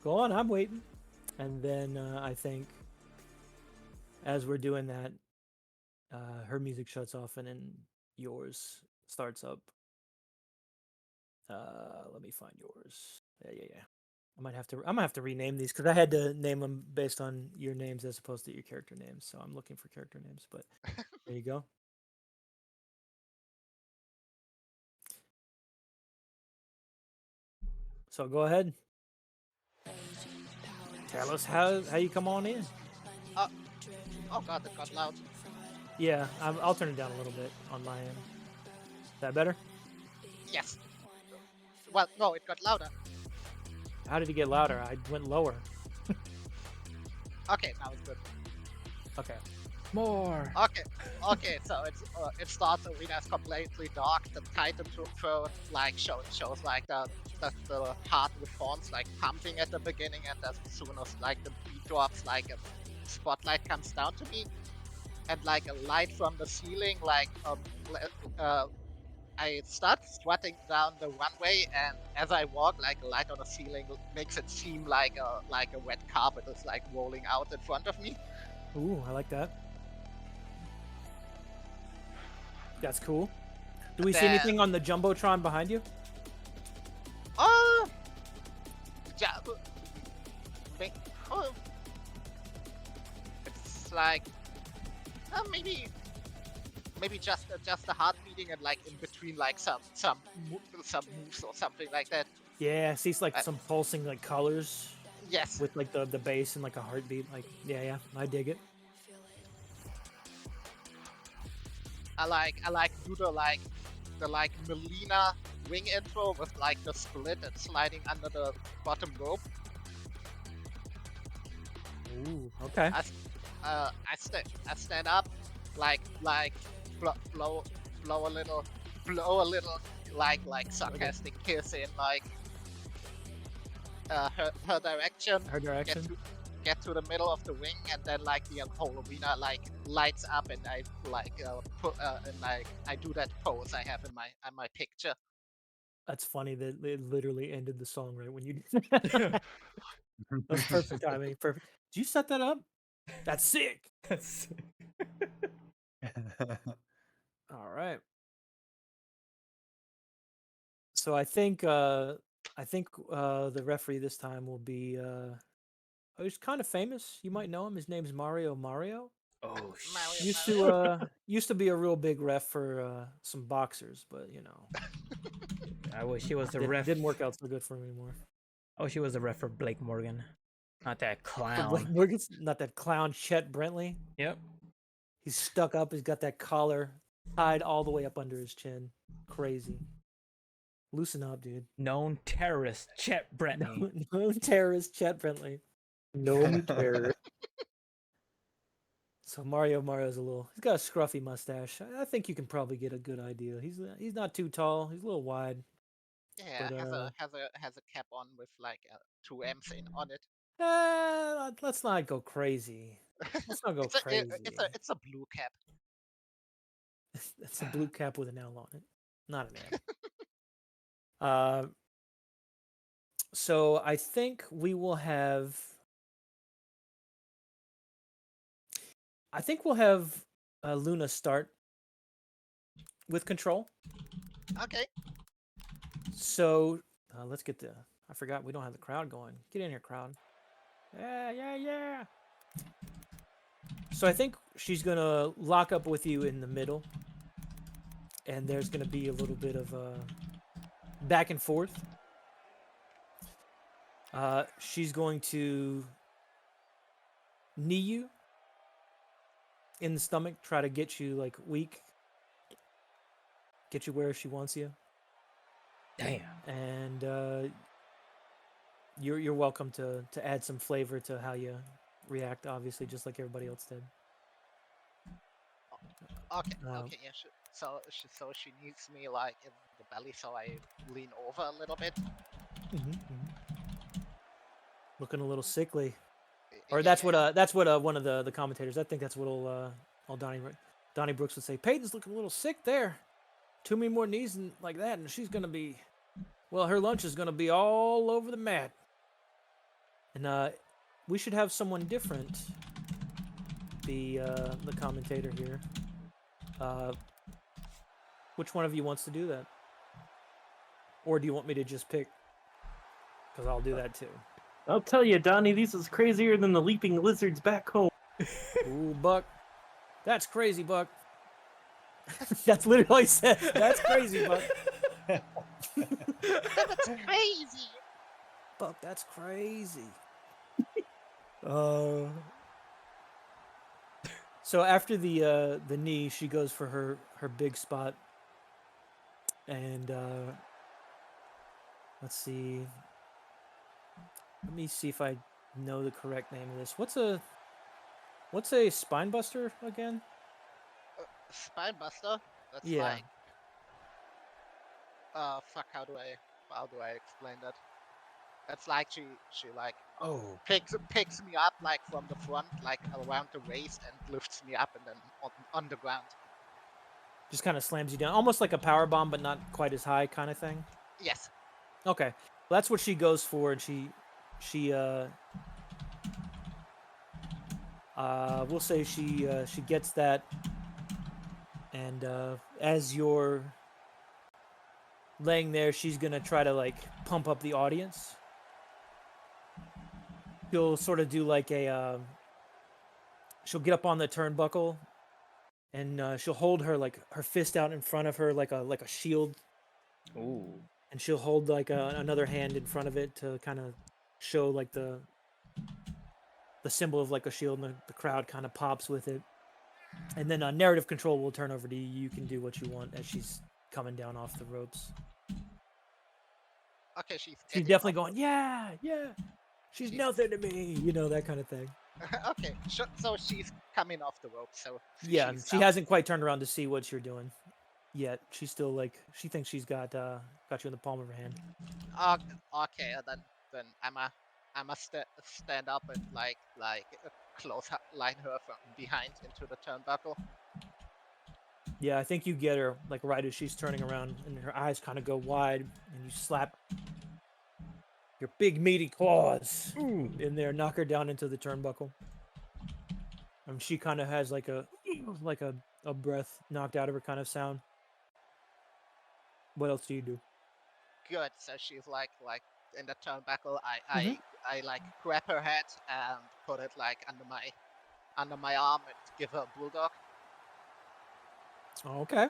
A: Go on, I'm waiting. And then I think as we're doing that, her music shuts off and then yours starts up. Let me find yours. Yeah. I'm gonna have to rename these because I had to name them based on your names as opposed to your character names. So I'm looking for character names, but there you go. So go ahead. Tell us how you come on in.
C: Oh god, it got loud.
A: Yeah, I'll turn it down a little bit on my end. Is that better?
C: Yes. Well, no, it got louder.
A: How did it get louder? I went lower.
C: Okay, now it's good.
A: Okay.
B: More.
C: Okay. So it starts arena is completely dark. The Titan throat like shows like the heart with horns like pumping at the beginning, and as soon as like the beat drops, like a spotlight comes down to me, and like a light from the ceiling, like I start strutting down the runway, and as I walk, like a light on the ceiling makes it seem like a wet carpet is like rolling out in front of me.
A: Ooh, I like that. That's cool. Do we see anything on the Jumbotron behind you?
C: It's like maybe just the heart beating and like in between like some moves or something like that.
A: Yeah, I see like some pulsing like colors.
C: Yes.
A: With like the bass and like a heartbeat. Like yeah, I dig it.
C: I like do the Melina ring intro with like the split and sliding under the bottom rope.
A: Ooh, okay.
C: I stand up, like blow a little like sarcastic kiss in like her direction.
A: Her direction.
C: Get to the middle of the ring, and then like the whole arena like lights up, and I like I do that pose I have in my picture.
A: That's funny that it literally ended the song right when you did that. That's perfect timing. Perfect. Did you set that up? That's sick.
B: That's
A: All right. So I think the referee this time will be he's kind of famous. You might know him. His name's Mario.
B: oh
A: Used to be a real big ref for some boxers, but you know,
B: I wish he was the
A: it
B: ref.
A: didn't work out so good for him anymore.
B: I wish he was the ref for Blake Morgan, not that
A: For
B: clown.
A: Blake Morgan's not that clown Chet Brentley.
B: Yep.
A: He's stuck up. He's got that collar tied all the way up under his chin. Crazy. Loosen up, dude.
B: Known terrorist Chet Brentley.
A: No terrorist Chet Bentley.
D: Gnome terror.
A: So Mario's he's got a scruffy mustache. I think you can probably get a good idea. He's not too tall. He's a little wide.
C: Yeah,
A: But,
C: has a cap on with like two M's in on it.
A: let's not go crazy. Let's not go
C: it's a
A: crazy.
C: it's a blue cap.
A: It's a blue cap with an L on it, not an M. So I think we will have. I think we'll have Luna start with control.
C: Okay.
A: So let's get the. I forgot we don't have the crowd going. Get in here, crowd. Yeah. So I think she's gonna lock up with you in the middle, and there's gonna be a little bit of back and forth. She's going to knee you in the stomach, try to get you like weak, get you where she wants you.
B: Damn.
A: And you're welcome to add some flavor to how you react, obviously, just like everybody else did.
C: Okay. Okay. Yeah. So she needs me like in the belly, so I lean over a little bit.
A: Looking a little sickly. Or that's what one of the commentators. I think that's what old Donnie Brooks would say. Peyton's looking a little sick there. Too many more knees like that, and she's gonna be. Well, her lunch is gonna be all over the mat. And we should have someone different be the commentator here. Which one of you wants to do that? Or do you want me to just pick? Because I'll do that too.
D: I'll tell you, Donnie, this is crazier than the leaping lizards back home.
A: Ooh, Buck. That's crazy, Buck. That's literally all he said. That's crazy, Buck.
C: That's crazy.
A: Buck, that's crazy. So after the knee, she goes for her big spot. And let's see. Let me see if I know the correct name of this. What's a spine buster again?
C: Spine buster. That's
A: Yeah.
C: like. Fuck. How do I explain that? That's like she like picks me up like from the front, like around the waist, and lifts me up, and then on the ground.
A: Just kind of slams you down, almost like a power bomb, but not quite as high, kind of thing.
C: Yes.
A: Okay, well, that's what she goes for, and she we'll say she gets that, and as you're laying there, she's gonna try to like pump up the audience. She'll sort of do like a she'll get up on the turnbuckle, and she'll hold her fist out in front of her like a shield.
B: Ooh.
A: And she'll hold like another hand in front of it to kind of show like the symbol of like a shield, and the crowd kind of pops with it. And then narrative control will turn over to you. You can do what you want as she's coming down off the ropes.
C: Okay, she's
A: definitely going, yeah. She's nothing to me, that kind of thing.
C: Okay, so she's coming off the rope. So
A: Yeah,
C: she's
A: she
C: out.
A: hasn't quite turned around to see what you're doing yet. She's still like, she thinks she's got you in the palm of her hand.
C: Okay, then I'ma stand up and like close line her from behind into the turnbuckle.
A: Yeah, I think you get her like right as she's turning around, and her eyes kind of go wide, and you slap your big meaty claws in there, knock her down into the turnbuckle. And she kind of has like a breath knocked out of her kind of sound. What else do you do?
C: Good. So she's like in the turnbuckle. I like grab her head and put it like under my arm and give her a bulldog.
A: Okay.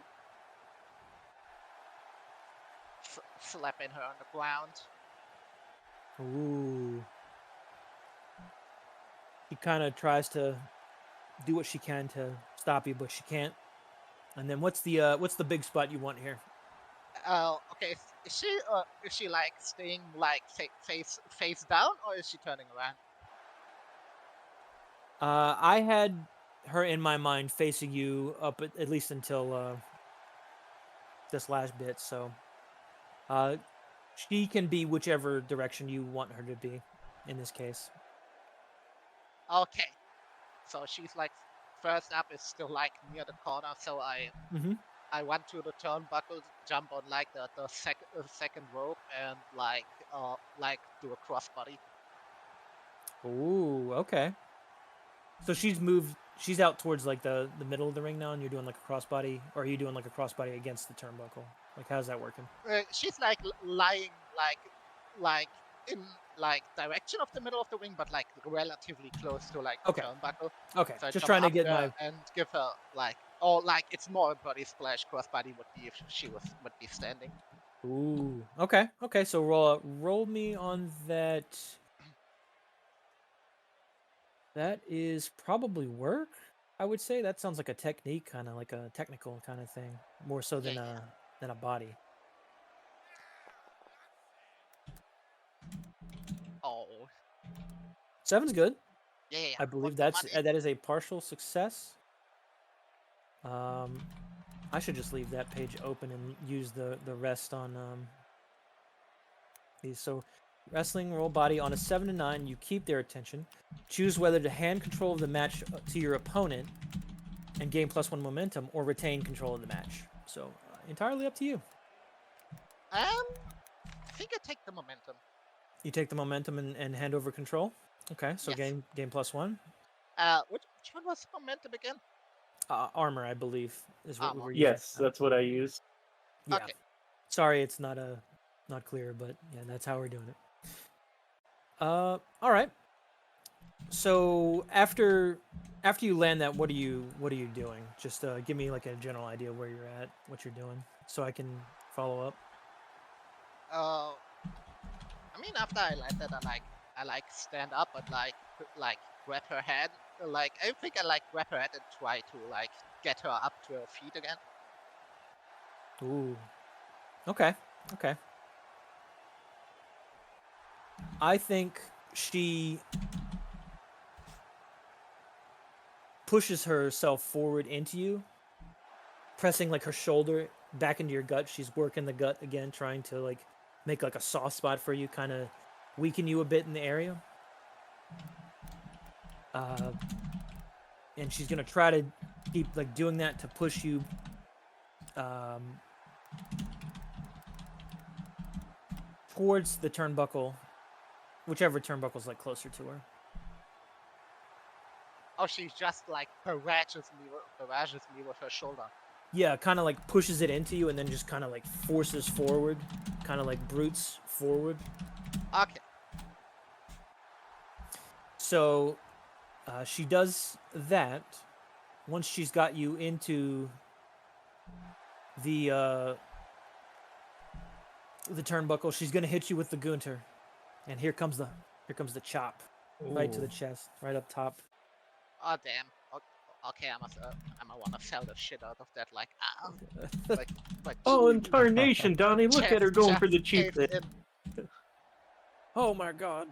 C: Slapping her on the ground.
A: Ooh. She kind of tries to do what she can to stop you, but she can't. And then what's the big spot you want here?
C: Okay. Is she like staying like face down, or is she turning around?
A: I had her in my mind facing you up at least until this last bit, so she can be whichever direction you want her to be in this case.
C: Okay. So she's like first up is still like near the corner, so
A: Mm-hmm.
C: I went to the turnbuckle, jump on like the second rope, and like do a crossbody.
A: Ooh, okay. So she's moved. She's out towards like the middle of the ring now, and you're doing like a crossbody, or are you doing like a crossbody against the turnbuckle? Like, how's that working?
C: She's like lying like in like direction of the middle of the ring, but like relatively close to like the
A: Okay.
C: turnbuckle.
A: Okay,
C: So I
A: just
C: jump
A: trying to
C: up
A: get
C: there
A: my.
C: and give her like, or like it's more a body splash. Crossbody would be if she would be standing.
A: Ooh. Okay. Okay. So roll me on that. That is probably work. I would say that sounds like a technique, kind of like a technical kind of thing, more so than
C: Yeah.
A: a body.
C: Oh.
A: 7's good.
C: Yeah.
A: I believe
C: For money.
A: that is a partial success. I should just leave that page open and use the rest on these. So, wrestling roll body on a 7 to 9, you keep their attention. Choose whether to hand control of the match to your opponent and gain +1 momentum, or retain control of the match. So, entirely up to you.
C: I think I take the momentum.
A: You take the momentum and hand over control. Okay, so
C: Yes.
A: gain +1.
C: Which one was momentum again?
A: Armor, I believe, is what we
C: Armor.
A: were using.
D: Yes, that's what I use.
A: Yeah.
C: Okay.
A: Sorry, it's not clear, but yeah, that's how we're doing it. All right. So after you land that, what are you doing? Just give me like a general idea where you're at, what you're doing, so I can follow up.
C: I mean, after I landed, I like stand up and like grab her head. Like I think I like grab her head and try to like get her up to her feet again.
A: Ooh. Okay. Okay. I think she pushes herself forward into you, pressing like her shoulder back into your gut. She's working the gut again, trying to like make like a soft spot for you, kind of weaken you a bit in the area. And she's gonna try to keep like doing that to push you towards the turnbuckle, whichever turnbuckle's like closer to her.
C: Oh, she just like barrages me with her shoulder.
A: Yeah, kind of like pushes it into you and then just kind of like forces forward, kind of like brutes forward.
C: Okay.
A: So she does that. Once she's got you into the turnbuckle, she's gonna hit you with the Gunter, and here comes the chop.
D: Ooh.
A: Right to the chest, right up top.
C: Oh damn. Okay, I must wanna sell the shit out of that. Like like.
D: Oh, in tarnation, Donnie! Look at her going for the cheap
C: caved
D: hit.
C: in.
A: Oh my god.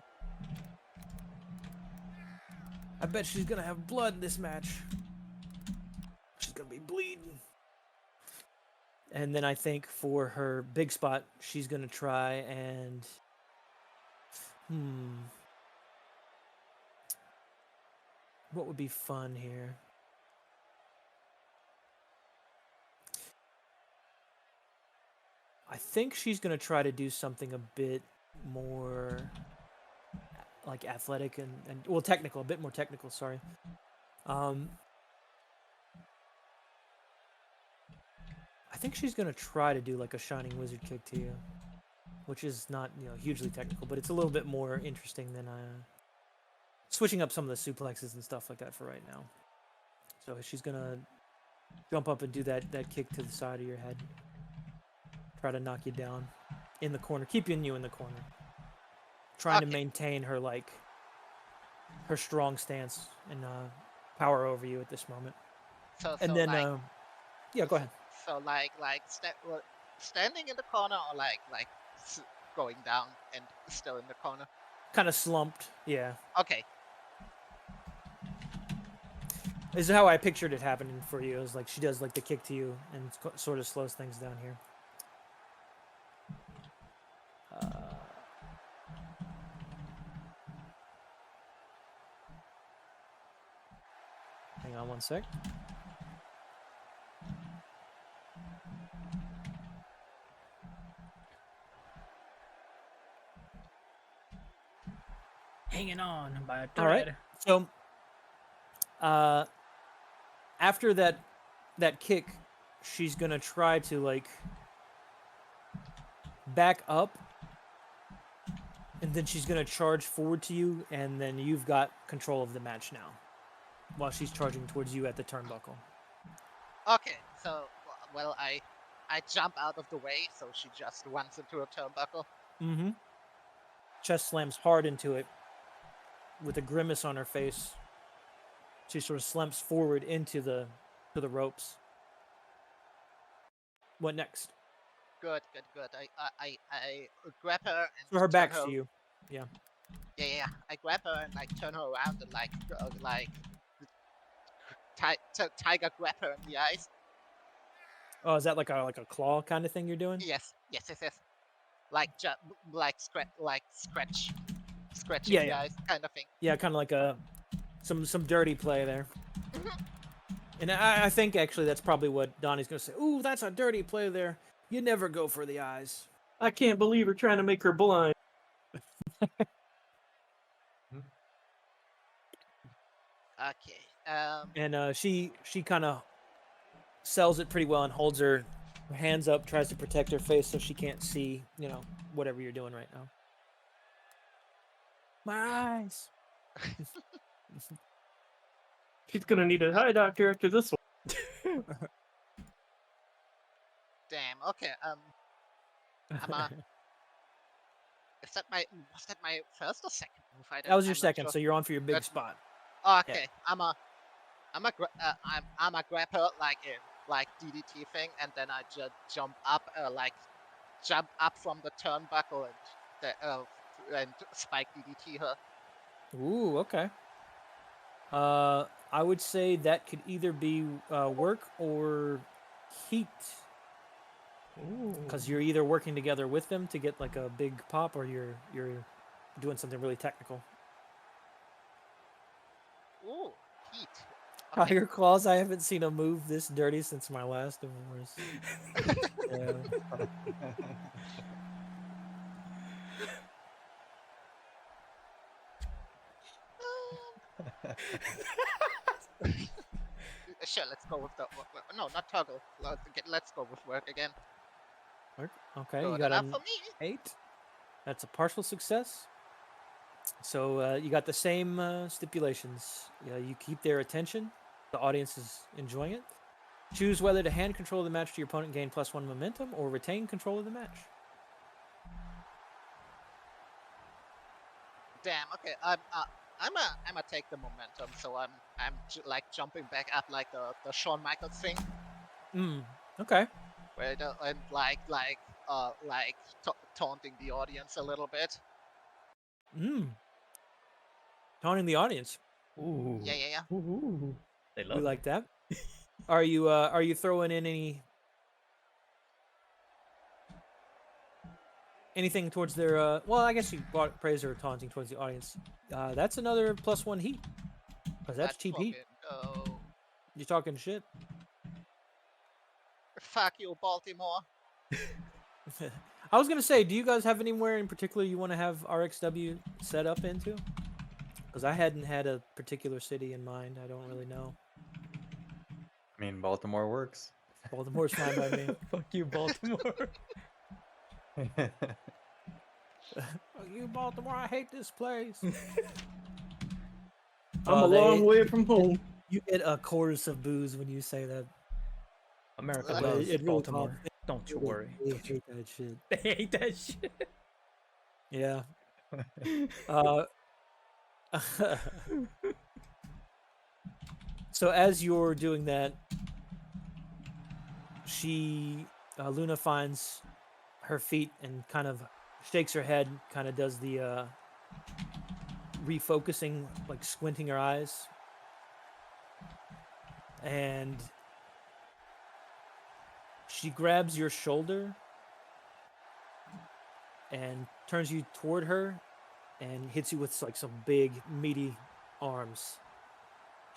A: I bet she's gonna have blood in this match. She's gonna be bleeding. And then I think for her big spot, she's gonna try and what would be fun here? I think she's gonna try to do something a bit more like athletic and well, technical, a bit more technical, sorry. I think she's gonna try to do like a shining wizard kick to you, which is not, hugely technical, but it's a little bit more interesting than switching up some of the suplexes and stuff like that for right now. So she's gonna jump up and do that kick to the side of your head, try to knock you down in the corner, keeping you in the corner, trying to maintain her her strong stance and power over you at this moment.
C: So
A: And then
C: like,
A: yeah, go ahead.
C: So like standing in the corner or like going down and still in the corner?
A: Kind of slumped. Yeah.
C: Okay.
A: This is how I pictured it happening for you. It was like she does like the kick to you and sort of slows things down here. Hang on one sec.
B: Hanging on by a
A: All right.
B: thread.
A: So, after that kick, she's gonna try to like back up, and then she's gonna charge forward to you, and then you've got control of the match now, while she's charging towards you at the turnbuckle.
C: Okay. So well, I jump out of the way, so she just runs into a turnbuckle.
A: Mm-hmm. Chest slams hard into it, with a grimace on her face. She sort of slumps forward into the ropes. What next?
C: Good. I grab her and
A: So her
C: turn
A: back's to you.
C: Yeah. I grab her and like turn her around and like tiger grab her in the eyes.
A: Oh, is that like a claw kind of thing you're doing?
C: Yes. Like scratching
A: Yeah,
C: the
A: yeah.
C: eyes kind of thing.
A: Yeah, kind of like some dirty play there. And I think actually that's probably what Donnie's gonna say. Ooh, that's a dirty play there. You never go for the eyes.
D: I can't believe we're trying to make her blind.
C: Okay.
A: And she kind of sells it pretty well and holds her hands up, tries to protect her face so she can't see, whatever you're doing right now. My eyes.
D: She's gonna need a eye doctor after this one.
C: Damn. Okay. Was that my first or second move?
A: That was your
C: I'm not
A: second,
C: sure.
A: so you're on for your big
C: That's-
A: spot.
C: Oh, okay. I'm a grab her like a DDT thing, and then I just jump up from the turnbuckle and spike DDT her.
A: Ooh, okay. I would say that could either be work or heat, because you're either working together with them to get like a big pop, or you're doing something really technical.
C: Ooh, heat.
A: Tiger claws. I haven't seen a move this dirty since my last divorce. Yeah.
C: Sure, let's go with the no, not toggle. Let's go with work again.
A: Work. Okay,
C: Good
A: you got
C: enough
A: an
C: for me.
A: 8. That's a partial success. So you got the same stipulations. You keep their attention. The audience is enjoying it. Choose whether to hand control of the match to your opponent, gain +1 momentum, or retain control of the match.
C: Damn. Okay. I'm take the momentum. So I'm like jumping back up like the Shawn Michaels thing,
A: Okay.
C: where and taunting the audience a little bit.
A: Taunting the audience.
B: Ooh.
C: Yeah.
B: Ooh. They love
A: We
B: it.
A: like that. Are you throwing in anything towards their well, I guess you brought praise or taunting towards the audience. That's another +1 heat. Because that's cheap heat.
C: fucking go.
A: You're talking shit.
C: Fuck you, Baltimore.
A: I was gonna say, do you guys have anywhere in particular you want to have RXW set up into? Because I hadn't had a particular city in mind. I don't really know.
E: I mean, Baltimore works.
A: Baltimore's fine by me.
B: Fuck you, Baltimore.
A: Fuck you, Baltimore! I hate this place.
D: I'm a long way from home.
A: You get a chorus of boos when you say that.
B: America
C: It
B: loves
A: really
B: Baltimore. Don't you worry.
A: They hate that shit.
B: They hate that shit.
A: Yeah. So as you're doing that, she Luna finds her feet and kind of shakes her head, kind of does the refocusing, like squinting her eyes. And she grabs your shoulder and turns you toward her and hits you with like some big, meaty arms.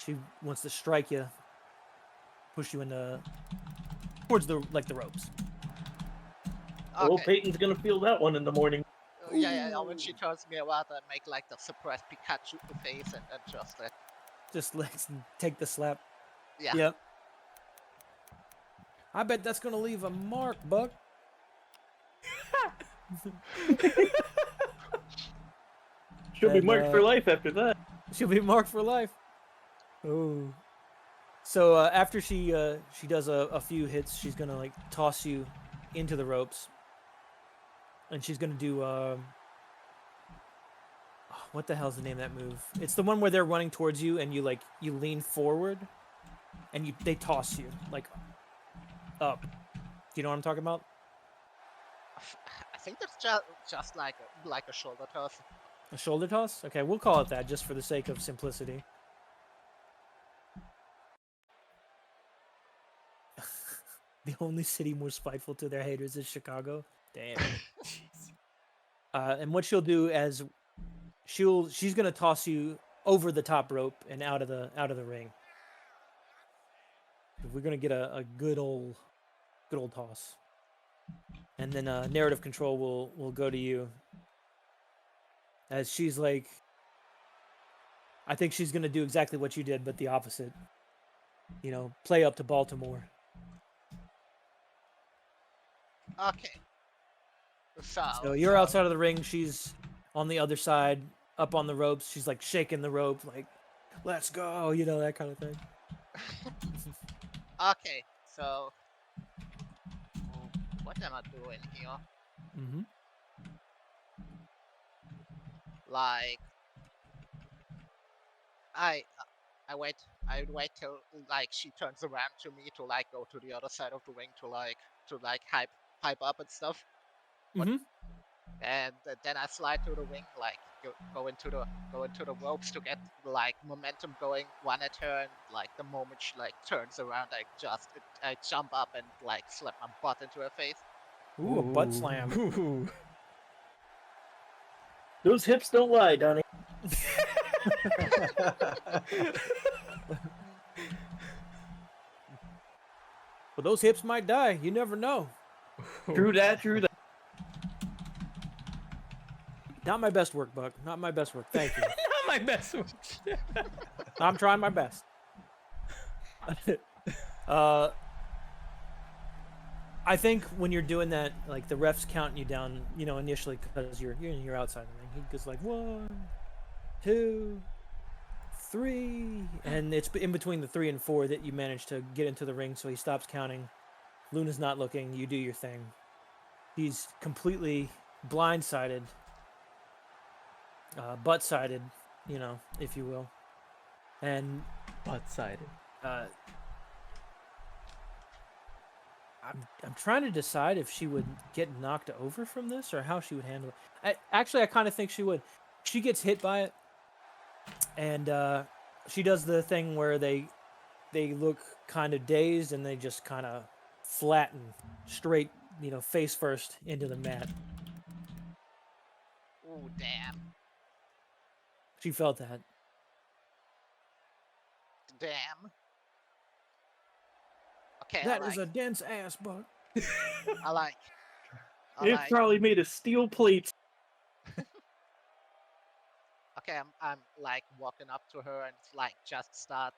A: She wants to strike you, push you into towards the ropes.
D: Oh,
C: Okay.
D: Peyton's gonna feel that one in the morning.
C: Yeah. When she turns me around, I make like the suppressed Pikachu face and just it.
A: Just let's take the slap.
C: Yeah.
A: Yep. I bet that's gonna leave a mark, Buck.
D: She'll be
A: And,
D: marked for life after that.
A: She'll be marked for life. Oh. So after she does a few hits, she's gonna like toss you into the ropes, and she's gonna do what the hell's the name of that move? It's the one where they're running towards you and you lean forward, and they toss you like up. Do you know what I'm talking about?
C: I think that's just like a shoulder toss.
A: A shoulder toss? Okay, we'll call it that just for the sake of simplicity. The only city more spiteful to their haters is Chicago. Damn. And what she'll do as she's gonna toss you over the top rope and out of the ring. We're gonna get a good old toss, and then narrative control will go to you. As she's like, I think she's gonna do exactly what you did, but the opposite. You know, play up to Baltimore.
C: Okay.
A: So you're outside of the ring. She's on the other side, up on the ropes. She's like shaking the rope, like, "Let's go," you know, that kind of thing.
C: Okay, so what am I doing here?
A: Mm-hmm.
C: Like, I wait. I would wait till like she turns around to me to like go to the other side of the ring to like hype up and stuff.
A: Mm-hmm.
C: And then I slide to the ring, like go into the ropes to get like momentum going. One at her, and like the moment she like turns around, I jump up and like slap my butt into her face.
A: Ooh, a butt slam.
B: Ooh.
D: Those hips don't lie, Donnie.
A: But those hips might die. You never know.
D: True that.
A: Not my best work, Buck. Not my best work. Thank you.
B: Not my best one.
A: I'm trying my best. I think when you're doing that, like the ref's counting you down, you know, initially because you're outside the ring. He goes like 1, 2, 3, and it's in between the 3 and 4 that you manage to get into the ring. So he stops counting. Luna's not looking. You do your thing. He's completely blindsided, butt-sided, you know, if you will, and
B: Butt-sided.
A: I'm trying to decide if she would get knocked over from this or how she would handle it. I kind of think she would. She gets hit by it, and she does the thing where they look kind of dazed and they just kind of flatten straight, you know, face first into the mat.
C: Ooh, damn.
A: She felt that.
C: Damn. Okay,
A: That is a dense ass, Buck.
C: I like.
D: It's probably made of steel plates.
C: Okay, I'm like walking up to her and like just start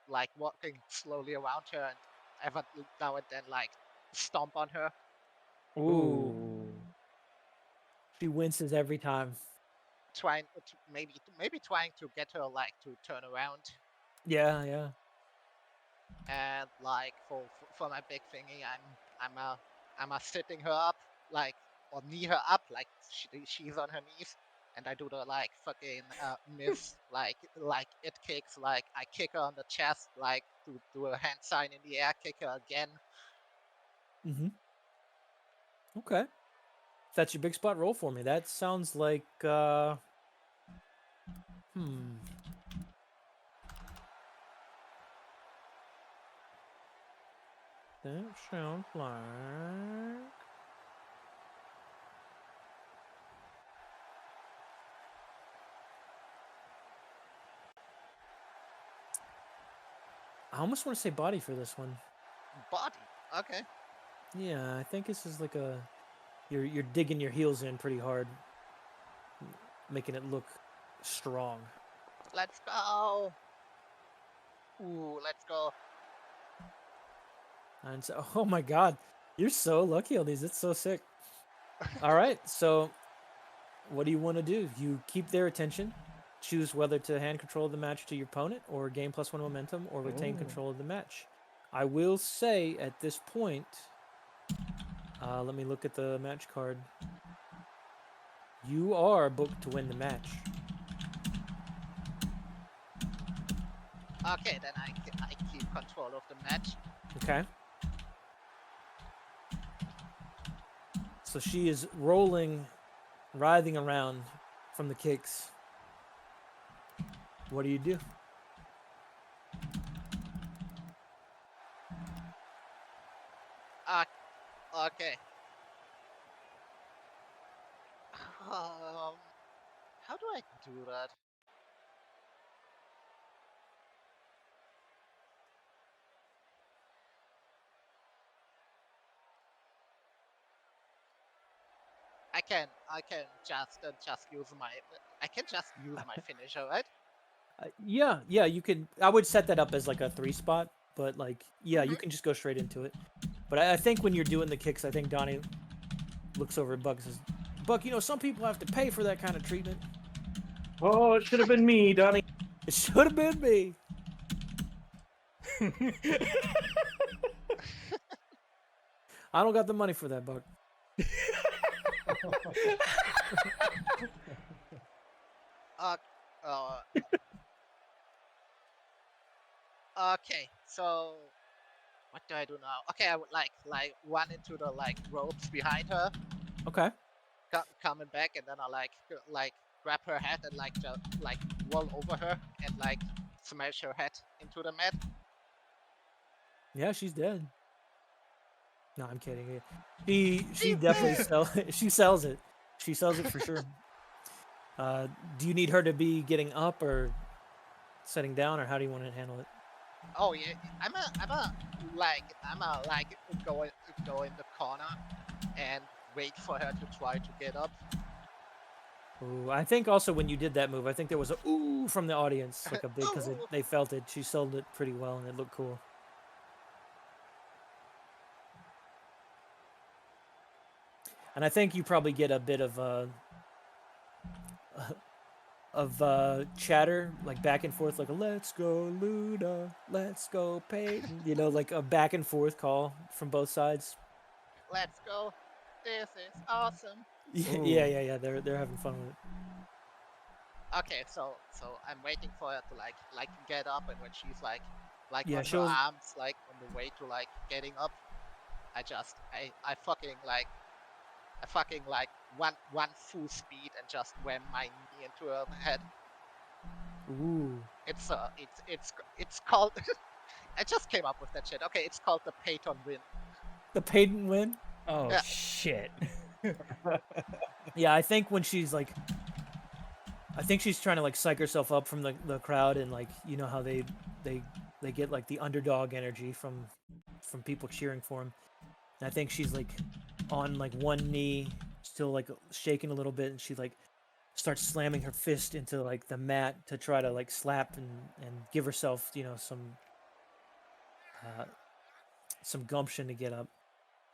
C: like walking slowly around her and every now and then like stomp on her.
A: Ooh. She winces every time.
C: Trying to maybe trying to get her like to turn around.
A: Yeah.
C: And like for my big thingy, I'm sitting her up like or knee her up like she's on her knees, and I do the like fucking miss like it kicks, like I kick her on the chest, like do a hand sign in the air, kick her again,
A: Mm-hmm. Okay. If that's your big spot, roll for me. That sounds like That sounds like I almost want to say body for this one.
C: Body. Okay.
A: Yeah, I think this is like a you're digging your heels in pretty hard, making it look strong.
C: Let's go. Ooh, let's go.
A: And so, oh my god, you're so lucky on these. It's so sick. All right, so what do you want to do? You keep their attention, choose whether to hand control of the match to your opponent, or gain +1 momentum, or retain control of the match. I will say at this point, let me look at the match card. You are booked to win the match.
C: Okay, then I keep control of the match.
A: Okay. So she is rolling, writhing around from the kicks. What do you do?
C: Okay. How do I do that? I can just use my finisher, right?
A: Yeah, you could. I would set that up as like a 3 spot, but like, yeah, you can just go straight into it. But I think when you're doing the kicks, I think Donnie looks over at Buck and says, "Buck, you know, some people have to pay for that kind of treatment."
D: Oh, it should have been me, Donnie.
A: It should have been me. I don't got the money for that, Buck.
C: Okay, so what do I do now? Okay, I would like run into the ropes behind her,
A: Okay.
C: coming back, and then I like grab her head and just roll over her and smash her head into the mat.
A: Yeah, she's dead. No, I'm kidding. She definitely she sells it. She sells it for sure. Do you need her to be getting up or sitting down, or how do you want to handle it?
C: Oh yeah, I'm a go in the corner and wait for her to try to get up.
A: Ooh, I think also when you did that move, I think there was a ooh from the audience, like a big, because they felt it. She sold it pretty well, and it looked cool. And I think you probably get a bit of chatter, like back and forth, like a "Let's go Luna, let's go Peyton," you know, like a back and forth call from both sides.
C: Let's go. This is awesome.
A: Yeah. They're having fun with it.
C: Okay, so I'm waiting for her to get up, and when she's
A: Yeah,
C: on her arms on the way to getting up, I fucking one full speed and just ram my knee into her head.
A: Ooh.
C: It's called I just came up with that shit. Okay, it's called the Peyton win.
A: The Peyton win?
B: Oh
C: Yeah.
B: shit.
A: Yeah, I think when she's like, I think she's trying to like psych herself up from the crowd, and like, you know how they get like the underdog energy from people cheering for him. And I think she's like on like one knee, still like shaking a little bit, and she like starts slamming her fist into like the mat to try to like slap and give herself, you know, some gumption to get up.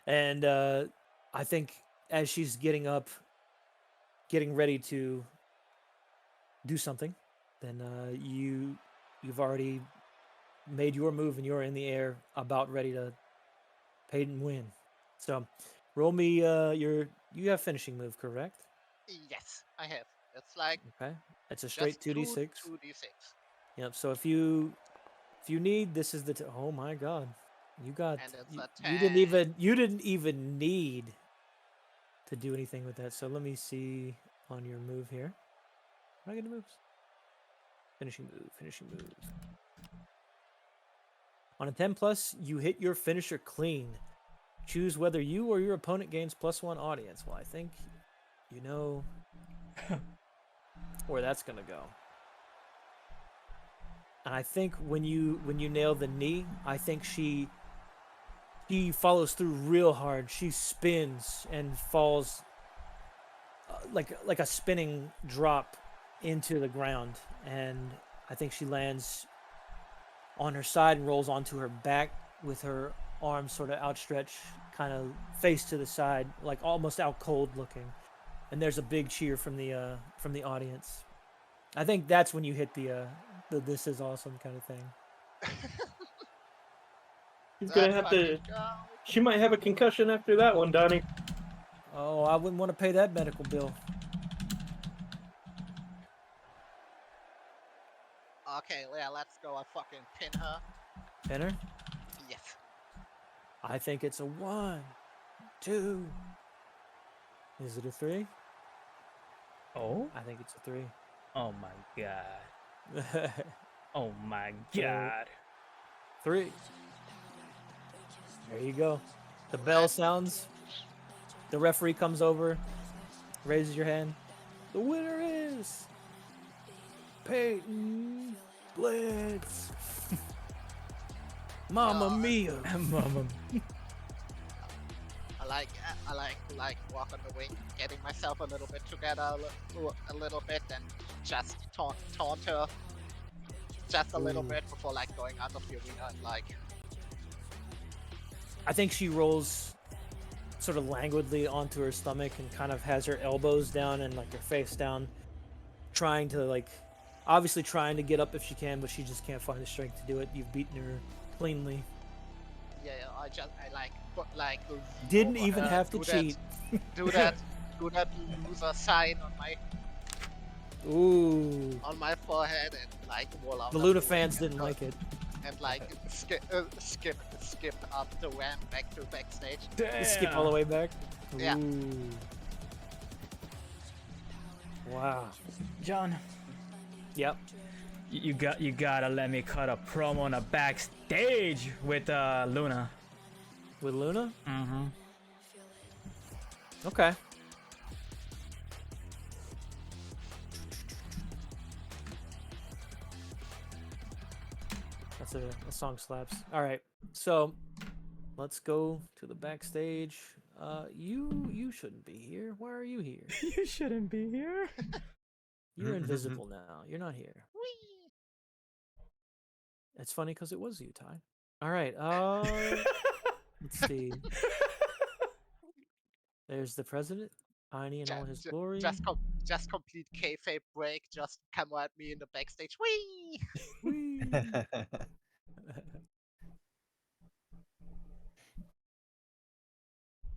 A: And I think as she's getting up, getting ready to do something, then you've already made your move and you're in the air, about ready to Peyton win. So roll me you have finishing move, correct?
C: Yes, I have. It's
A: Okay. It's a straight
C: just
A: 2d6.
C: 2d6.
A: Yep. So if you need, this is the oh my god. You got.
C: And it's
A: You,
C: a
A: you didn't
C: 10.
A: even. You didn't even need to do anything with that. So let me see on your move here. Am I getting moves? Finishing move. Finishing move. On a 10 plus, you hit your finisher clean. Choose whether you or your opponent gains +1 audience. Well, I think you know where that's gonna go. And I think when you nail the knee, I think she follows through real hard. She spins and falls like a spinning drop into the ground, and I think she lands on her side and rolls onto her back with her arms sort of outstretched, kind of face to the side, like almost out cold looking. And there's a big cheer from the audience. I think that's when you hit the "this is awesome" kind of thing.
D: She's gonna
C: Let's
D: have to.
C: fucking go.
D: She might have a concussion after that one, Donnie.
A: Oh, I wouldn't want to pay that medical bill.
C: Okay, yeah, let's go. I fucking pin her.
A: Pinner?
C: Yes.
A: I think it's a 1, 2. Is it a 3?
B: Oh?
A: I think it's a 3.
B: Oh my god. Oh my god.
A: 3. There you go. The bell sounds. The referee comes over, raises your hand. The winner is Peyton Blitz. Mamma mia.
B: Mama.
C: I like walk on the wing, getting myself a little bit together a little bit, and just taunt her just a little
A: Ooh.
C: bit before like going out of the arena and like.
A: I think she rolls sort of languidly onto her stomach and kind of has her elbows down and like her face down, trying to obviously trying to get up if she can, but she just can't find the strength to do it. You've beaten her cleanly.
C: Yeah, I like
A: Didn't
C: over
A: even
C: her,
A: have to
C: do
A: cheat.
C: do that loser sign
A: Ooh.
C: on my forehead and like roll out.
A: The
C: of
A: Luna
C: ring
A: fans
C: and
A: didn't
C: go-
A: like it.
C: And like skip up the ramp back to backstage.
A: You skip all the way back?
C: Yeah.
A: Ooh. Wow.
B: John,
A: Yep.
B: you gotta let me cut a promo on a backstage with Luna.
A: With Luna?
B: Mm-hmm.
A: Okay. That's a song slaps. All right. So let's go to the backstage. You shouldn't be here. Why are you here?
B: You shouldn't be here.
A: You're invisible now. You're not here.
C: Whee!
A: It's funny because it was you, Ty. All right. Let's see. There's the president, Tiny in all his glory.
C: Just complete kayfabe break. Just come at me in the backstage. Whee!
A: Whee!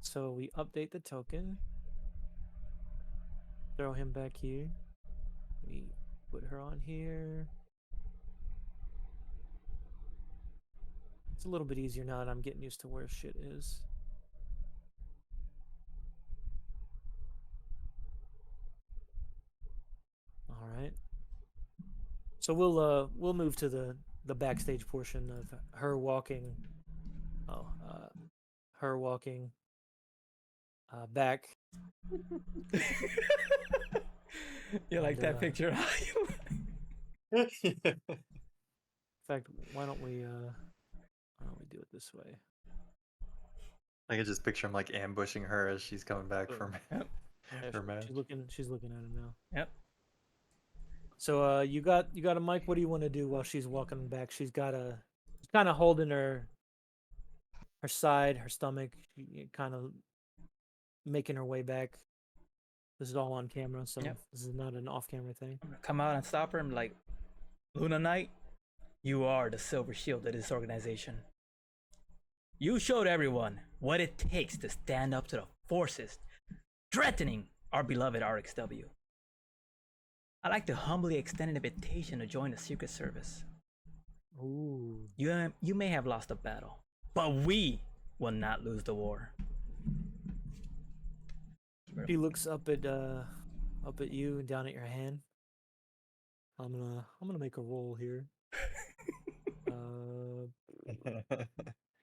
A: So we update the token. Throw him back here. We put her on here. It's a little bit easier now that I'm getting used to where shit is. All right. So we'll move to the backstage portion of her walking. Her walking back.
B: You like
A: And,
B: that picture?
A: In fact, why don't we do it this way?
E: I can just picture him like ambushing her as she's coming back from
A: Yeah,
E: her match.
A: she's looking at him now.
B: Yep.
A: So you got a mic. What do you want to do while she's walking back? She's got kind of holding her side, her stomach, kind of making her way back. This is all on camera, so
B: Yep.
A: this is not an off-camera thing.
B: I'm gonna come out and stop her. I'm like, Luna Knight, you are the silver shield of this organization. You showed everyone what it takes to stand up to the forces threatening our beloved RXW. I'd like to humbly extend an invitation to join the Secret Service.
A: Ooh.
B: You may have lost a battle, but we will not lose the war.
A: He looks up at you and down at your hand. I'm gonna make a roll here.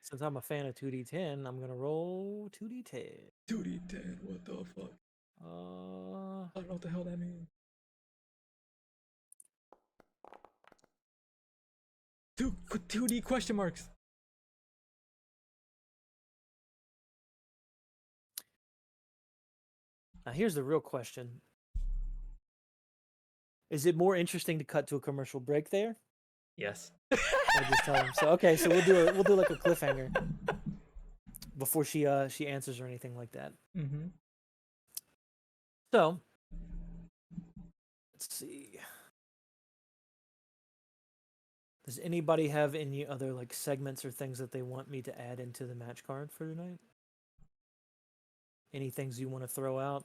A: Since I'm a fan of 2d10, I'm gonna roll 2d10.
B: 2d10, what the fuck? I don't know what the hell that means. 2D question marks.
A: Now here's the real question. Is it more interesting to cut to a commercial break there?
B: Yes.
A: I just tell him. So okay, so we'll do like a cliffhanger before she answers or anything like that.
B: Mm-hmm.
A: So let's see. Does anybody have any other like segments or things that they want me to add into the match card for tonight? Any things you want to throw out?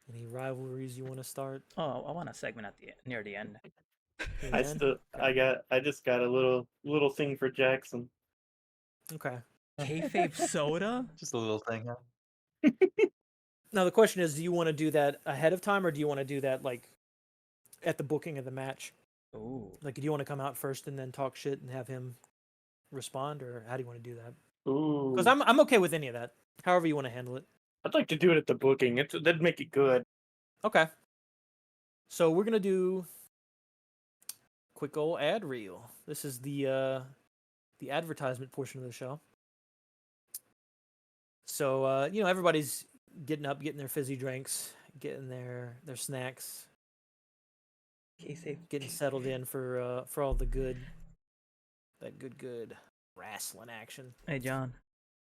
A: Any rivalries you want to start?
B: Oh, I want a segment at near the end.
D: I just got a little thing for Jackson.
A: Okay.
B: Kayfabe soda?
E: Just a little thing. Huh?
A: Now the question is, do you want to do that ahead of time, or do you want to do that like at the booking of the match?
B: Ooh.
A: Like, do you want to come out first and then talk shit and have him respond, or how do you want to do that?
D: Ooh.
A: Because I'm okay with any of that. However you want to handle it.
D: I'd like to do it at the booking. That'd make it good.
A: Okay. So we're gonna do quick old ad reel. This is the advertisement portion of the show. So everybody's getting up, getting their fizzy drinks, getting their snacks, getting settled in for all the good wrestling action.
B: Hey, John.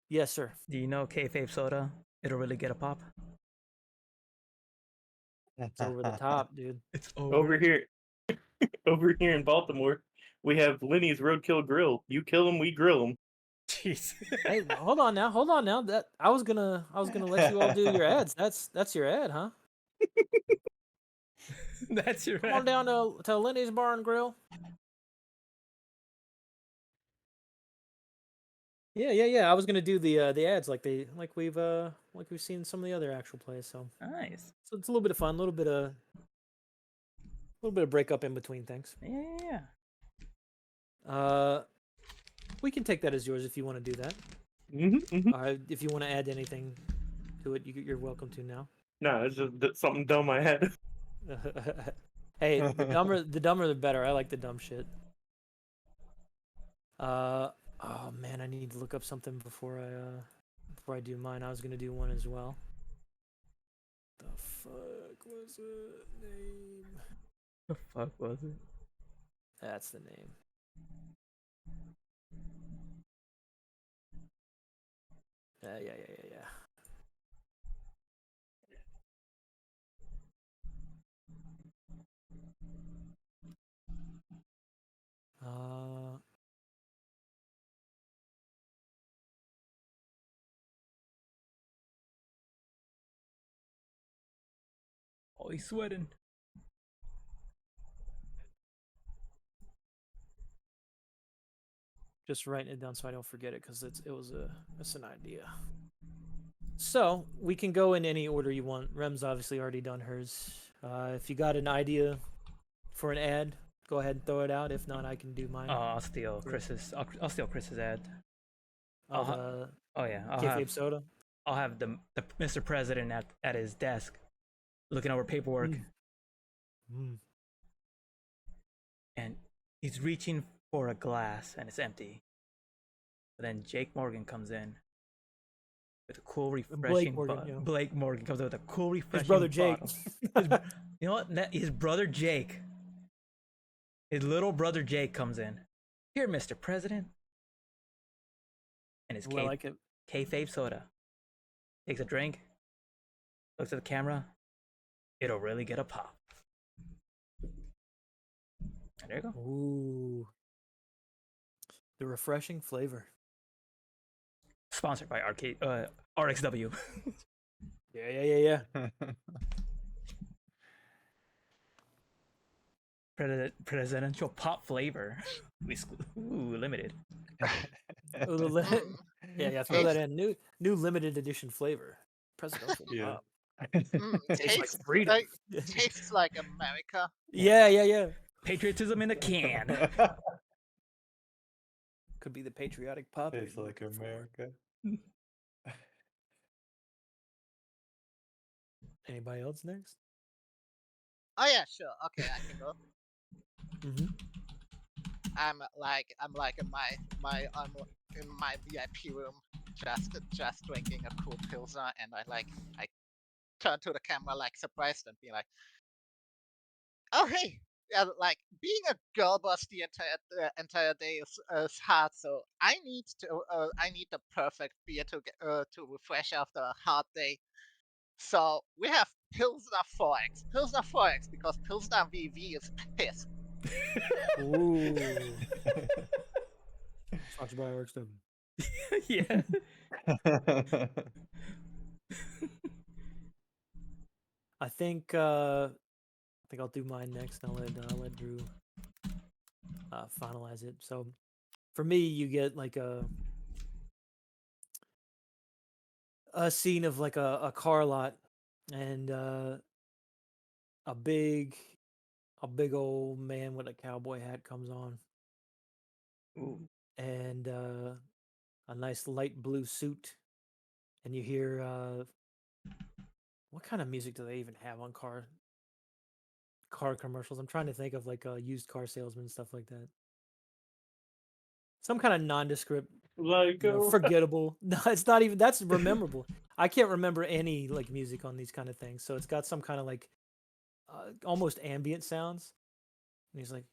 A: Yes, sir.
B: Do you know Kayfabe soda? It'll really get a pop.
A: It's over the top, dude.
B: It's
D: Over here in Baltimore, we have Lenny's Roadkill Grill. You kill them, we grill them.
B: Jeez.
A: Hey, hold on now. That I was gonna let you all do your ads. That's your ad, huh?
B: That's your
A: Come on down to Lenny's Bar and Grill. Yeah. I was gonna do the ads like we've seen some of the other actual plays. So
B: Nice.
A: it's a little bit of fun, a little bit of breakup in between things.
B: Yeah.
A: We can take that as yours if you want to do that. If you want to add anything to it, you're welcome to now.
D: No, it's just something dumb I had.
A: Hey, the dumber the better. I like the dumb shit. Oh man, I need to look up something before I do mine. I was gonna do one as well. The fuck was the name?
B: The fuck was it?
A: That's the name. Yeah.
B: Oh, he's sweating.
A: Just writing it down so I don't forget it because it's an idea. So we can go in any order you want. Rem's obviously already done hers. If you got an idea for an ad, go ahead and throw it out. If not, I can do mine.
B: I'll steal Chris's. I'll steal Chris's ad.
A: Oh yeah.
B: Kayfabe
A: soda.
B: I'll have the Mr. President at his desk, looking over paperwork, and he's reaching for a glass and it's empty. But then Jake Morgan comes in with a cool, refreshing. Blake Morgan comes in with a cool, refreshing.
A: His brother Jake.
B: You know what? His brother Jake. His little brother Jake comes in. Here, Mr. President. And it's Kayfabe soda. Takes a drink. Looks at the camera. It'll really get a pop. And there you go.
A: Ooh. The refreshing flavor.
B: Sponsored by RXW.
A: Yeah.
B: Presidential pop flavor. Ooh, limited.
A: Ooh, the li-
C: Mm,
A: yeah, throw that in. New limited edition flavor. Presidential
D: Yeah.
A: pop. Tastes like
C: tastes
A: freedom.
C: tastes like America.
A: Yeah.
B: Patriotism in a can.
A: Could be the patriotic pop.
F: Tastes
A: you're
F: like
A: looking for.
F: America.
A: Anybody else next?
C: Oh yeah, sure. Okay, I can go.
A: Mm-hmm.
C: I'm like in my VIP room, just drinking a cool pilsner, and I turn to the camera like surprised and be like, "Oh hey, yeah, like being a girl boss the entire day is hard. So I need the perfect beer to refresh after a hard day. So we have Pilsner 4X, Pilsner 4X because Pilsner VV is piss.
A: Ooh. Sponsored by RX7.
B: Yeah.
A: I think I'll do mine next. I'll let Drew finalize it. So for me, you get like a scene of like a car lot and a big old man with a cowboy hat comes on
B: Ooh.
A: and a nice light blue suit, and you hear what kind of music do they even have on car commercials? I'm trying to think of like used car salesman stuff like that. Some kind of nondescript, forgettable. No, it's not even. That's rememberable. I can't remember any like music on these kind of things. So it's got some kind of like almost ambient sounds. And he's like,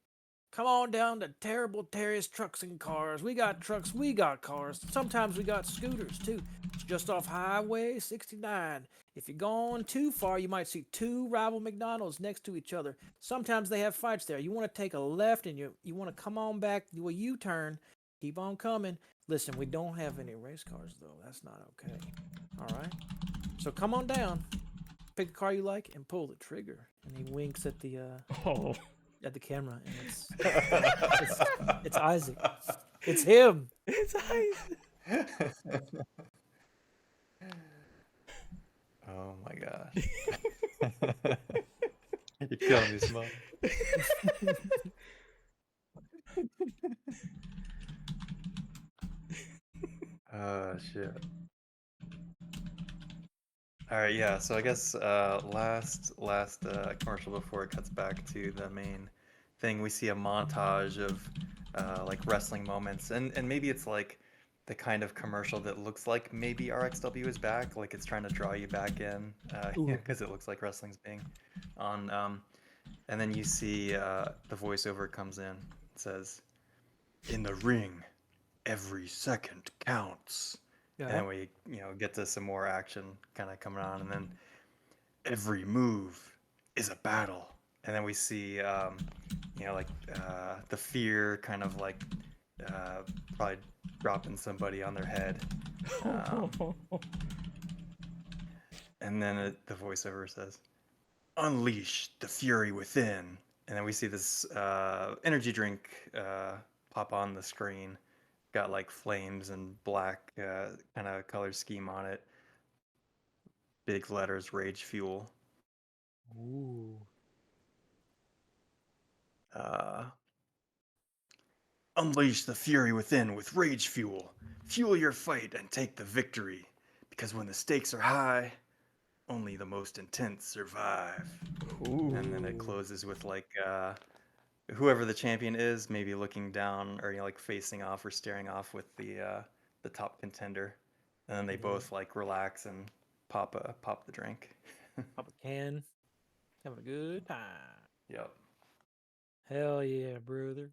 A: "Come on down to Terrible Terry's Trucks and Cars. We got trucks, we got cars. Sometimes we got scooters too. It's just off Highway 69. If you're going too far, you might see two rival McDonald's next to each other. Sometimes they have fights there. You want to take a left and you want to come on back, do a U-turn. Keep on coming. Listen, we don't have any race cars though. That's not okay. All right. So come on down, pick a car you like, and pull the trigger." And he winks at the
B: Oh.
A: at the camera, and it's Isaac. It's him.
B: It's Isaac.
E: Oh my gosh.
F: You're killing me, Smoke.
E: Shit. All right, yeah. So I guess last commercial before it cuts back to the main thing, we see a montage of like wrestling moments, and maybe it's like the kind of commercial that looks like maybe RXW is back, like it's trying to draw you back in, because it looks like wrestling's being on. And then you see the voiceover comes in. It says, "In the ring, every second counts." And then we, get to some more action kind of coming on, and then every move is a battle. And then we see, like the fear kind of like probably dropping somebody on their head. And then the voiceover says, "Unleash the fury within." And then we see this energy drink pop on the screen. Got like flames and black kind of color scheme on it. Big letters, Rage Fuel.
A: Ooh.
E: Unleash the fury within with Rage Fuel. Fuel your fight and take the victory. Because when the stakes are high, only the most intense survive.
B: Ooh.
E: And then it closes with like whoever the champion is, maybe looking down or like facing off or staring off with the top contender, and then they both like relax and pop the drink.
A: Pop a can. Having a good time.
E: Yep.
A: Hell yeah, brother.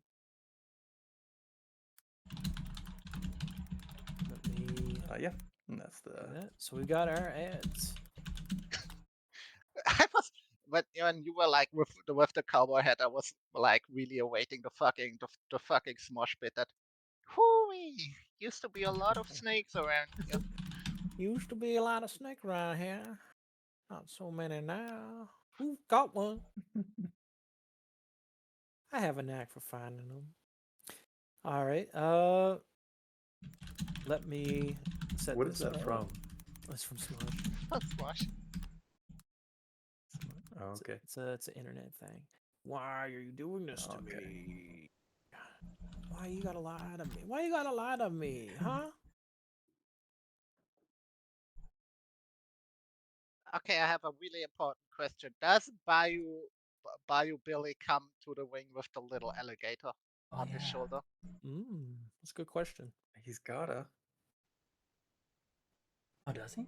A: Let me
E: Yeah. And that's
A: do
E: the.
A: that. So we got our ads.
C: I was, but when you were like with the cowboy hat, I was like really awaiting the fucking smosh bit that. Whoo-wee! Used to be a lot of snakes around here.
A: Used to be a lot of snakes around here. Not so many now. Who got one? I have a knack for finding them. All right. Let me set
F: What
A: this
F: is that
A: up.
F: from?
A: That's from Smosh.
C: Smosh.
F: Oh, okay.
A: It's an internet thing. Why are you doing this to
F: Okay.
A: me? Why you gotta lie to me? Why you gotta lie to me, huh?
C: Okay, I have a really important question. Does Bayou Billy come to the ring with the little alligator on his shoulder?
A: That's a good question.
E: He's gotta.
B: Oh, does he?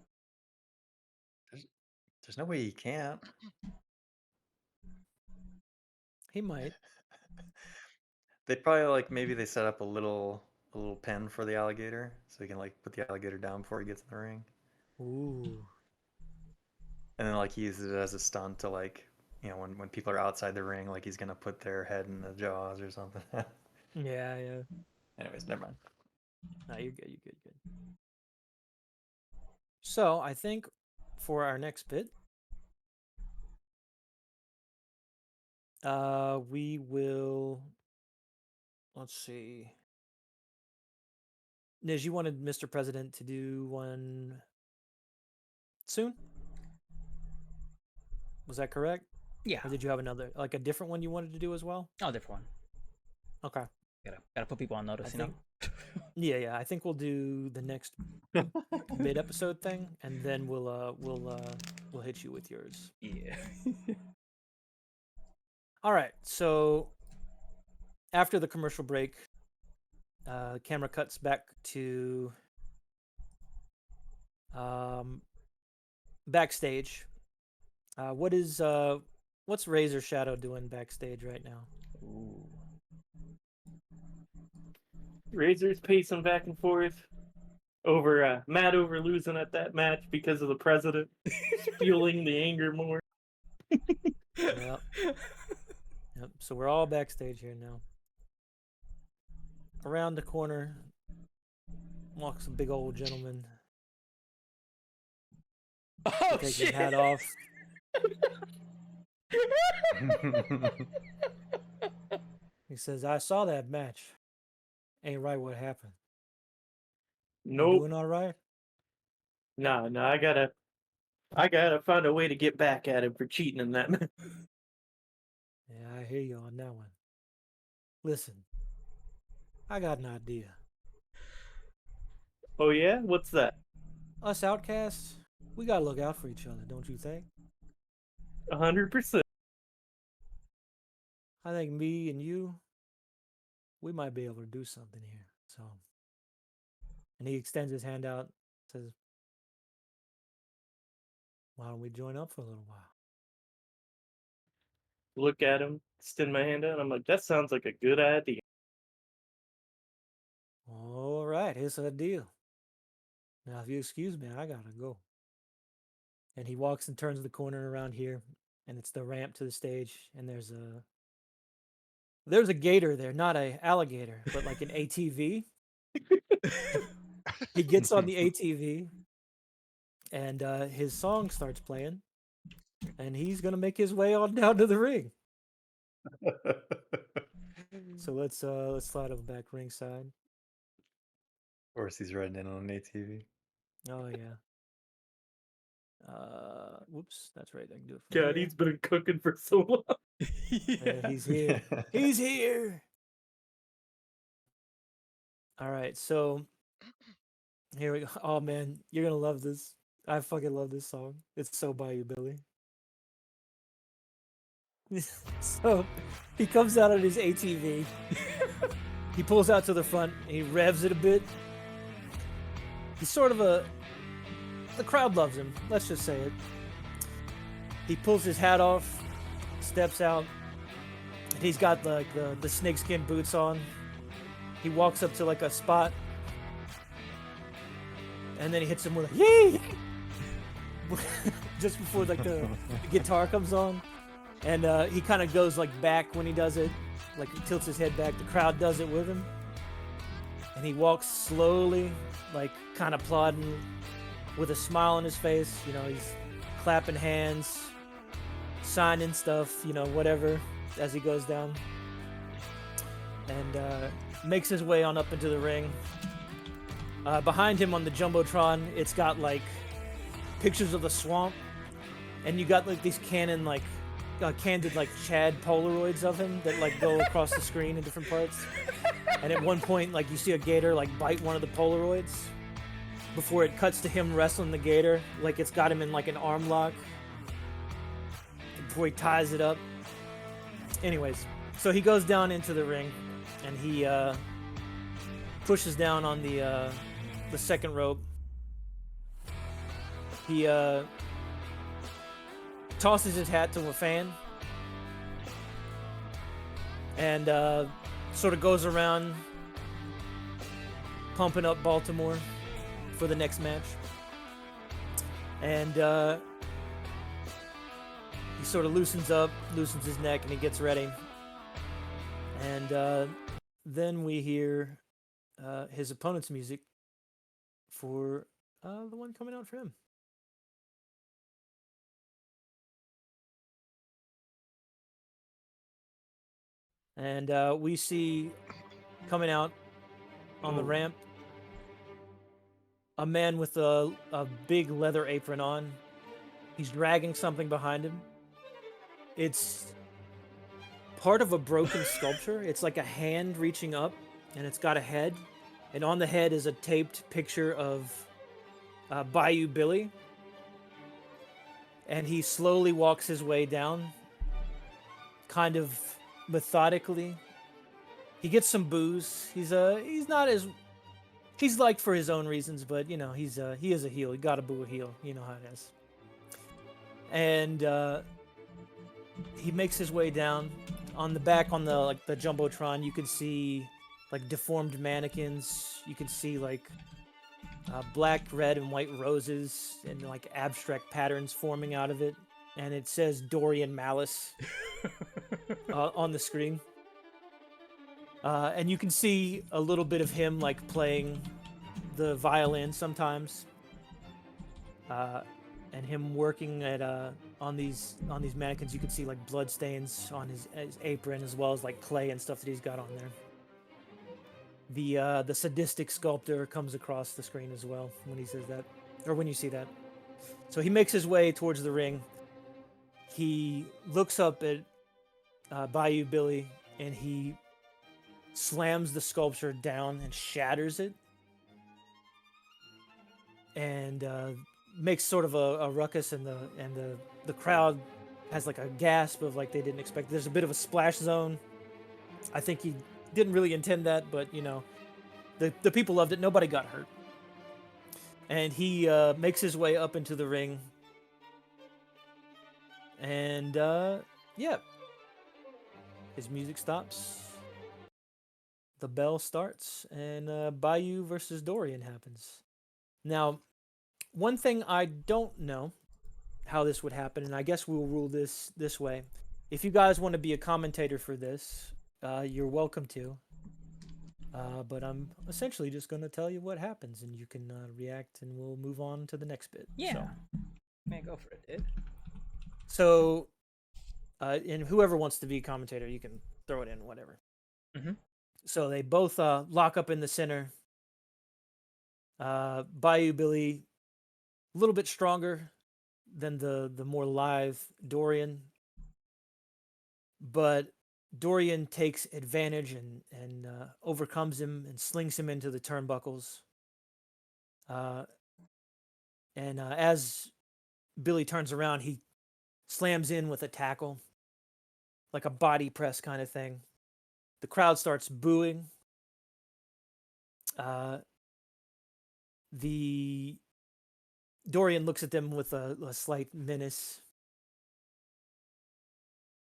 E: There's no way he can't.
A: He might.
E: They probably like maybe they set up a little pen for the alligator so he can like put the alligator down before he gets in the ring,
A: Ooh.
E: and then like he uses it as a stunt to like when people are outside the ring, like he's gonna put their head in the jaws or something.
A: Yeah, yeah.
E: Anyways, never mind.
A: No, you're good. You're good. Good. So I think for our next bit, we will. Let's see. Niz, you wanted Mr. President to do one soon? Was that correct?
B: Yeah.
A: Or did you have another, like a different one you wanted to do as well?
B: Oh, different one.
A: Okay.
B: Gotta put people on notice, you know.
A: Yeah. I think we'll do the next mid-episode thing, and then we'll hit you with yours.
B: Yeah.
A: All right. So after the commercial break, camera cuts back to backstage. What's Razor Shadow doing backstage right now?
B: Ooh.
D: Razor's pacing back and forth over mad over losing at that match because of the president, fueling the anger more.
A: Yep. Yep. So we're all backstage here now. Around the corner walks a big old gentleman.
B: Oh,
A: He takes his hat off. He says, "I saw that match. Ain't right what happened. You
D: Nope.
A: doing all right?"
D: No, I gotta find a way to get back at him for cheating in that match.
A: Yeah, I hear you on that one. Listen, I got an idea.
D: Oh yeah? What's that?
A: Us outcasts, we gotta look out for each other, don't you think?
D: 100%.
A: I think me and you, we might be able to do something here. So, and he extends his hand out, says, "Why don't we join up for a little while?"
D: Look at him, extend my hand out. I'm like, that sounds like a good idea.
A: All right, here's a deal. Now, if you excuse me, I gotta go. And he walks and turns the corner around here, and it's the ramp to the stage, and there's a gator there, not a alligator, but like an ATV. He gets on the ATV, and his song starts playing, and he's gonna make his way on down to the ring. So let's slide him back ringside.
E: Of course, he's riding in on an ATV.
A: Oh yeah. Whoops, that's right. I can do it.
D: God, he's been cooking for so long.
A: Yeah, he's here. He's here. All right, so here we go. Oh man, you're gonna love this. I fucking love this song. It's so Bayou Billy. So he comes out on his ATV. He pulls out to the front. He revs it a bit. He's sort of the crowd loves him. Let's just say it. He pulls his hat off, steps out. And he's got like the snakeskin boots on. He walks up to like a spot, and then he hits him with a yee, just before like the guitar comes on, and he kind of goes like back when he does it, like he tilts his head back. The crowd does it with him, and he walks slowly, like kind of plodding, with a smile on his face. You know, he's clapping hands, signing stuff, you know, whatever, as he goes down. and makes his way on up into the ring. Behind him on the Jumbotron, it's got like pictures of the swamp, and you got like these candid like Chad Polaroids of him that like go across the screen in different parts. And at one point, like you see a gator like bite one of the Polaroids before it cuts to him wrestling the gator, like it's got him in like an arm lock before he ties it up. Anyways, so he goes down into the ring and he pushes down on the second rope. He tosses his hat to a fan and sort of goes around pumping up Baltimore for the next match. And he sort of loosens his neck, and he gets ready. And then we hear his opponent's music for the one coming out for him. And we see coming out on the ramp a man with a big leather apron on. He's dragging something behind him. It's part of a broken sculpture. It's like a hand reaching up, and it's got a head. And on the head is a taped picture of Bayou Billy. And he slowly walks his way down, kind of methodically. He gets some booze. He's liked for his own reasons, but you know, he is a heel. You gotta boo a heel. You know how it is. And he makes his way down. On the back, on the Jumbotron, you can see like deformed mannequins. You can see like black, red, and white roses and like abstract patterns forming out of it. And it says Dorian Malice on the screen. And you can see a little bit of him like playing the violin sometimes. And him working at on these mannequins. You can see like blood stains on his apron, as well as like clay and stuff that he's got on there. The sadistic sculptor comes across the screen as well when he says that, or when you see that. So he makes his way towards the ring. He looks up at Bayou Billy, and he slams the sculpture down and shatters it, and makes sort of a ruckus, and the crowd has like a gasp of like they didn't expect. There's a bit of a splash zone. I think he didn't really intend that, but you know, the people loved it. Nobody got hurt. And he makes his way up into the ring. And yeah, his music stops. The bell starts, and Bayou versus Dorian happens. Now, one thing I don't know how this would happen, and I guess we'll rule this way. If you guys want to be a commentator for this, you're welcome to. But I'm essentially just going to tell you what happens, and you can react, and we'll move on to the next bit.
B: Yeah.
A: So.
B: Man, go for it, dude.
A: So, and whoever wants to be a commentator, you can throw it in, whatever.
B: Mhm.
A: So they both lock up in the center. Bayou Billy, a little bit stronger than the more live Dorian, but Dorian takes advantage and overcomes him and slings him into the turnbuckles. And as Billy turns around, he slams in with a tackle, like a body press kind of thing. The crowd starts booing. The Dorian looks at them with a slight menace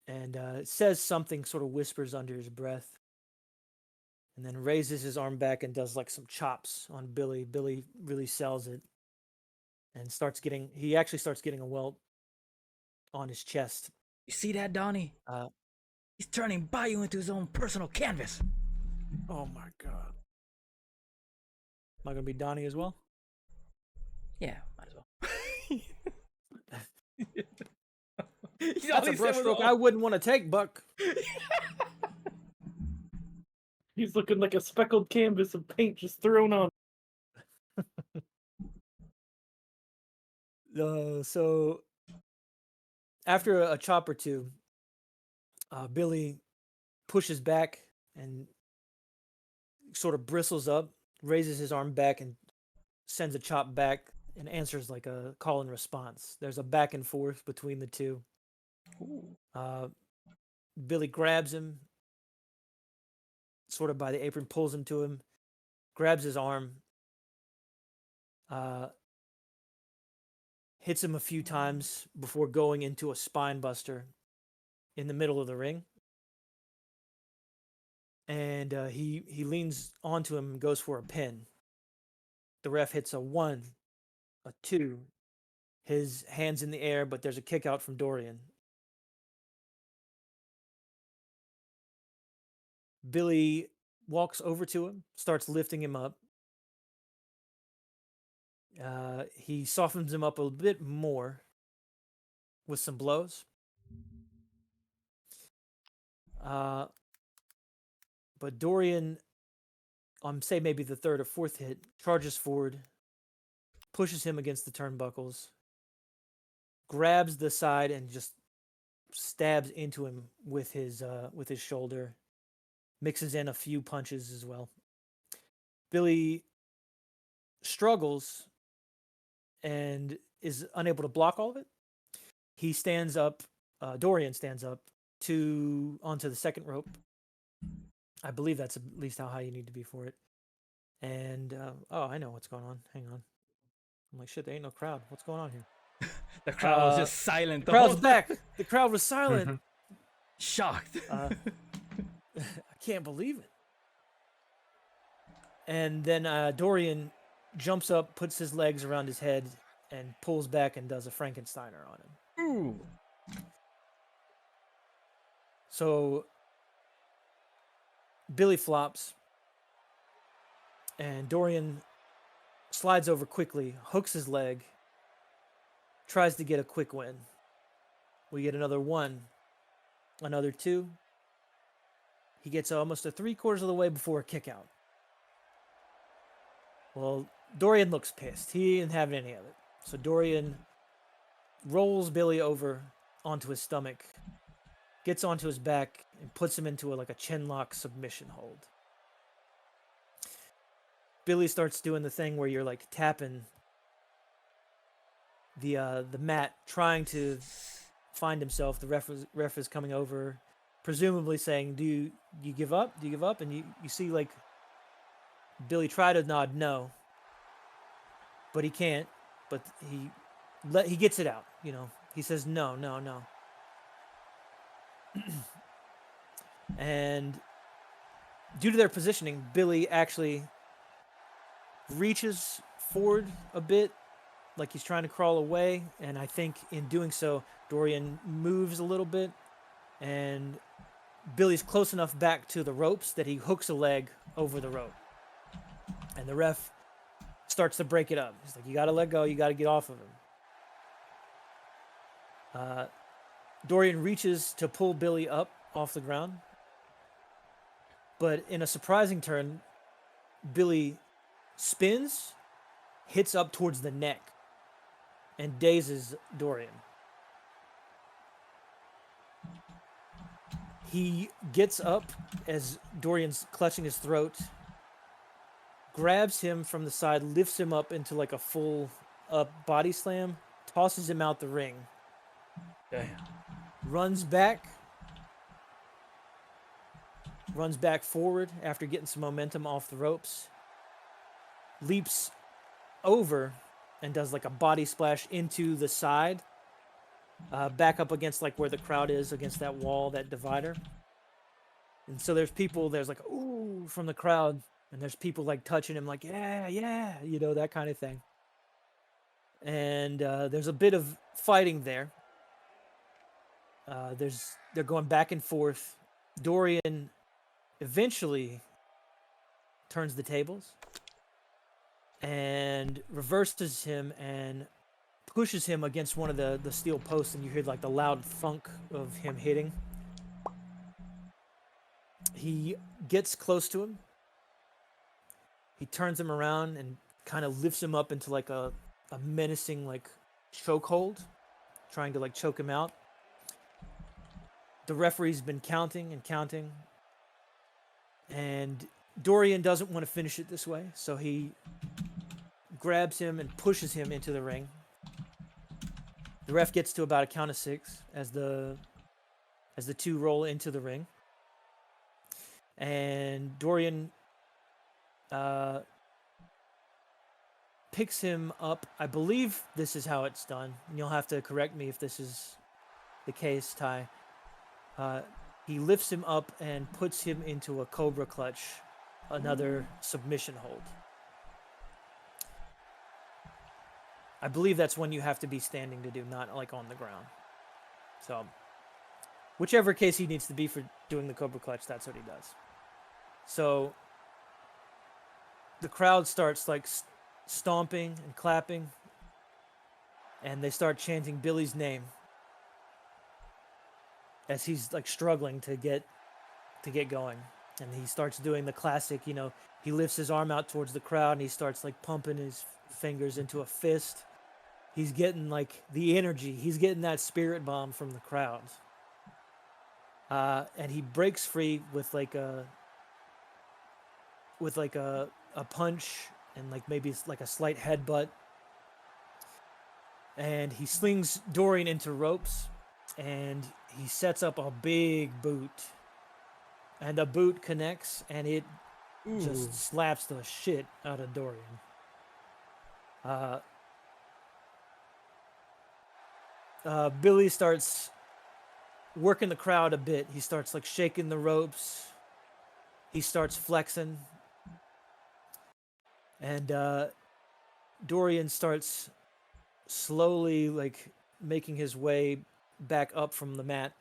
A: and says something, sort of whispers under his breath, and then raises his arm back and does like some chops on Billy. Billy really sells it and he actually starts getting a welt on his chest.
B: You see that, Donnie? He's turning Bayou into his own personal canvas.
A: Oh my god. Am I gonna be Donnie as well?
B: Yeah, might as well.
A: That's a brushstroke I wouldn't want to take, Buck.
D: He's looking like a speckled canvas of paint just thrown on.
A: So after a chop or two, Billy pushes back and sort of bristles up, raises his arm back, and sends a chop back and answers like a call and response. There's a back and forth between the two. Billy grabs him sort of by the apron, pulls him to him, grabs his arm, hits him a few times before going into a spine buster in the middle of the ring. And he leans onto him and goes for a pin. The ref hits a 1, a 2. His hands in the air, but there's a kick out from Dorian. Billy walks over to him, starts lifting him up. He softens him up a bit more with some blows. But Dorian, on say maybe the third or fourth hit, charges forward, pushes him against the turnbuckles, grabs the side and just stabs into him with his shoulder, mixes in a few punches as well. Billy struggles and is unable to block all of it. He stands up, Dorian stands up onto the second rope. I believe that's at least how high you need to be for it. And I know what's going on. Hang on. I'm like, shit, there ain't no crowd. What's going on here?
B: The crowd was just silent.
A: The crowd's back. The crowd was silent.
B: Shocked.
A: I can't believe it. And then Dorian jumps up, puts his legs around his head, and pulls back and does a Frankensteiner on him.
B: Ooh.
A: So Billy flops, and Dorian slides over quickly, hooks his leg, tries to get a quick win. We get another 1, another 2. He gets almost a 3/4 of the way before a kick out. Well, Dorian looks pissed. He didn't have any of it. So Dorian rolls Billy over onto his stomach, gets onto his back, and puts him into a chin lock submission hold. Billy starts doing the thing where you're like tapping the mat, trying to find himself. The ref is coming over, presumably saying, "Do you give up? Do you give up?" And you see like Billy try to nod no, but he can't. But he gets it out. You know, he says no, no, no. And due to their positioning, Billy actually reaches forward a bit, like he's trying to crawl away, and I think in doing so, Dorian moves a little bit, and Billy's close enough back to the ropes that he hooks a leg over the rope. And the ref starts to break it up. He's like, you got to let go, you got to get off of him. Dorian reaches to pull Billy up off the ground, but in a surprising turn, Billy spins, hits up towards the neck, and dazes Dorian. He gets up as Dorian's clutching his throat, grabs him from the side, lifts him up into like a full up body slam, tosses him out the ring.
B: Damn.
A: Runs back forward after getting some momentum off the ropes, leaps over and does like a body splash into the side, back up against like where the crowd is, against that wall, that divider. And so there's like, ooh, from the crowd, and there's people like touching him like, yeah, you know, that kind of thing. And there's a bit of fighting there. They're going back and forth. Dorian eventually turns the tables and reverses him and pushes him against one of the steel posts, and you hear like the loud thunk of him hitting. He gets close to him. He turns him around and kind of lifts him up into like a menacing like chokehold, trying to like choke him out. The referee's been counting and counting, and Dorian doesn't want to finish it this way, so he grabs him and pushes him into the ring. The ref gets to about a count of 6 as the two roll into the ring, and Dorian picks him up. I believe this is how it's done. And you'll have to correct me if this is the case, Ty. He lifts him up and puts him into a Cobra Clutch, another submission hold. I believe that's one you have to be standing to do, not like on the ground. So, whichever case he needs to be for doing the Cobra Clutch, that's what he does. So, the crowd starts like stomping and clapping, and they start chanting Billy's name as he's like struggling to get going. And he starts doing the classic, you know, he lifts his arm out towards the crowd and he starts like pumping his fingers into a fist. He's getting like the energy, he's getting that spirit bomb from the crowd. And he breaks free with like a punch and like maybe it's like a slight headbutt. And he slings Dorian into ropes and he sets up a big boot. And the boot connects and it just slaps the shit out of Dorian. Billy starts working the crowd a bit. He starts like shaking the ropes. He starts flexing. And Dorian starts slowly like making his way back up from the mat.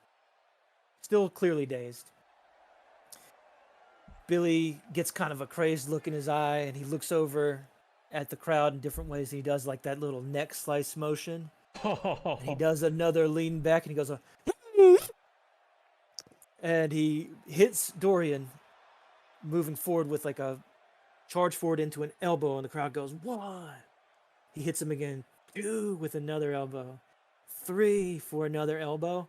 A: Still clearly dazed. Billy gets kind of a crazed look in his eye and he looks over at the crowd in different ways. He does like that little neck slice motion. And he does another lean back and he goes, and he hits Dorian moving forward with like a charge forward into an elbow, and the crowd goes, 1. He hits him again, 2 with another elbow, 3 for another elbow.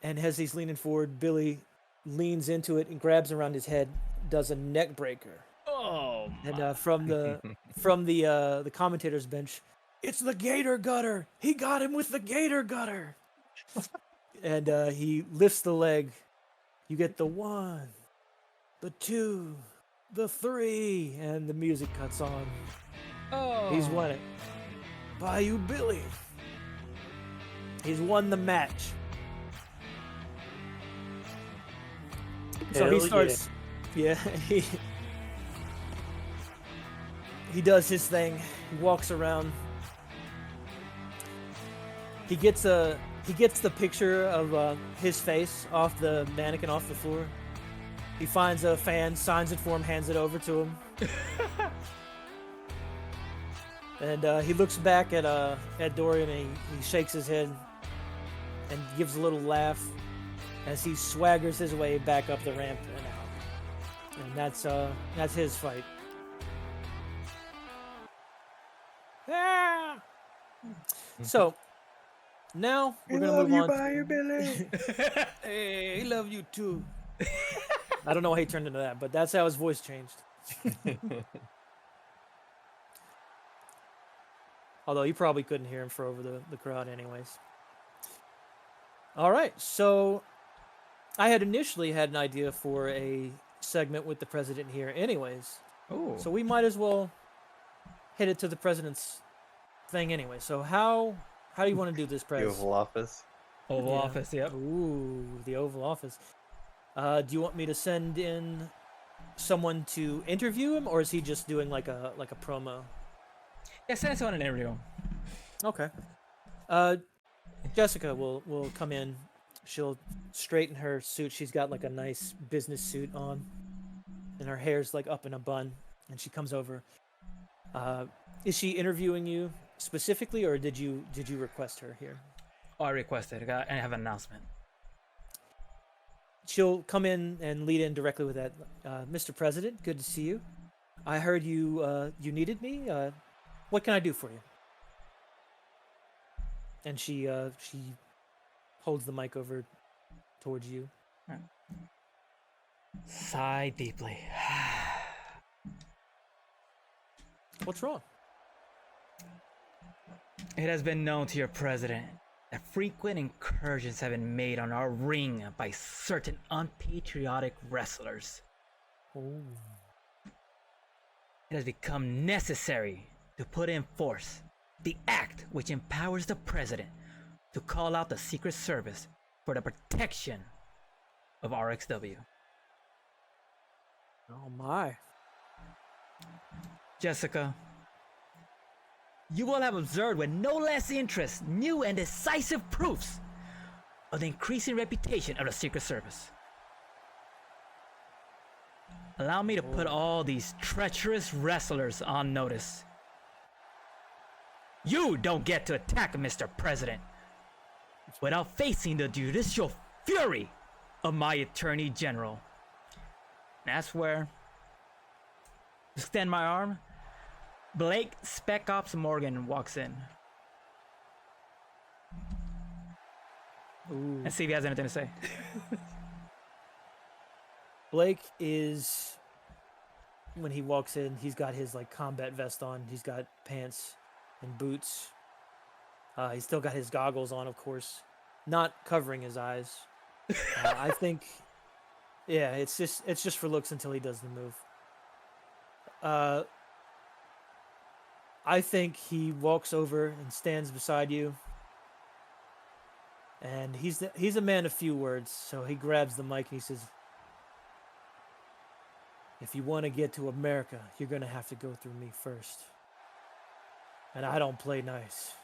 A: And as he's leaning forward, Billy leans into it and grabs around his head, does a neck breaker.
B: Oh,
A: And from the commentator's bench, it's the Gator Gutter. He got him with the Gator Gutter. And he lifts the leg. You get the 1, the 2, the 3, and the music cuts on.
B: oh.
A: He's won it. Bayou Billy. He's won the match. So
D: Hell
A: he starts, yeah, he does his thing. He walks around. He gets the picture of his face off the mannequin off the floor. He finds a fan, signs it for him, hands it over to him. And he looks back at Dorian and he shakes his head and gives a little laugh as he swaggers his way back up the ramp and out. And that's his fight. Ah! So now we're gonna move on.
D: Bayou Billy.
A: Hey, he love you too. I don't know how he turned into that, but that's how his voice changed. Although you probably couldn't hear him for over the crowd anyways. All right, so I had initially had an idea for a segment with the president here anyways.
B: Oh.
A: So we might as well hit it to the president's thing anyway. So how do you want to do this,
F: The
A: Prez?
F: Oval Office.
B: Oval
A: Yeah.
B: Office, yep.
A: Ooh, the Oval Office. Do you want me to send in someone to interview him, or is he just doing like a promo?
B: Yeah, send us on an interview.
A: Okay. Jessica will come in. She'll straighten her suit. She's got like a nice business suit on, and her hair's like up in a bun. And she comes over. Is she interviewing you specifically, or did you request her here?
B: Oh, I requested. I have an announcement.
A: she'll come in and lead in directly with that. Mr. President, good to see you. I heard you needed me. What can I do for you? And she holds the mic over towards you.
B: Sigh deeply.
A: What's wrong?
B: It has been known to your president that frequent incursions have been made on our ring by certain unpatriotic wrestlers.
A: Oh.
B: It has become necessary to put in force the act which empowers the president to call out the Secret Service for the protection of RXW.
A: Oh my.
B: Jessica, you will have observed with no less interest new and decisive proofs of the increasing reputation of the Secret Service. Allow me to put all these treacherous wrestlers on notice. You don't get to attack Mr. President without facing the judicial fury of my Attorney General. That's where, extend my arm, Blake Spec Ops Morgan walks in.
A: Ooh.
B: And see if he has anything to say.
A: Blake is, when he walks in, he's got his like combat vest on. He's got pants and boots. He's still got his goggles on, of course, not covering his eyes. I think, yeah, it's just for looks until he does the move. I think he walks over and stands beside you. And he's a man of few words, so he grabs the mic and he says, "If you want to get to America, you're going to have to go through me first. And I don't play nice."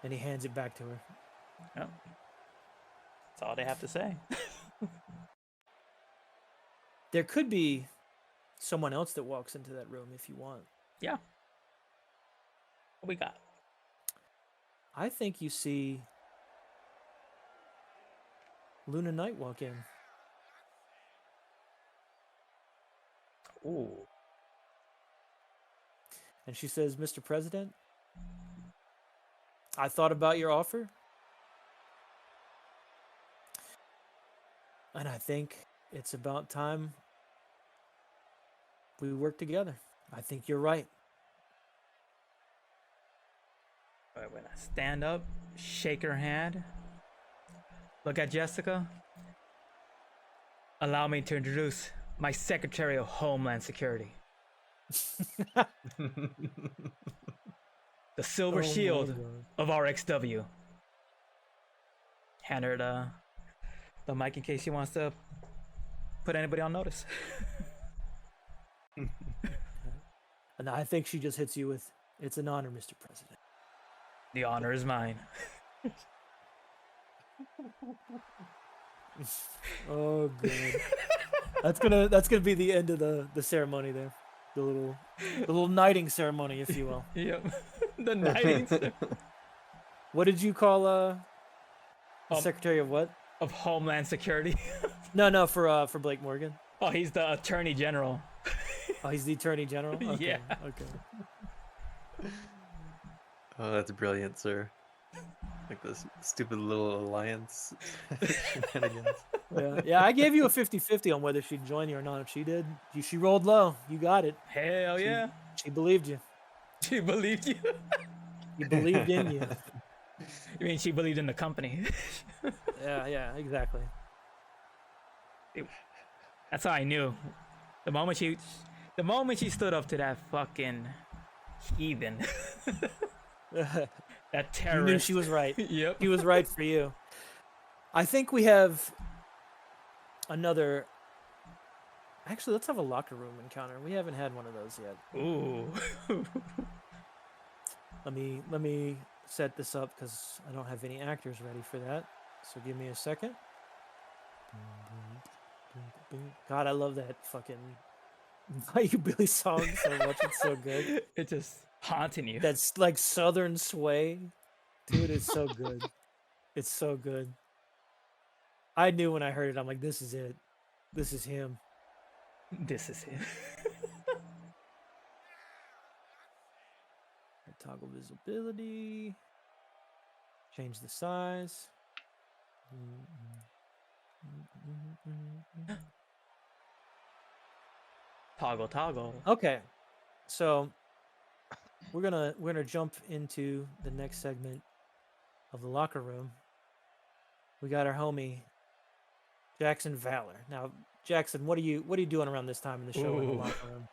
A: And he hands it back to her.
B: Yep. That's all they have to say.
A: There could be someone else that walks into that room if you want.
B: Yeah. What we got?
A: I think you see Luna Knight walk in.
B: Ooh.
A: And she says, "Mr. President, I thought about your offer. And I think it's about time we work together. I think you're right."
B: Alright, when I stand up, shake her hand, look at Jessica. Allow me to introduce my Secretary of Homeland Security. The Silver
A: Oh my
B: Shield
A: God.
B: of RXW. Hand her the mic in case she wants to put anybody on notice.
A: And I think she just hits you with, "It's an honor, Mr. President."
B: The honor is mine.
A: Oh god. That's gonna be the end of the ceremony there. The little knighting ceremony, if you will.
B: Yep. The knighting
A: What did you call the Secretary of what?
B: of Homeland Security.
A: No, for Blake Morgan.
B: Oh, he's the Attorney General.
A: Oh, he's the Attorney General? Okay,
B: Yeah.
A: Okay.
F: Oh, that's brilliant, sir. Like this stupid little alliance shenanigans.
A: Yeah, I gave you a 50-50 on whether she'd join you or not. If she did, she rolled low. You got it.
B: Hell yeah.
A: She believed you.
B: She believed you.
A: She believed in you.
B: You mean she believed in the company?
A: Yeah, exactly.
B: That's how I knew. The moment she stood up to that fucking heathen. That
A: You
B: terrorist.
A: knew she was right.
B: Yep.
A: She was right for you. I think we have another. Actually, let's have a locker room encounter. We haven't had one of those yet.
B: Ooh.
A: Let me set this up because I don't have any actors ready for that. So give me a second. God, I love that fucking Bayou Billy song so much. It's so good.
B: It's just haunting you.
A: That's like southern sway. Dude, it's so good. It's so good. I knew when I heard it. I'm like, this is it. This is him.
B: This is it.
A: Toggle visibility. Change the size.
B: Toggle.
A: Okay, so we're gonna jump into the next segment of the locker room. We got our homie Jackson Valor. Now, Jackson, what are you doing around this time in the show in the
B: Ooh.
A: locker room?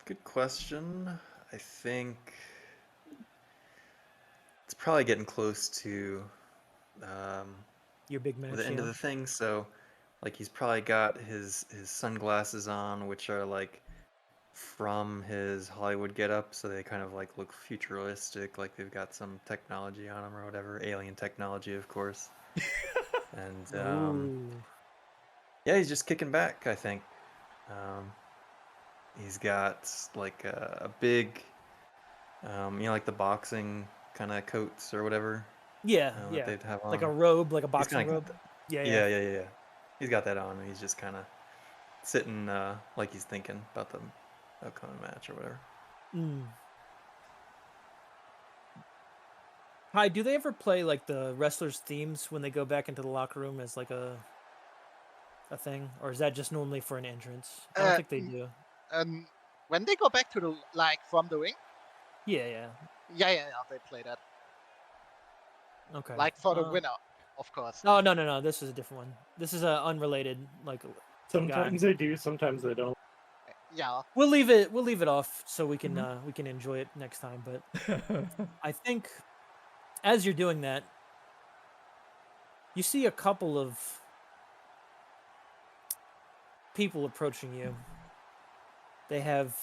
E: Good question. I think it's probably getting close to
A: Your big match,
E: the end of
A: yeah?
E: the thing, so like he's probably got his sunglasses on, which are like from his Hollywood getup, so they kind of like look futuristic, like they've got some technology on them or whatever, alien technology, of course. And
A: Ooh.
E: yeah, he's just kicking back, I think. He's got like a big, like the boxing kind of coats or whatever
A: Yeah,
E: that
A: yeah.
E: they'd have on.
A: Like a robe, like a
E: He's
A: boxing
E: kind of
A: robe. Yeah,
E: yeah. He's got that on, and he's just kind of sitting like he's thinking about the upcoming match or whatever.
A: Hi, do they ever play like the wrestlers' themes when they go back into the locker room as like a thing, or is that just normally for an entrance? I don't think they
C: n-
A: do.
C: When they go back to the from the ring,
A: Yeah.
C: yeah, they play that.
A: Okay.
C: Like for the winner, of course.
A: Oh no, this is a different one. This is a unrelated like.
D: Sometimes they do, sometimes they don't.
C: Yeah.
A: We'll leave it off so we can enjoy it next time. But I think as you're doing that, you see a couple of people approaching you. They have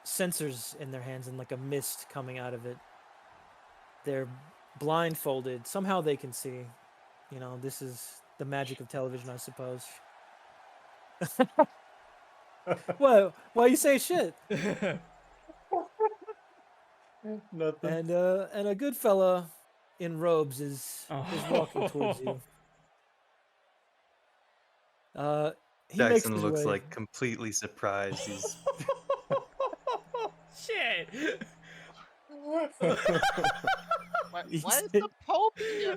A: sensors in their hands and like a mist coming out of it. They're blindfolded. Somehow they can see. You know, this is the magic of television, I suppose. What? Why you say shit?
D: Nothing.
A: And a good fella in robes is walking towards you. He makes
E: Jackson
A: his
E: looks
A: way.
E: like completely surprised. He's
B: Shit.
C: Why
A: He
C: is
A: said-
C: the Pope here?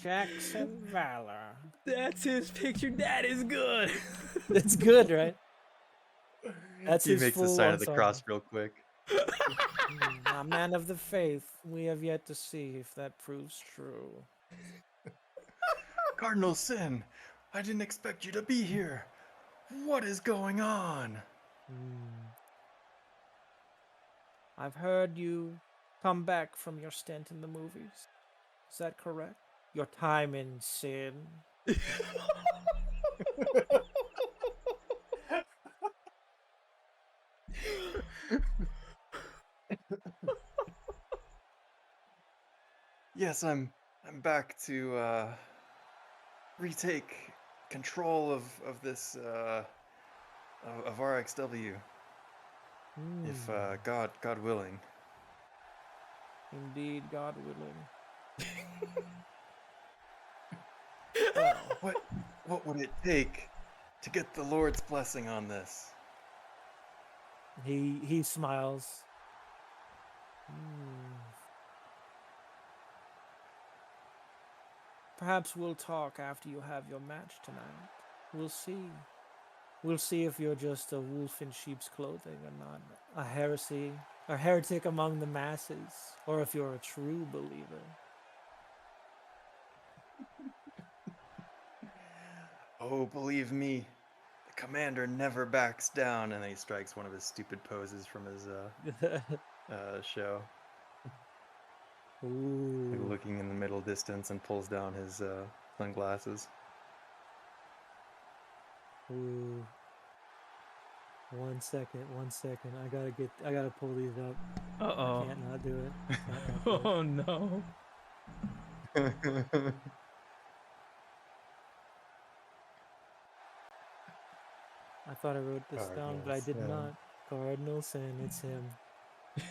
A: Jackson Valor.
B: That's his picture. That is good.
A: That's good, right? That's
E: he
A: his
E: makes the
A: full
E: sign of the
A: ensemble.
E: cross real quick.
A: A man of the faith. We have yet to see if that proves true.
E: Cardinal Sin, I didn't expect you to be here. What is going on?
A: I've heard you come back from your stint in the movies. Is that correct? Your time in sin.
E: Yes, I'm back to retake control of this of RXW. If God willing.
A: Indeed, God willing.
E: What would it take to get the Lord's blessing on this?
A: He smiles. Perhaps we'll talk after you have your match tonight. We'll see. We'll see if you're just a wolf in sheep's clothing or not. A heretic among the masses, or if you're a true believer.
E: Oh, believe me, the commander never backs down. And then he strikes one of his stupid poses from his show.
A: Ooh.
E: Like looking in the middle distance and pulls down his sunglasses.
A: Ooh. One second. I gotta pull these up.
B: Uh-oh.
A: I can't not do it. Can't not do it.
B: Oh no.
A: I thought I wrote this down, but I did
E: Cardinal Sin.
A: not. Cardinal Sin, it's him.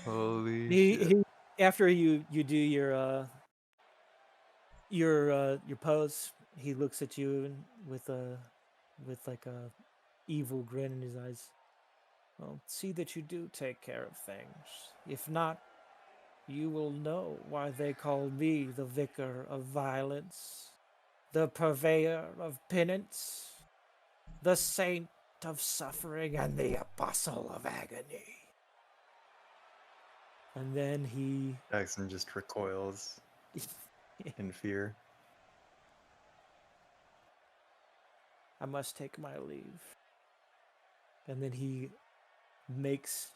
F: Holy shit.
A: He after you do your pose, he looks at you and with like a evil grin in his eyes. Well, see that you do take care of things. If not, you will know why they call me the vicar of violence, the purveyor of penance, the saint of suffering, and the apostle of agony. And then he
F: Jackson just recoils in fear.
A: I must take my leave. And then he makes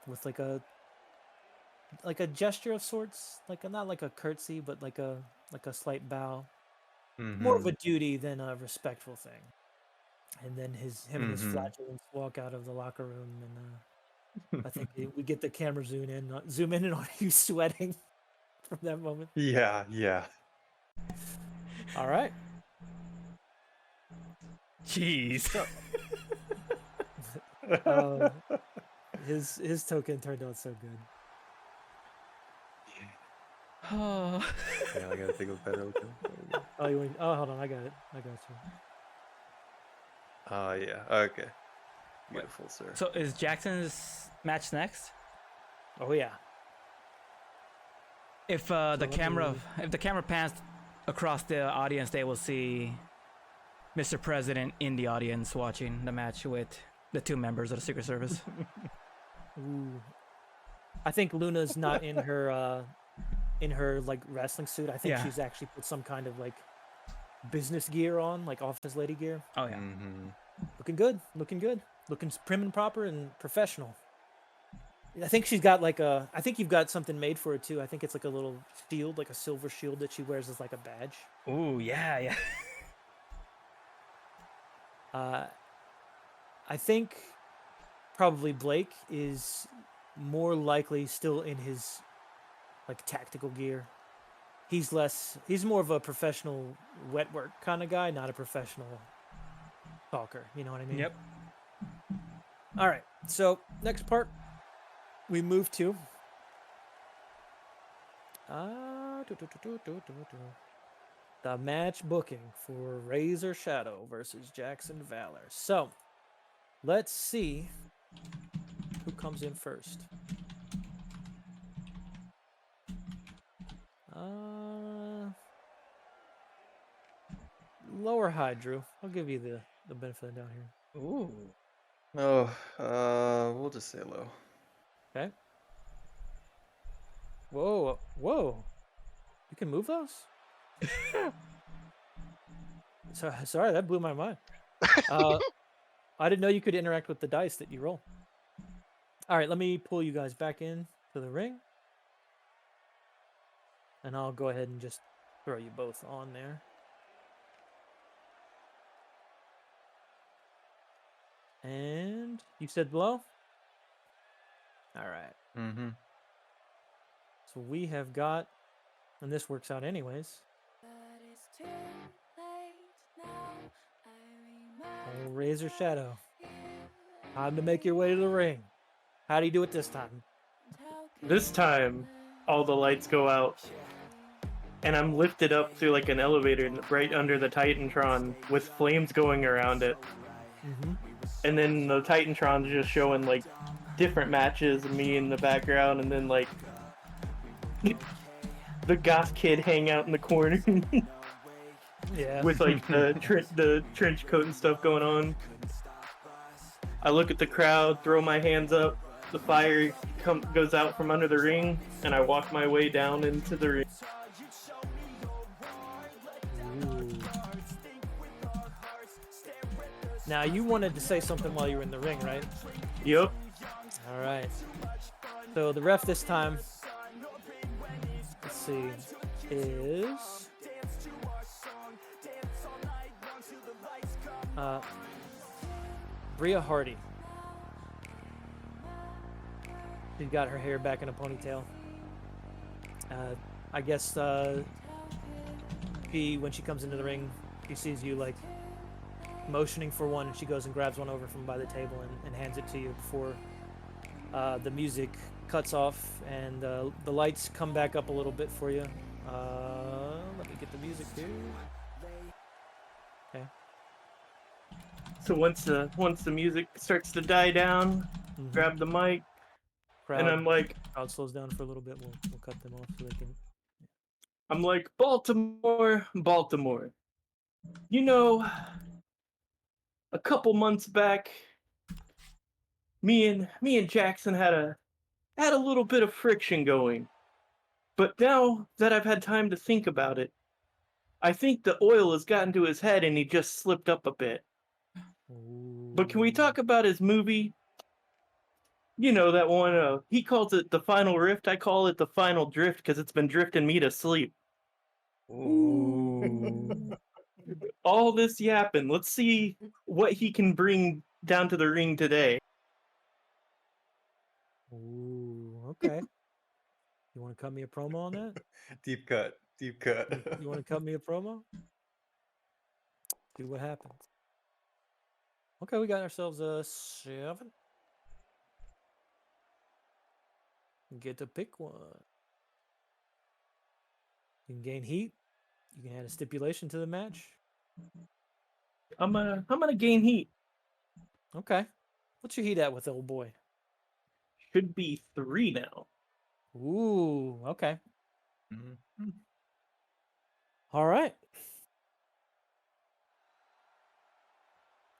A: with like a gesture of sorts, not like a curtsy, but like a slight bow. More of
F: Mhm.
A: a duty than a respectful thing. And then him and his
F: Mhm.
A: flatulence walk out of the locker room, and I think we get the camera zoom in on you sweating from that moment.
F: Yeah, yeah.
A: All right.
B: Jeez.
A: His token turned out so good.
B: Oh.
F: Yeah, I gotta take a better look.
A: Oh, hold on, I got it. I got you.
F: Oh, yeah. Okay. Beautiful, sir.
B: So is Jackson's match next?
A: Oh yeah.
B: If the camera pans across the audience, they will see Mr. President in the audience watching the match with the two members of the Secret Service.
A: Ooh. I think Luna's not in her like wrestling suit. I think
B: Yeah.
A: she's actually put some kind of like business gear on, like office lady gear.
B: Oh yeah.
F: Mhm.
A: Looking good, looking prim and proper and professional. I think she's got like I think you've got something made for her too. I think it's like a little shield, like a silver shield that she wears as like a badge.
B: Ooh, yeah.
A: I think probably Blake is more likely still in his like tactical gear. He's more of a professional wet work kind of guy, not a professional talker. You know what I mean?
B: Yep.
A: All right. So next part, we move to the match booking for Razor Shadow versus Jackson Valor. So let's see who comes in first. Lower high, Drew. I'll give you the benefit of the doubt here.
B: Ooh.
E: Oh, we'll just say low.
A: Okay. Whoa. You can move those? Sorry, that blew my mind. I didn't know you could interact with the dice that you roll. All right, let me pull you guys back in to the ring. And I'll go ahead and just throw you both on there. And you said below? All right.
E: Mm-hmm.
A: So we have got, and this works out anyways. Oh, Razor Shadow. Time to make your way to the ring. How do you do it this time?
D: This time, all the lights go out, and I'm lifted up through like an elevator right under the Titantron with flames going around it.
A: Mm-hmm.
D: And then the Titantron's just showing like different matches of me in the background, and then like the goth kid hang out in the corner
A: Yeah.
D: with like the trench coat and stuff going on. I look at the crowd, throw my hands up, the fire goes out from under the ring, and I walk my way down into the ring.
A: Ooh. Now you wanted to say something while you were in the ring, right?
D: Yup.
A: All right. So the ref this time, let's see, is Bria Hardy. She's got her hair back in a ponytail. I guess when she comes into the ring, she sees you like motioning for one, and she goes and grabs one over from by the table and hands it to you before The music cuts off and the lights come back up a little bit for you. Let me get the music here. Okay.
D: So once the music starts to die down,
A: Mhm.
D: grab the mic,
A: Crowd,
D: and I'm like,
A: slows down for a little bit. We'll cut them off so they can.
D: Baltimore, Baltimore. You know, a couple months back, me and Jackson had a little bit of friction going. But now that I've had time to think about it, I think the oil has gotten to his head and he just slipped up a bit. But can we talk about his movie? You know, that one, he calls it The Final Rift. I call it The Final Drift because it's been drifting me to sleep.
A: Ooh.
D: All this yapping. Let's see what he can bring down to the ring today.
A: Ooh. Okay. You want to cut me a promo on that?
F: Deep cut. Deep cut.
A: You want to cut me a promo? See what happens. Okay, we got ourselves a 7. Get to pick one. You can gain heat. You can add a stipulation to the match.
D: I'm gonna gain heat.
A: Okay. What's your heat at with old boy?
D: Should be 3 now.
A: Ooh, okay.
F: Mhm.
A: All right.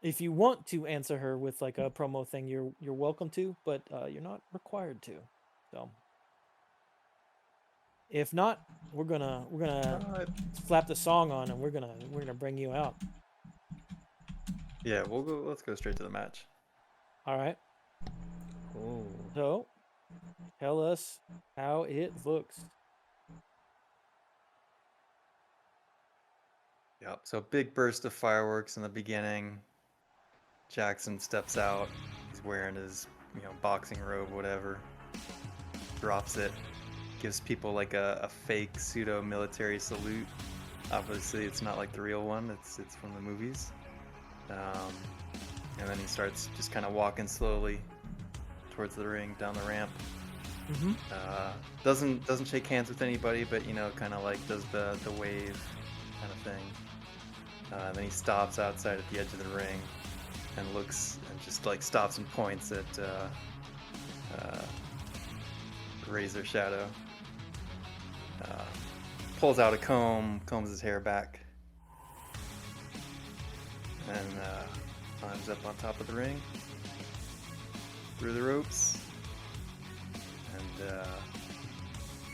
A: If you want to answer her with like a promo thing, you're welcome to, but you're not required to. So if not, we're gonna slap the song on and we're gonna bring you out.
F: Yeah, we'll go. Let's go straight to the match.
A: All right.
B: Ooh.
A: So tell us how it looks.
F: Yep. So big burst of fireworks in the beginning. Jackson steps out. He's wearing his, boxing robe, whatever. Drops it. Gives people like a fake pseudo military salute. Obviously, it's not like the real one. It's from the movies. And then he starts just kind of walking slowly towards the ring, down the ramp.
A: Mm-hmm.
F: Doesn't shake hands with anybody, but kind of like does the wave kind of thing. Then he stops outside at the edge of the ring and looks and just like stops and points at Razor Shadow. Pulls out a comb, combs his hair back, and climbs up on top of the ring through the ropes, and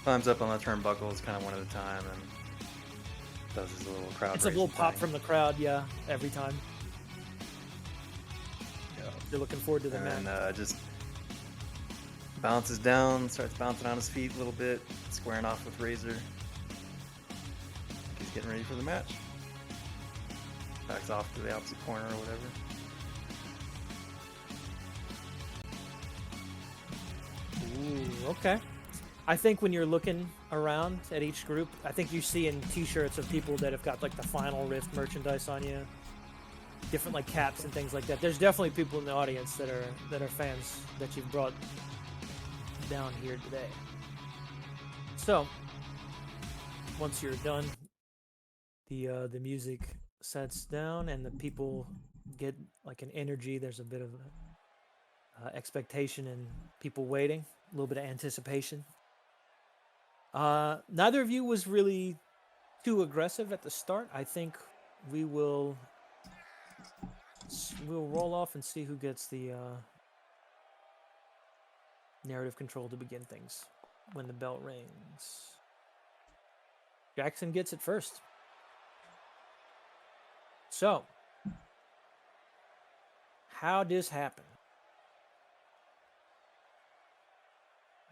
F: climbs up on the turnbuckles kind of one at a time and does his little crowd.
A: It's a little
F: raising
A: pop
F: thing.
A: from the crowd, yeah, every time.
F: Yeah.
A: You're looking forward to the match.
F: And just bounces down, starts bouncing on his feet a little bit, squaring off with Razor. He's getting ready for the match. Backs off to the opposite corner or whatever.
A: Ooh, okay. I think when you're looking around at each group, I think you're seeing T-shirts of people that have got like the Final Rift merchandise on you, different like caps and things like that. There's definitely people in the audience that are fans that you've brought down here today. So once you're done, the music sets down and the people get like an energy. There's a bit of expectation and people waiting, a little bit of anticipation. Neither of you was really too aggressive at the start. I think we'll roll off and see who gets the narrative control to begin things when the bell rings. Jackson gets it first. So, how this happen?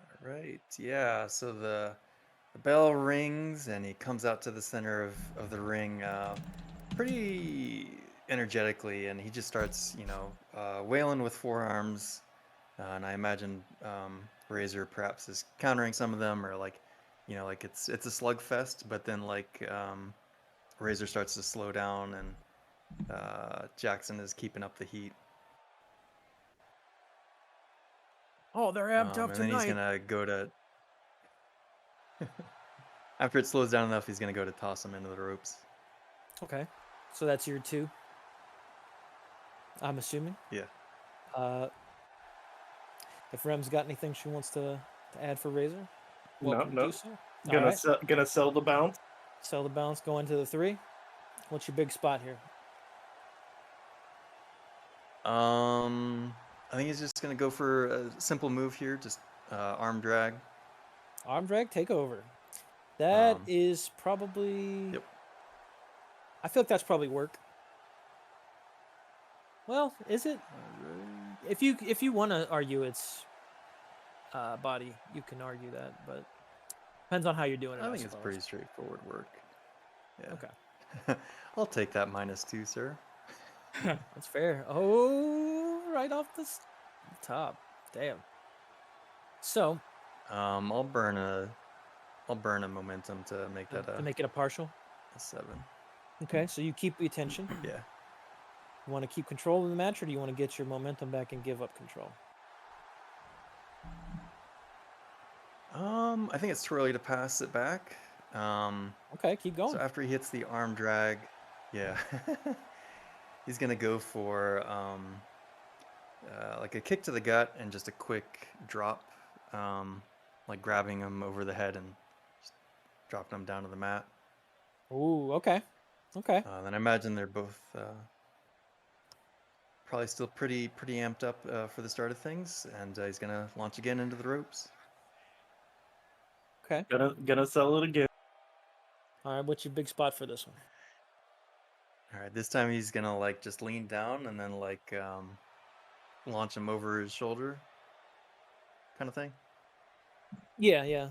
F: All right, yeah. So the bell rings and he comes out to the center of the ring pretty energetically, and he just starts, wailing with forearms. And I imagine Razor perhaps is countering some of them, or like, like it's a slugfest. But then like Razor starts to slow down, and Jackson is keeping up the heat.
A: Oh, they're amped up
E: And then he's
A: tonight.
E: gonna go to. After it slows down enough, he's gonna go to toss him into the ropes.
A: Okay, so that's your 2. I'm assuming.
E: Yeah.
A: If Rem's got anything she wants to add for Razor,
D: No,
A: welcome to
D: no.
A: do so. All
D: Gonna
A: right,
D: gonna sell the bounce.
A: sell the bounce, go into the 3. What's your big spot here?
E: I think he's just gonna go for a simple move here, just arm drag.
A: Arm drag, take over. That
E: Um,
A: is probably.
E: Yep.
A: I feel like that's probably work. Well, is it? If you want to argue it's body, you can argue that, but depends on how you're doing it.
E: I
A: I
E: think it's
A: suppose.
E: pretty straightforward work. Yeah.
A: Okay,
E: I'll take that -2, sir.
A: that's fair. Oh, right off the top. Damn. So
E: I'll burn a momentum to make that
A: to make it a partial.
E: a 7.
A: Okay, so you keep the attention.
E: Yeah.
A: You want to keep control of the match, or do you want to get your momentum back and give up control?
E: I think it's too early to pass it back.
A: Okay, keep going.
E: So after he hits the arm drag, yeah, he's gonna go for like a kick to the gut and just a quick drop, like grabbing him over the head and just dropping him down to the mat.
A: Ooh, okay. Okay.
E: Then I imagine they're both probably still pretty amped up for the start of things, and he's gonna launch again into the ropes.
A: Okay.
D: Gonna sell it again.
A: All right, what's your big spot for this one?
E: All right, this time he's gonna like just lean down and then like launch him over his shoulder, kind of thing,
A: Yeah.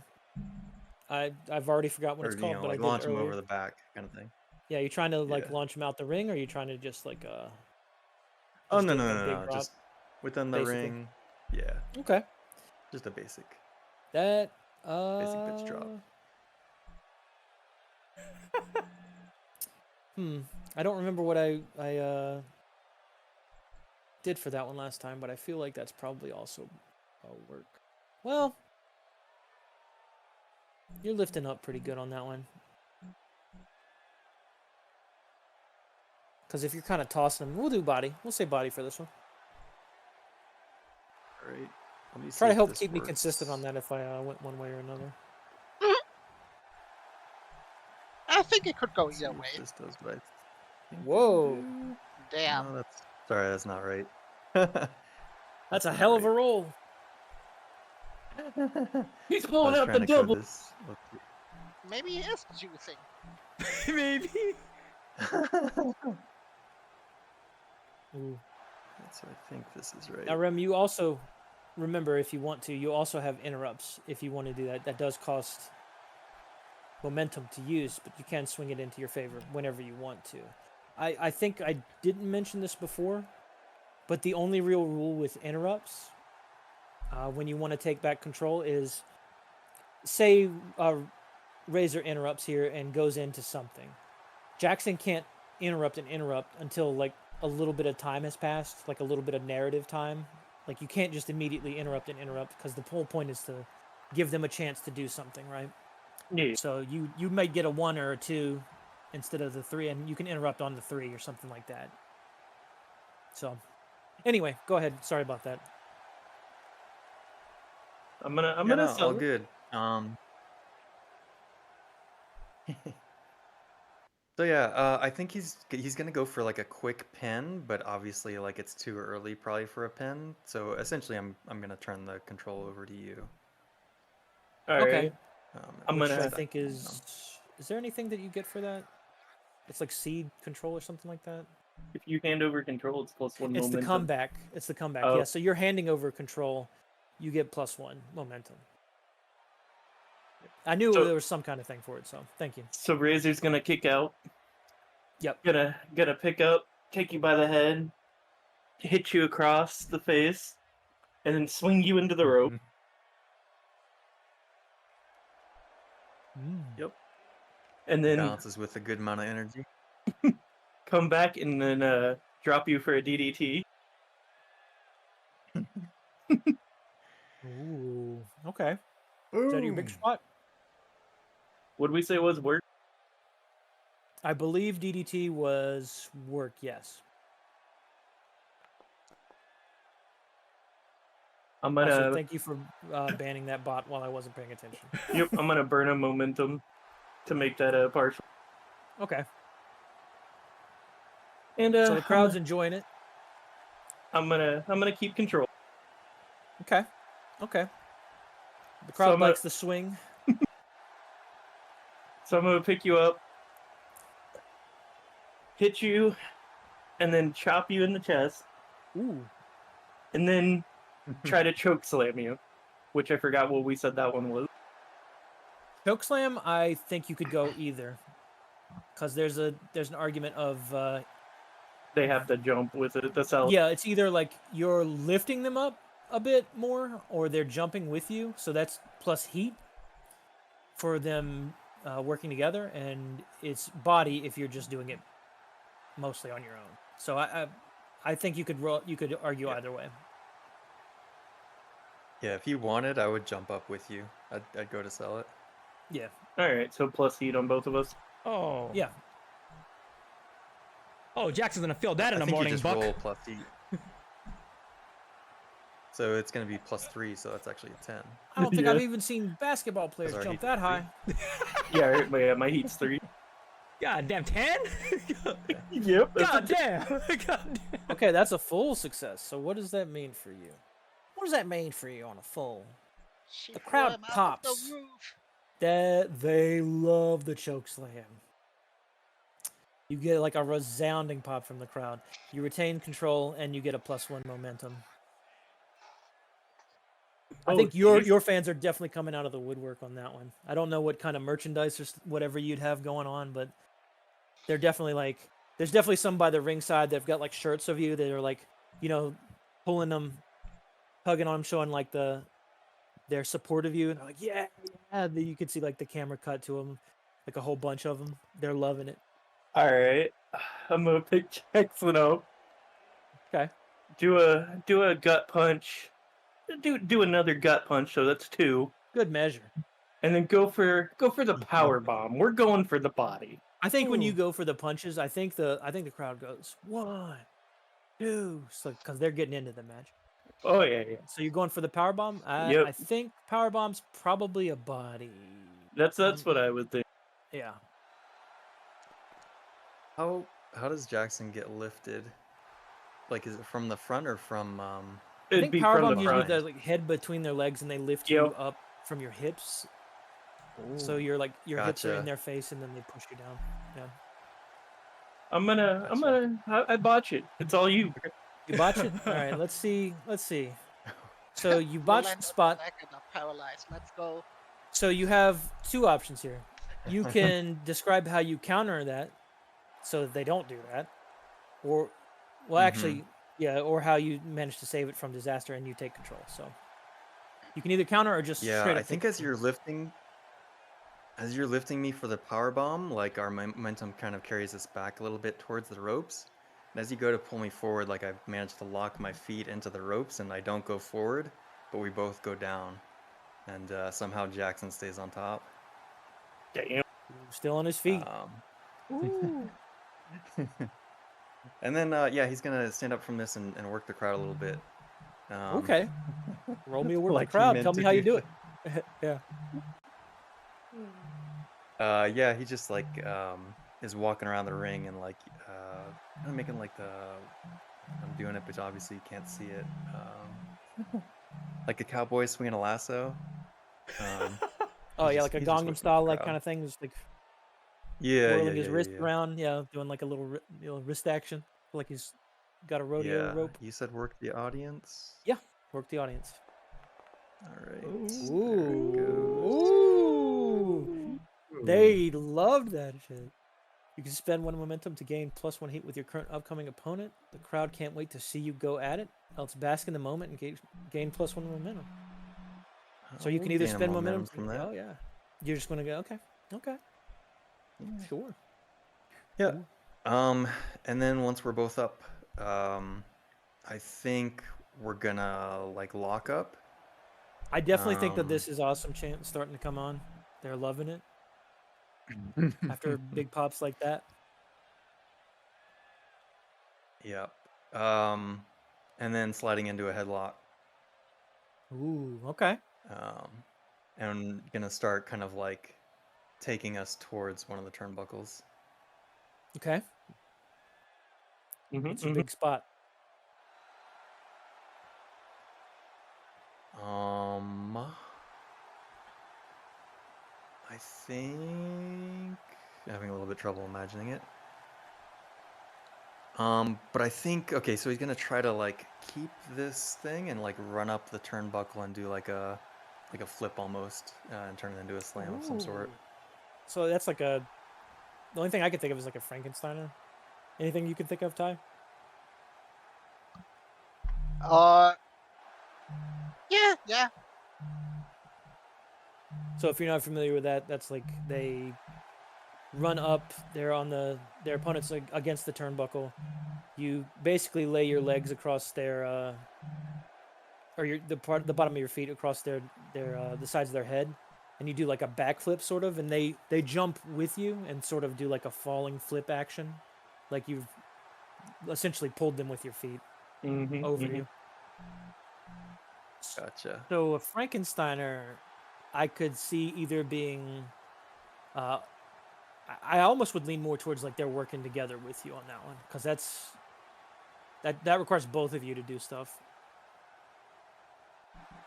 A: I've already forgot what
E: or
A: it's called, but
E: like
A: I did
E: launch him
A: earlier.
E: over the back, kind of thing.
A: Yeah, you trying to like
E: Yeah.
A: launch him out the ring, or you trying to just like
E: Oh
A: just
E: no
A: do
E: no
A: like a
E: no
A: big
E: no,
A: drop?
E: just within the
A: basically?
E: ring. Yeah,
A: Okay.
E: just a basic
A: That
E: bitch drop.
A: I don't remember what I did for that one last time, but I feel like that's probably also work. Well, you're lifting up pretty good on that one. Because if you're kind of tossing them, we'll do body. We'll say body for this one.
E: All right. Let me see
A: Try to
E: if
A: help
E: this
A: keep me consistent
E: works.
A: on that if I went one way or another.
C: I think it could go
E: Let's see
C: either
E: if
C: way.
E: this does what I think it
A: Whoa.
E: would do.
C: Damn.
E: No, that's not right.
A: That's a
E: not
A: hell of a
E: right.
A: roll.
D: He's
E: I
D: pulling
E: was
D: out the
E: trying to code
D: double.
E: this. Let's see.
C: Maybe he is juicing.
B: Maybe.
A: Ooh.
E: So I think this is right.
A: Now, Rem, you also remember if you want to, you also have interrupts if you want to do that. That does cost momentum to use, but you can swing it into your favor whenever you want to. I think I didn't mention this before, but the only real rule with interrupts when you want to take back control is, say Razor interrupts here and goes into something. Jackson can't interrupt until like a little bit of time has passed, like a little bit of narrative time. Like you can't just immediately interrupt because the whole point is to give them a chance to do something, right?
D: Yeah.
A: So you might get a 1 or a 2 instead of the 3, and you can interrupt on the 3 or something like that. So anyway, go ahead. Sorry about that.
D: I'm
E: Yeah,
D: gonna
E: no,
D: sell
E: all
D: it.
E: good. So yeah, I think he's gonna go for like a quick pin, but obviously like it's too early probably for a pin. So essentially, I'm gonna turn the control over to you.
D: All
A: Okay.
D: right. I'm
A: Which
D: gonna-
A: I think is there anything that you get for that? It's like seed control or something like that.
D: If you hand over control, it's +1
A: It's
D: momentum.
A: the comeback. It's the comeback.
D: Oh.
A: Yeah. So you're handing over control. You get +1 momentum. I knew
D: So-
A: there was some kind of thing for it, so thank you.
D: So Razor's gonna kick out.
A: Yep.
D: Gonna pick up, take you by the head, hit you across the face, and then swing you into the rope.
E: Yep.
D: And then
E: Balances with a good amount of energy.
D: come back and then drop you for a DDT.
A: Ooh. Okay. Is that your big spot?
D: What did we say was work?
A: I believe DDT was work. Yes.
D: I'm
A: Also,
D: gonna.
A: thank you for banning that bot while I wasn't paying attention.
D: Yep. I'm gonna burn a momentum to make that a partial.
A: Okay.
D: And
A: So the crowd's enjoying it.
D: I'm gonna keep control.
A: Okay. Okay. The
D: So
A: crowd
D: I'm gonna-
A: likes the swing.
D: So I'm gonna pick you up, hit you, and then chop you in the chest,
A: Ooh.
D: and then try to choke slam you, which I forgot what we said that one was.
A: Choke slam, I think you could go either. Because there's an argument of
D: They have to jump with it. That's how.
A: yeah, it's either like you're lifting them up a bit more or they're jumping with you. So that's plus heat for them working together, and it's body if you're just doing it mostly on your own. So I think you could argue either way.
E: Yeah, if you wanted, I would jump up with you. I'd go to sell it.
A: Yeah.
D: All right. So plus heat on both of us.
B: Oh.
A: Yeah.
B: Oh, Jackson's gonna feel that in
E: I
B: the
E: think
B: morning,
E: you just
B: Buck.
E: roll plus heat. So it's gonna be +3, so that's actually a 10.
A: I don't think
D: Yeah.
A: I've even seen basketball players
E: our
A: jump
E: heat
A: that
E: is
A: high.
D: Yeah. My heat's 3.
B: God damn, 10?
D: Yep. that's
B: God damn. God damn.
A: Okay, that's a full success. So what does that mean for you? What does that mean for you on a full?
C: She
A: The
C: threw
A: crowd
C: him out of
A: pops.
C: the roof.
A: That they love the choke slam. You get like a resounding pop from the crowd. You retain control and you get a +1 momentum. I
D: Oh,
A: think
D: geez.
A: your fans are definitely coming out of the woodwork on that one. I don't know what kind of merchandise or whatever you'd have going on, but they're definitely like there's definitely some by the ringside that've got like shirts of you that are like, you know, pulling them, hugging on them, showing like their support of you, and they're like, yeah. Then you can see like the camera cut to them, like a whole bunch of them. They're loving it.
D: All right. I'm gonna pick Jackson up.
A: Okay.
D: Do a gut punch. Do another gut punch. So that's 2.
A: Good measure.
D: And then go for the power bomb. We're going for the body.
A: I think when you
B: Ooh.
A: go for the punches, I think the crowd goes 1, 2, so because they're getting into the match.
D: Oh yeah.
A: So you're going for the power bomb.
D: Yep.
A: I think power bomb's probably a body.
D: That's what I would think.
A: Yeah.
E: How does Jackson get lifted? Like, is it from the front or from?
A: I
D: It'd
A: think
D: be
A: power
D: from
A: bomb
D: the
A: usually
D: front.
A: does like head between their legs and they lift
D: Yep.
A: you up from your hips. So you're like your hips are in
E: Gotcha.
A: their face and then they push you down. Yeah.
D: I botch it. It's all you.
A: You botch it. All right. Let's see. So you
C: You'll
A: botched
C: end
A: the
C: up
A: spot.
C: second or paralyzed. Let's go.
A: So you have 2 options here. You can describe how you counter that so that they don't do that. Or, well, actually, yeah, or how you manage to save it from disaster and you take control. So you can either counter or just
E: Yeah,
A: straight up
E: I think
A: take
E: as you're lifting me for the power bomb, like our momentum kind of carries us back a little bit towards the ropes. And as you go to pull me forward, like I've managed to lock my feet into the ropes and I don't go forward, but we both go down. And somehow Jackson stays on top.
D: Damn.
A: still on his feet.
E: And then, yeah, he's going to stand up from this and work the crowd a little bit.
A: Okay. Roll me a work
E: like
A: the
E: he
A: crowd.
E: meant
A: Tell me
E: to
A: how you
E: do
A: do it. Yeah.
E: Yeah, he just like is walking around the ring and like kind of making like the I'm doing it, but obviously you can't see it. Like a cowboy swinging a lasso.
A: Oh
E: He's
A: yeah,
E: just-
A: like a
E: he's just
A: Gangnam
E: working the
A: Style like
E: crowd.
A: kind of thing, just like
E: Yeah,
A: whirling his wrist
E: yeah.
A: around. Yeah, doing like a little wrist action, like he's got a rodeo
E: Yeah,
A: rope.
E: you said work the audience.
A: Yeah, work the audience.
E: All right.
A: Ooh. They loved that shit. You can spend 1 momentum to gain +1 heat with your current upcoming opponent. The crowd can't wait to see you go at it. Else bask in the moment and gain +1 momentum. So you can either
E: Gain a
A: spend momentum
E: from that.
A: Oh yeah. You're just gonna go okay. Sure.
E: Yeah. And then once we're both up, I think we're gonna like lock up
A: I definitely think that
E: Um,
A: this is awesome chant starting to come on. They're loving it after big pops like that.
E: Yep. And then sliding into a headlock.
A: Ooh, okay.
E: Um, and gonna start kind of like taking us towards one of the turnbuckles.
A: Okay.
D: Mhm,
A: What's your
D: mhm.
A: big spot?
E: I think having a little bit trouble imagining it. But I think okay, so he's gonna try to like keep this thing and like run up the turnbuckle and do like a flip almost, and turn it into a slam of some sort.
A: Ooh. So that's like a. The only thing I could think of is like a Frankensteiner. Anything you can think of, Ty?
C: Uh, yeah.
A: So if you're not familiar with that, that's like they run up. They're on their opponents against the turnbuckle. You basically lay your legs across their or the bottom of your feet across the sides of their head, and you do like a backflip sort of, and they jump with you and sort of do like a falling flip action, like you've essentially pulled them with your feet
D: Mhm,
A: over
D: mhm.
A: you.
E: Gotcha.
A: So a Frankensteiner, I could see either being, uh, I almost would lean more towards like they're working together with you on that one because that requires both of you to do stuff.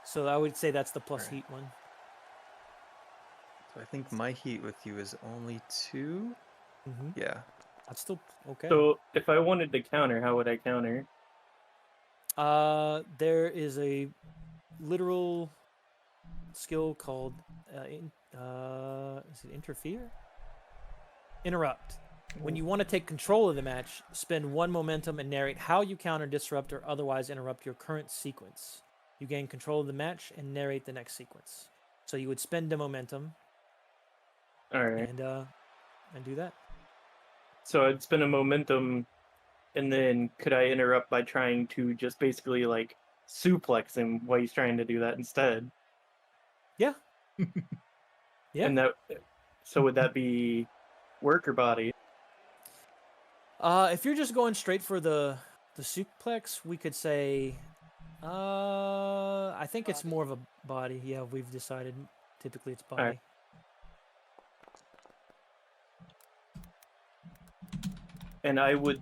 A: So I would say that's the plus
E: Right.
A: heat one.
E: So I think my heat with you is only 2.
A: Mm-hmm.
E: Yeah.
A: That's still okay.
D: So if I wanted to counter, how would I counter?
A: There is a literal skill called is it interfere? Interrupt. When you want to take control of the match, spend 1 momentum and narrate how you counter, disrupt, or otherwise interrupt your current sequence. You gain control of the match and narrate the next sequence. So you would spend the momentum
D: All right.
A: and do that.
D: So I'd spin a momentum, and then could I interrupt by trying to just basically like suplex him while he's trying to do that instead?
A: Yeah. Yeah.
D: And that, so would that be work or body?
A: If you're just going straight for the suplex, we could say I think it's
C: Body.
A: more of a body. Yeah, we've decided typically it's
D: All right.
A: body.
D: And I would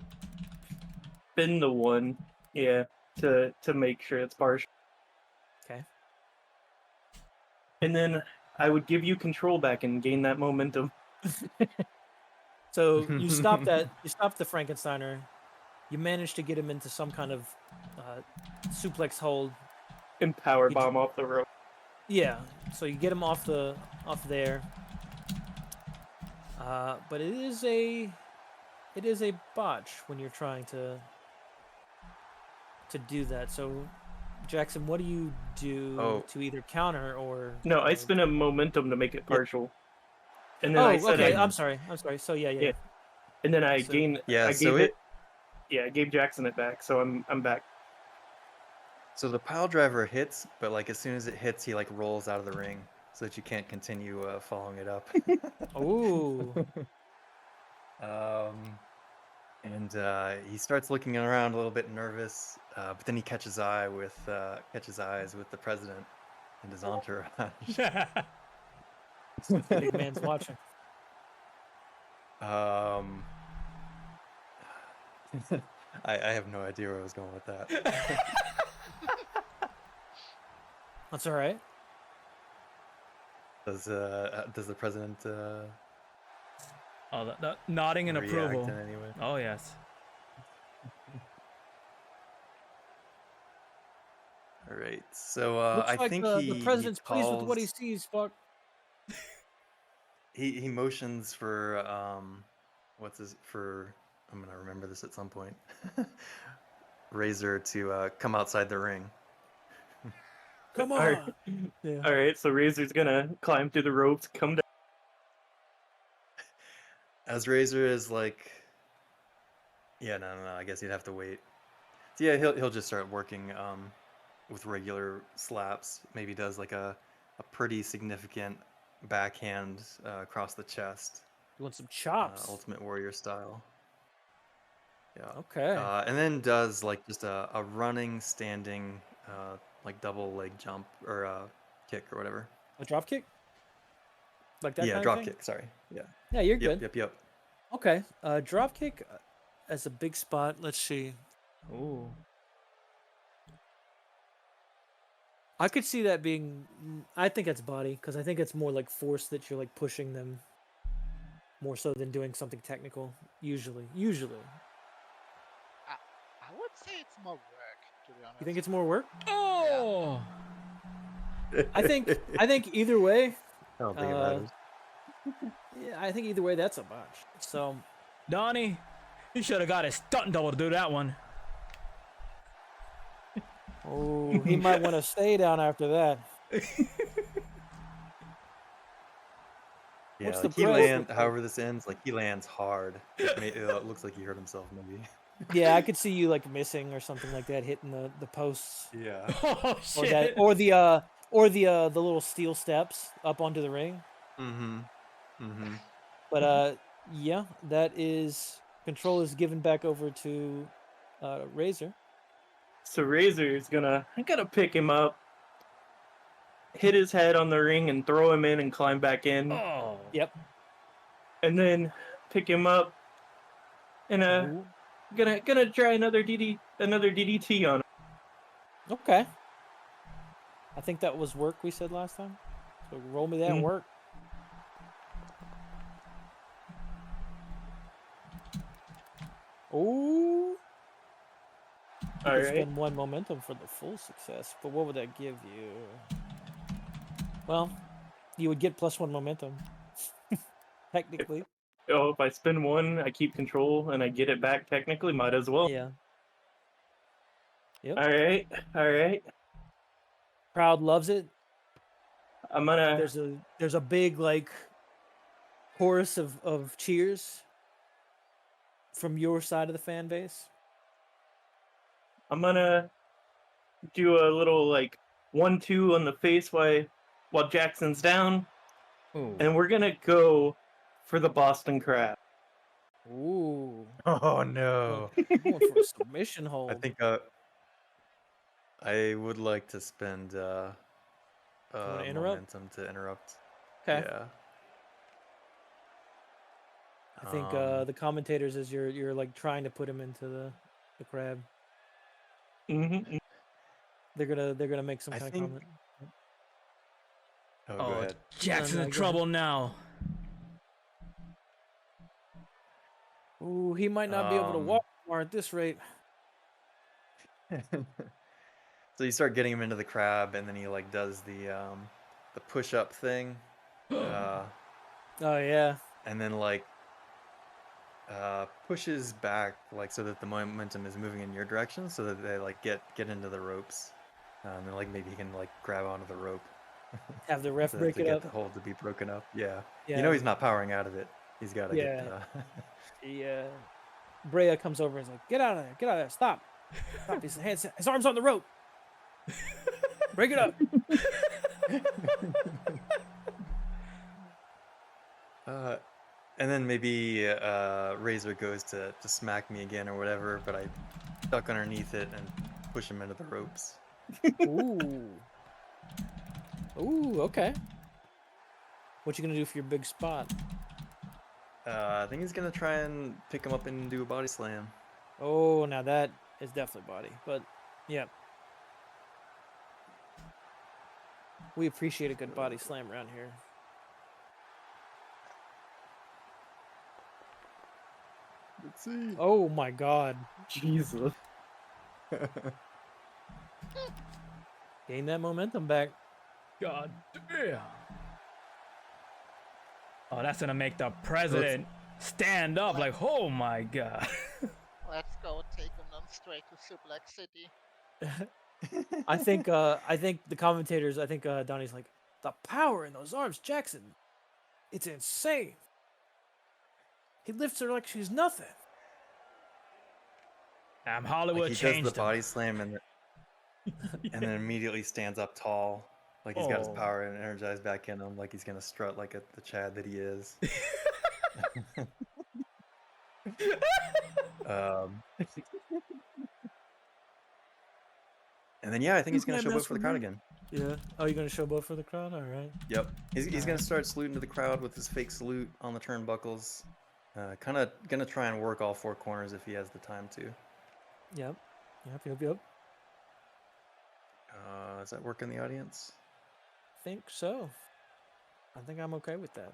D: spin the one, yeah, to make sure it's partial.
A: Okay.
D: And then I would give you control back and gain that momentum.
A: So you stop that. You stop the Frankensteiner. You manage to get him into some kind of suplex hold.
D: And power
A: You
D: bomb off the rope.
A: Yeah. So you get him off there. But it is a botch when you're trying to do that. So Jackson, what do you do to either counter or?
D: No, I
A: or-
D: spin a momentum to make it
A: Yeah.
D: partial. And then I
A: Oh,
D: said
A: okay.
D: I,
A: I'm sorry. So yeah.
D: yeah. And then I
A: So-
E: Yeah,
D: I
E: so
D: gave it. Yeah, I gave Jackson it back, so I'm back.
E: So the pile driver hits, but like as soon as it hits, he like rolls out of the ring so that you can't continue following it up.
A: Ooh.
E: And he starts looking around a little bit nervous, but then he catches eyes with the president and his entourage.
A: Big man's watching.
E: I have no idea where I was going with that.
A: That's all right.
E: Does the president
B: Oh, the nodding in
E: react
B: approval.
E: in any way?
B: Oh yes.
E: All right. So
A: Looks
E: I
A: like
E: think
A: the president's pleased with what he
E: calls.
A: sees, Buck.
E: He motions for I'm gonna remember this at some point. Razor to come outside the ring.
A: Come
D: All right.
A: on. Yeah.
D: All right, so Razor's gonna climb through the ropes, come down.
E: As Razor is like, yeah, no, I guess you'd have to wait. So yeah, he'll just start working with regular slaps. Maybe does like a pretty significant backhand across the chest,
A: You want some chops?
E: Ultimate Warrior style. Yeah.
A: Okay.
E: And then does like just a running, standing, like double leg jump or kick or whatever.
A: A drop kick? Like that
E: Yeah,
A: kind
E: drop
A: of thing?
E: kick. Sorry. Yeah.
A: Yeah, you're
E: Yep.
A: good.
E: Yep. Yep.
A: Okay. Drop kick as a big spot. Let's see.
B: Ooh.
A: I could see that being. I think it's body because I think it's more like force that you're like pushing them more so than doing something technical. Usually.
C: I would say it's more work, to be honest.
A: You think it's more work?
B: Oh.
A: I think either way.
E: I don't think it
A: Uh,
E: matters.
A: Yeah, I think either way that's a botch. So
B: Donnie, you should have got a stunt double to do that one.
A: oh, he might want to stay down after that.
E: Yeah,
A: what's
E: like
A: the
E: he
A: press
E: land.
A: look like?
E: However, this ends, like he lands hard. It looks like he hurt himself, maybe.
A: Yeah, I could see you like missing or something like that, hitting the posts
E: Yeah.
B: Oh
A: or
B: shit.
A: that the little steel steps up onto the ring.
E: Mm-hmm. Mm-hmm.
A: But yeah, that is control is given back over to Razor.
D: So Razor's gonna pick him up, hit his head on the ring, and throw him in and climb back in,
B: Oh.
A: Yep.
D: and then pick him up, and
A: Ooh,
D: gonna try another DDT on him.
A: okay. I think that was work we said last time. So roll me that
D: Mhm.
A: work. Ooh.
D: All
A: You could
D: right.
A: spend one momentum for the full success, but what would that give you? Well, you would get +1 momentum. Technically.
D: Oh, if I spin one, I keep control and I get it back. Technically, might as well.
A: Yeah. Yep.
D: All right. All right.
A: Crowd loves it.
D: I'm gonna.
A: There's a big like chorus of cheers from your side of the fan base.
D: I'm gonna do a little like 1-2 on the face while Jackson's down,
B: Ooh.
D: and we're gonna go for the Boston Crab.
A: Ooh.
E: Oh no.
A: Going for a submission hold.
E: I think I would like to spend
A: wanna interrupt?
E: momentum to interrupt.
A: Okay.
E: Yeah.
A: I think
E: Um,
A: the commentators as you're like trying to put him into the crab.
D: Mm-hmm.
A: They're gonna make some
E: I
A: kind of
E: think-
A: comment.
E: Oh, go
B: Oh,
E: ahead.
B: Jack's
A: No,
B: in
A: go
B: trouble now.
A: Ooh, he might not be able to
E: Um,
A: walk more at this rate.
E: So you start getting him into the crab, and then he like does the push-up thing,
A: Oh yeah.
E: and then like pushes back like so that the momentum is moving in your direction, so that they like get into the ropes, and then like maybe he can like grab onto the rope
A: Have the ref
E: to
A: break it
E: get
A: up.
E: the hold to be broken up. Yeah.
A: Yeah.
E: You know he's not powering out of it. He's got to
A: Yeah.
E: get.
A: Yeah. Brea comes over and is like, "Get out of there! Get out of there! Stop! Stop! His arms on the rope. Break it up."
E: And then maybe Razor goes to smack me again or whatever, but I duck underneath it and push him into the ropes.
A: Ooh. Ooh. Okay. What you gonna do for your big spot?
E: I think he's gonna try and pick him up and do a body slam.
A: Oh, now that is definitely body, but yeah. We appreciate a good body slam around here.
E: Let's see.
A: Oh my god.
D: Jesus.
A: Gain that momentum back.
B: God damn. Oh, that's gonna make the president stand up like, oh my god.
C: Let's go take him on straight to Suplex City.
A: I think the commentators, Donnie's like, the power in those arms, Jackson. It's insane. He lifts her like she's nothing.
B: I'm Hollywood
E: Like he does
B: changed
E: the body slam and
F: and then immediately stands up tall, like he's got his
B: Oh.
F: power and energized back in him, like he's gonna strut like the Chad that he is. um, and then yeah, I think he's gonna
A: Can I
F: show up
A: mess
F: for the
A: with
F: crowd
A: me?
F: again.
A: Yeah. Oh, you're gonna show both for the crowd? All right.
F: Yep, he's gonna
A: Alright.
F: start saluting to the crowd with his fake salute on the turnbuckles. Kind of gonna try and work all four corners if he has the time to.
A: Yep. Yep.
F: Does that work in the audience?
A: Think so. I think I'm okay with that.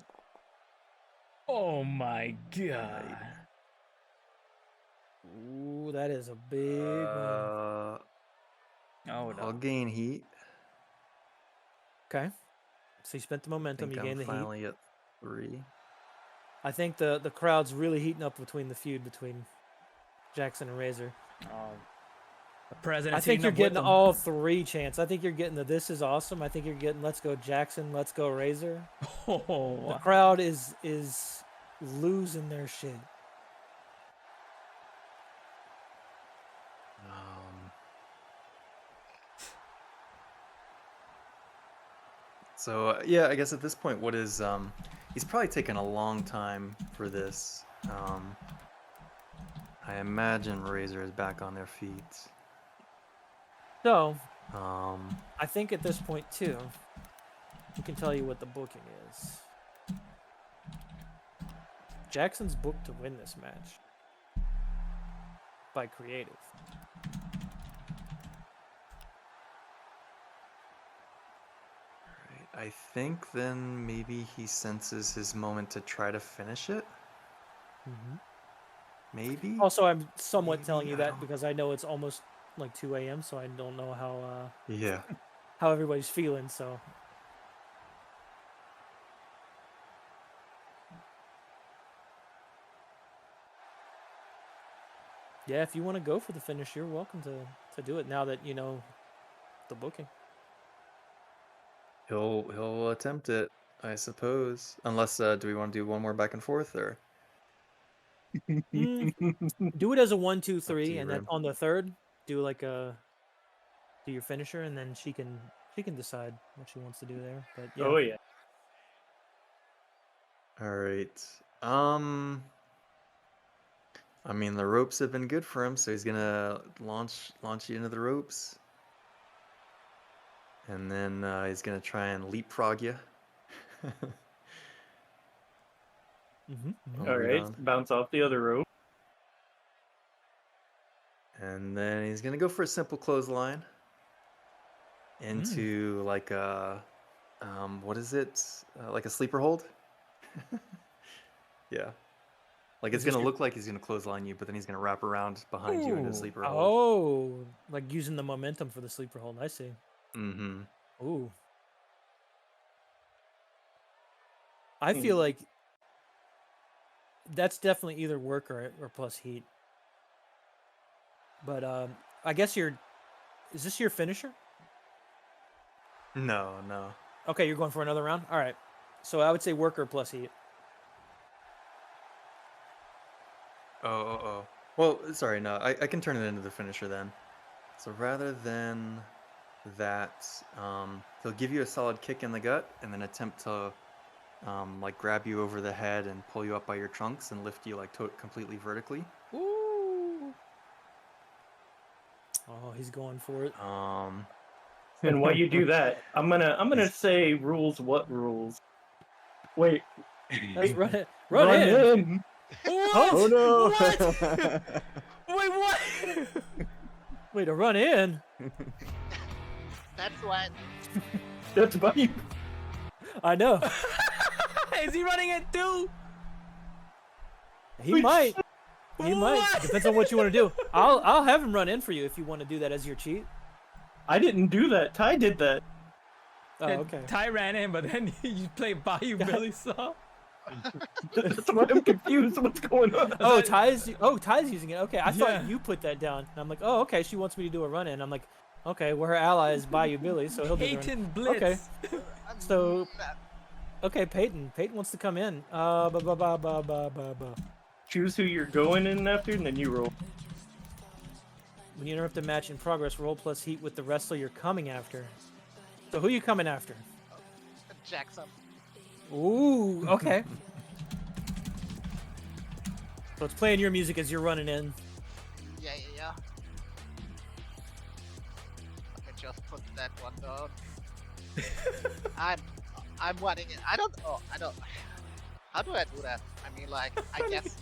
B: Oh my god.
A: Ooh, that is a big one.
B: Oh
F: I'll
B: no.
F: gain heat.
A: Okay. So you spent the
F: I
A: momentum,
F: think
A: you
F: I'm
A: gained the heat.
F: finally at 3.
A: I think the crowd's really heating up between the feud between Jackson and Razor.
B: Oh. The president.
A: I think you're getting all three chants. I think you're getting the "This is awesome." I think you're getting "Let's go Jackson," "Let's go Razor." The
B: Oh.
A: crowd is losing their shit.
F: So yeah, I guess at this point, what is he's probably taken a long time for this. I imagine Razor is back on their feet.
A: So
F: Um,
A: I think at this point too, we can tell you what the booking is. Jackson's booked to win this match by Creative.
F: right, I think then maybe he senses his moment to try to finish it. Maybe.
A: Also, I'm somewhat telling
F: Maybe,
A: you
F: I
A: that
F: don't-
A: because I know it's almost like 2 a.m., so I don't know
F: Yeah.
A: how everybody's feeling. So yeah, if you want to go for the finish, you're welcome to do it now that you know the booking.
F: He'll attempt it, I suppose. Unless do we want to do one more back and forth or?
A: Do it as a 1, 2, 3,
F: you,
A: and then
F: Rim.
A: on the third, do like do your finisher, and then she can decide what she wants to do there. But yeah,
D: Oh yeah.
F: All right. I mean, the ropes have been good for him, so he's gonna launch you into the ropes, and then he's gonna try and leapfrog you.
A: Mm-hmm.
D: All right.
F: Down.
D: Bounce off the other rope.
F: And then he's gonna go for a simple clothesline into like a what is it? Like a sleeper hold? Yeah. Like it's
A: Is this
F: gonna
A: your-
F: look like he's gonna clothesline you, but then he's gonna wrap around behind you into a
B: Ooh.
F: sleeper hold.
A: Oh, like using the momentum for the sleeper hold. I see.
F: Mm-hmm.
A: Ooh. I feel like that's definitely either work or plus heat. But I guess is this your finisher?
F: No.
A: Okay, you're going for another round? All right. So I would say worker plus heat.
F: Oh. Well, sorry, no. I can turn it into the finisher then. So rather than that, he'll give you a solid kick in the gut and then attempt to like grab you over the head and pull you up by your trunks and lift you like completely vertically.
A: Ooh. Oh, he's going for it.
D: And while you do that, I'm gonna say rules. What rules? Wait.
A: Let's run it. Run in.
B: What?
F: Oh no!
B: What? Wait, what?
A: Wait, to run in?
C: That's what.
D: That's by you.
A: I know.
B: Is he running it too?
A: He might. He might.
B: What?
A: Depends on what you want to do. I'll have him run in for you if you want to do that as your cheat.
D: I didn't do that. Ty did that.
A: Oh,
B: Yeah,
A: okay.
B: Ty ran in, but then you play Bayou Billy Saw.
D: That's why I'm confused. What's going on?
A: Oh, Ty's using it. Okay, I
B: Yeah.
A: thought you put that down. And I'm like, oh, okay. She wants me to do a run in. I'm like, okay. Well, her ally is Bayou Billy, so he'll do the run.
B: Peyton Blitz.
A: Okay. So-
C: Mm,
A: Okay, Peyton. Peyton wants to come in.
D: Choose who you're going in after, and then you roll.
A: When you interrupt a match in progress, roll plus heat with the wrestler you're coming after. So who are you coming after?
C: Jackson.
A: Ooh, okay. So it's playing your music as you're running in.
C: Yeah. Okay, just put that one down. I'm running it. I don't. How do I do that? I mean, like, I guess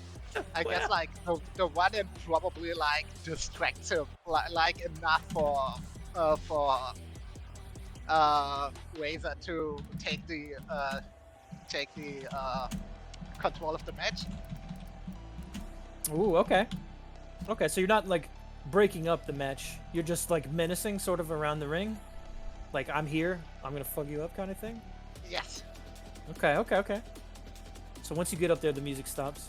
C: like the one in probably like distracts him like enough for Razor to take the control of the match.
A: Ooh, okay. Okay, so you're not like breaking up the match. You're just like menacing sort of around the ring. Like, I'm here, I'm gonna fuck you up kind of thing?
C: Yes.
A: Okay. So once you get up there, the music stops.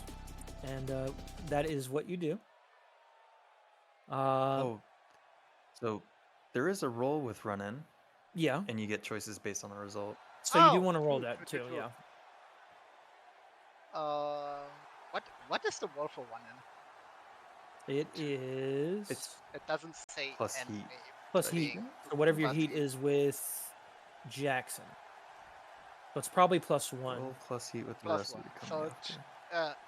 A: And that is what you do.
E: Oh, so there is a roll with run in,
A: Yeah.
E: and you get choices based on the result.
A: So you do
C: Oh,
A: want to roll
C: cool,
A: that
C: cool,
A: too,
C: cool.
A: yeah.
C: What is the roll for one in?
A: It is
C: It doesn't say
E: Plus
C: any
E: heat.
A: plus
C: thing.
A: heat. So whatever your
C: Plus
A: heat is with Jackson. So it's probably +1.
E: Roll plus heat with the
C: Plus
E: rest
C: one.
E: of you coming after.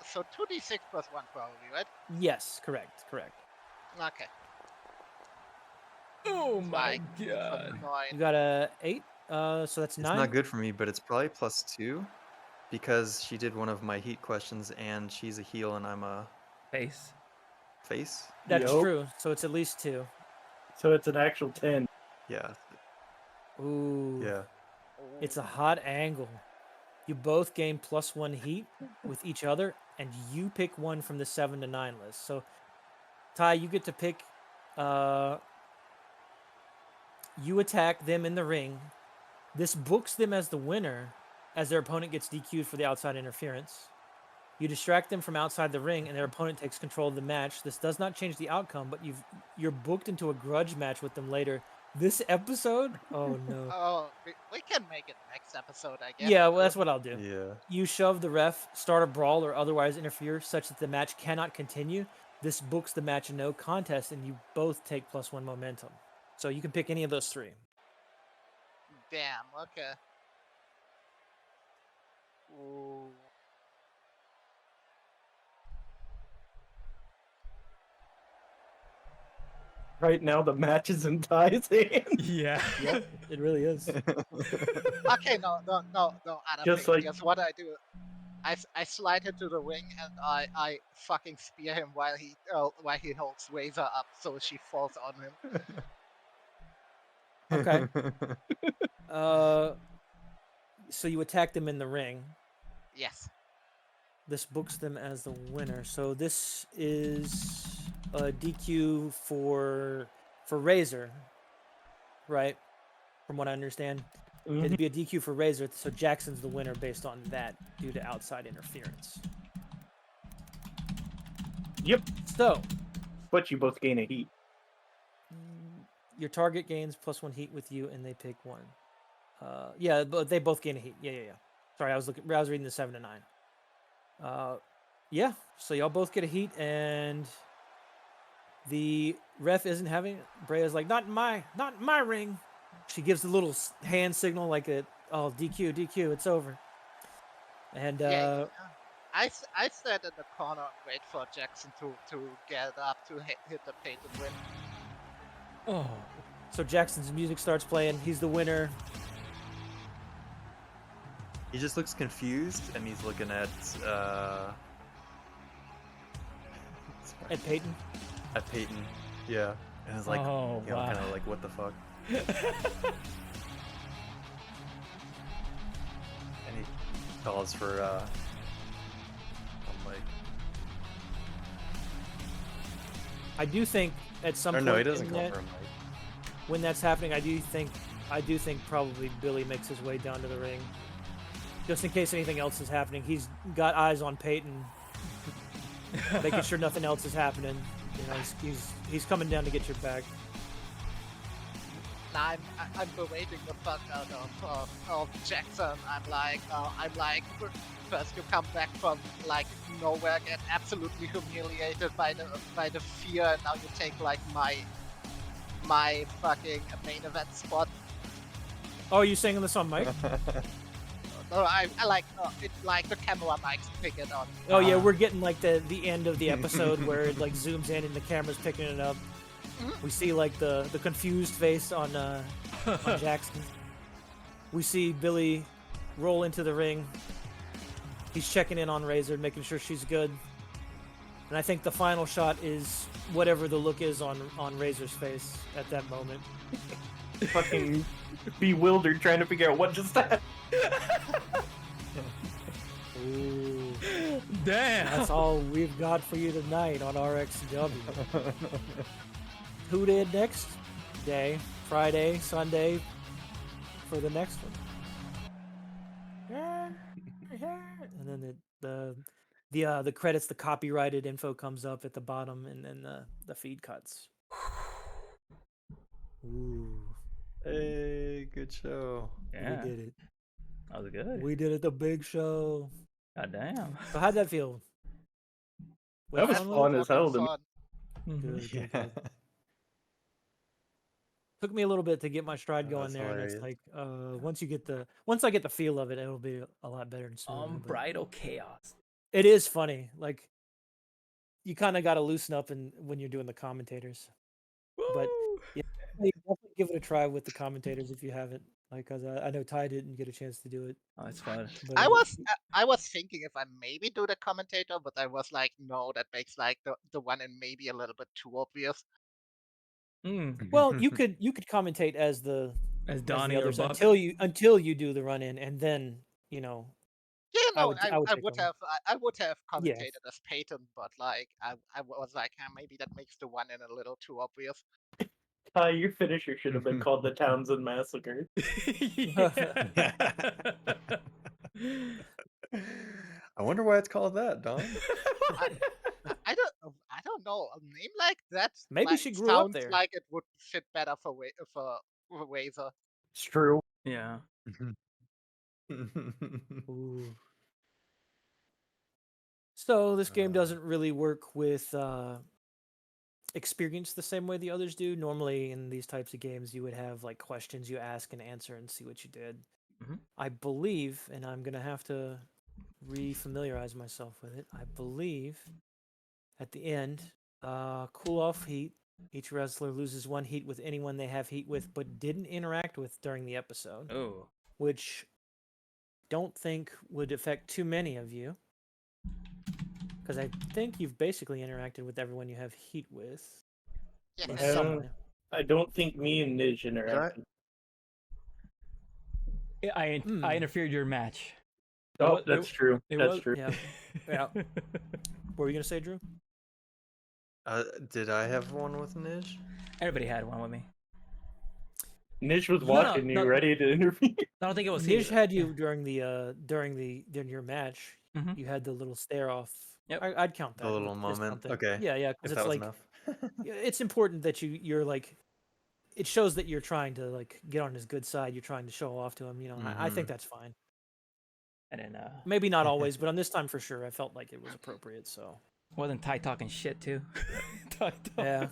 C: So 2d6 plus 1 probably, right?
A: Yes, correct.
C: Okay.
B: Oh
C: my
B: god.
A: You got a 8, so that's
E: It's
A: 9.
E: not good for me, but it's probably +2 because she did one of my heat questions, and she's a heel and I'm a
B: Face.
E: face.
A: That's
D: Yup.
A: true. So it's at least 2.
D: So it's an actual 10.
E: Yeah,
A: Ooh.
E: yeah.
A: It's a hot angle. You both gain +1 heat with each other, and you pick one from the 7 to 9 list. So, Ty, you get to pick. You attack them in the ring. This books them as the winner, as their opponent gets DQ'd for the outside interference. You distract them from outside the ring, and their opponent takes control of the match. This does not change the outcome, but you're booked into a grudge match with them later. This episode? Oh no.
C: Oh, we can make it next episode, I guess.
A: Yeah, well, that's what I'll do.
E: Yeah.
A: You shove the ref, start a brawl, or otherwise interfere such that the match cannot continue. This books the match a no contest, and you both take +1 momentum. So you can pick any of those 3.
C: Damn, okay. Ooh.
D: Right now, the match is in Ty's hands.
B: Yeah.
A: Yep, it really is.
C: Okay, no, Adam,
D: Just like-
C: here's what I do. I slide into the ring and I fucking spear him while he holds Razor up so she falls on him.
A: Okay. So you attack them in the ring.
C: Yes.
A: This books them as the winner. So this is a DQ for Razor, right? From what I understand, it'd be a DQ for Razor. So Jackson's the winner based on that due to outside interference.
D: Yep.
A: So
D: But you both gain a heat.
A: your target gains +1 heat with you, and they pick 1. Yeah, but they both gain a heat. Yeah. Sorry, I was reading the 7 to 9. Yeah. So y'all both get a heat, and the ref isn't having it. Brea's like, not in my ring. She gives the little hand signal like DQ, it's over. And
C: Yeah. I stand in the corner and wait for Jackson to get up to hit the pay to win.
B: Oh.
A: so Jackson's music starts playing. He's the winner.
E: He just looks confused, and he's looking at
A: At Peyton.
E: Peyton. Yeah, and it's like,
B: Oh, wow.
E: kind of like, what the fuck? And he calls for I'm like,
A: I do think at some
E: or
A: point
E: no, he doesn't
A: in
E: call
A: that,
E: for him. Like,
A: when that's happening, I do think probably Billy makes his way down to the ring, just in case anything else is happening. He's got eyes on Peyton, making sure nothing else is happening. You know, he's coming down to get your back.
C: I'm berating the fuck out of Jackson. I'm like, first you come back from like nowhere, get absolutely humiliated by the fear, and now you take like my fucking main event spot.
A: Oh, you singing this on mic?
C: No, I like it, like the camera mics pick it up.
A: Oh yeah, we're getting like the end of the episode where it like zooms in and the camera's picking it up. We see like the confused face on Jackson. We see Billy roll into the ring. He's checking in on Razor, making sure she's good. And I think the final shot is whatever the look is on Razor's face at that moment.
D: Fucking bewildered, trying to figure out what just happened.
A: Ooh,
B: Damn.
A: that's all we've got for you tonight on RXW. Who did next day? Friday, Sunday for the next one. And then the credits, the copyrighted info comes up at the bottom, and then the feed cuts. Ooh,
F: Hey, good show.
B: Yeah,
A: we did it.
B: that was good.
A: We did it. The big show.
B: God damn.
A: So how'd that feel?
D: That was
A: with it?
D: fun as hell to me.
C: Fun.
A: Good, good,
F: Yeah.
A: good. Took me a little bit to get my stride
F: Oh,
A: going
F: that's
A: there, and it's
F: hilarious.
A: like once I get the feel of it, it'll be a lot better and smoother. but
B: Unbridled chaos.
A: it is funny. Like you kind of got to loosen up when you're doing the commentators. But
B: Woo!
A: yeah, definitely give it a try with the commentators if you haven't. Like, cause I know Ty didn't get a chance to do it.
B: Oh, it's fun.
A: But
C: I was thinking if I maybe do the commentator, but I was like, no, that makes like the one in maybe a little bit too obvious.
A: well, you could commentate as the
B: As Donnie or
A: others
B: Buck.
A: until you do the run in, and then
C: Yeah,
A: I
C: no,
A: would
C: I
A: take
C: would
A: over.
C: have I would have
A: Yeah.
C: commentated as Peyton, but like I was like, maybe that makes the one in a little too obvious.
D: Your finisher should have been called the Townsend Massacre.
F: I wonder why it's called that, Don.
C: I don't know, a name like that.
A: Maybe
C: like,
A: she grew up
C: sounds
A: there.
C: like it would fit better for Razor.
D: It's true.
B: Yeah.
A: Ooh. So this game doesn't really work with experience the same way the others do. Normally in these types of games, you would have like questions you ask and answer and see what you did.
B: Mhm.
A: I believe, and I'm gonna have to re-familiarize myself with it. I believe at the end, cool off heat. Each wrestler loses 1 heat with anyone they have heat with, but didn't interact with during the episode,
B: Oh.
A: which don't think would affect too many of you. Because I think you've basically interacted with everyone you have heat with.
C: Yeah.
A: in
D: Yeah.
A: some way.
D: I don't think me and Nij interacted.
B: I
A: Hmm.
B: interfered your match.
D: Oh,
B: It-
D: that's true.
B: it
D: That's
B: was-
D: true.
A: Yeah. Yeah. What were you gonna say, Drew?
F: Did I have one with Nij?
B: Everybody had one with me.
D: Nij was
B: No,
D: watching
B: no.
D: you, ready to intervene.
B: I don't think it was
A: Nish
B: he.
A: had you during your match.
B: Mhm.
A: You had the little stare off.
B: Yep.
A: I'd count that.
F: The little
A: Just count
F: moment.
A: that.
F: Okay.
A: Yeah, yeah.
F: If
A: Because
F: that
A: it's
F: was
A: like
F: enough.
A: yeah, it's important that you're like. It shows that you're trying to like get on his good side. You're trying to show off to him. You know, I think that's fine.
B: And then
A: Maybe not always, but on this time for sure, I felt like it was appropriate. So
B: wasn't Ty talking shit too? Ty
A: Yeah.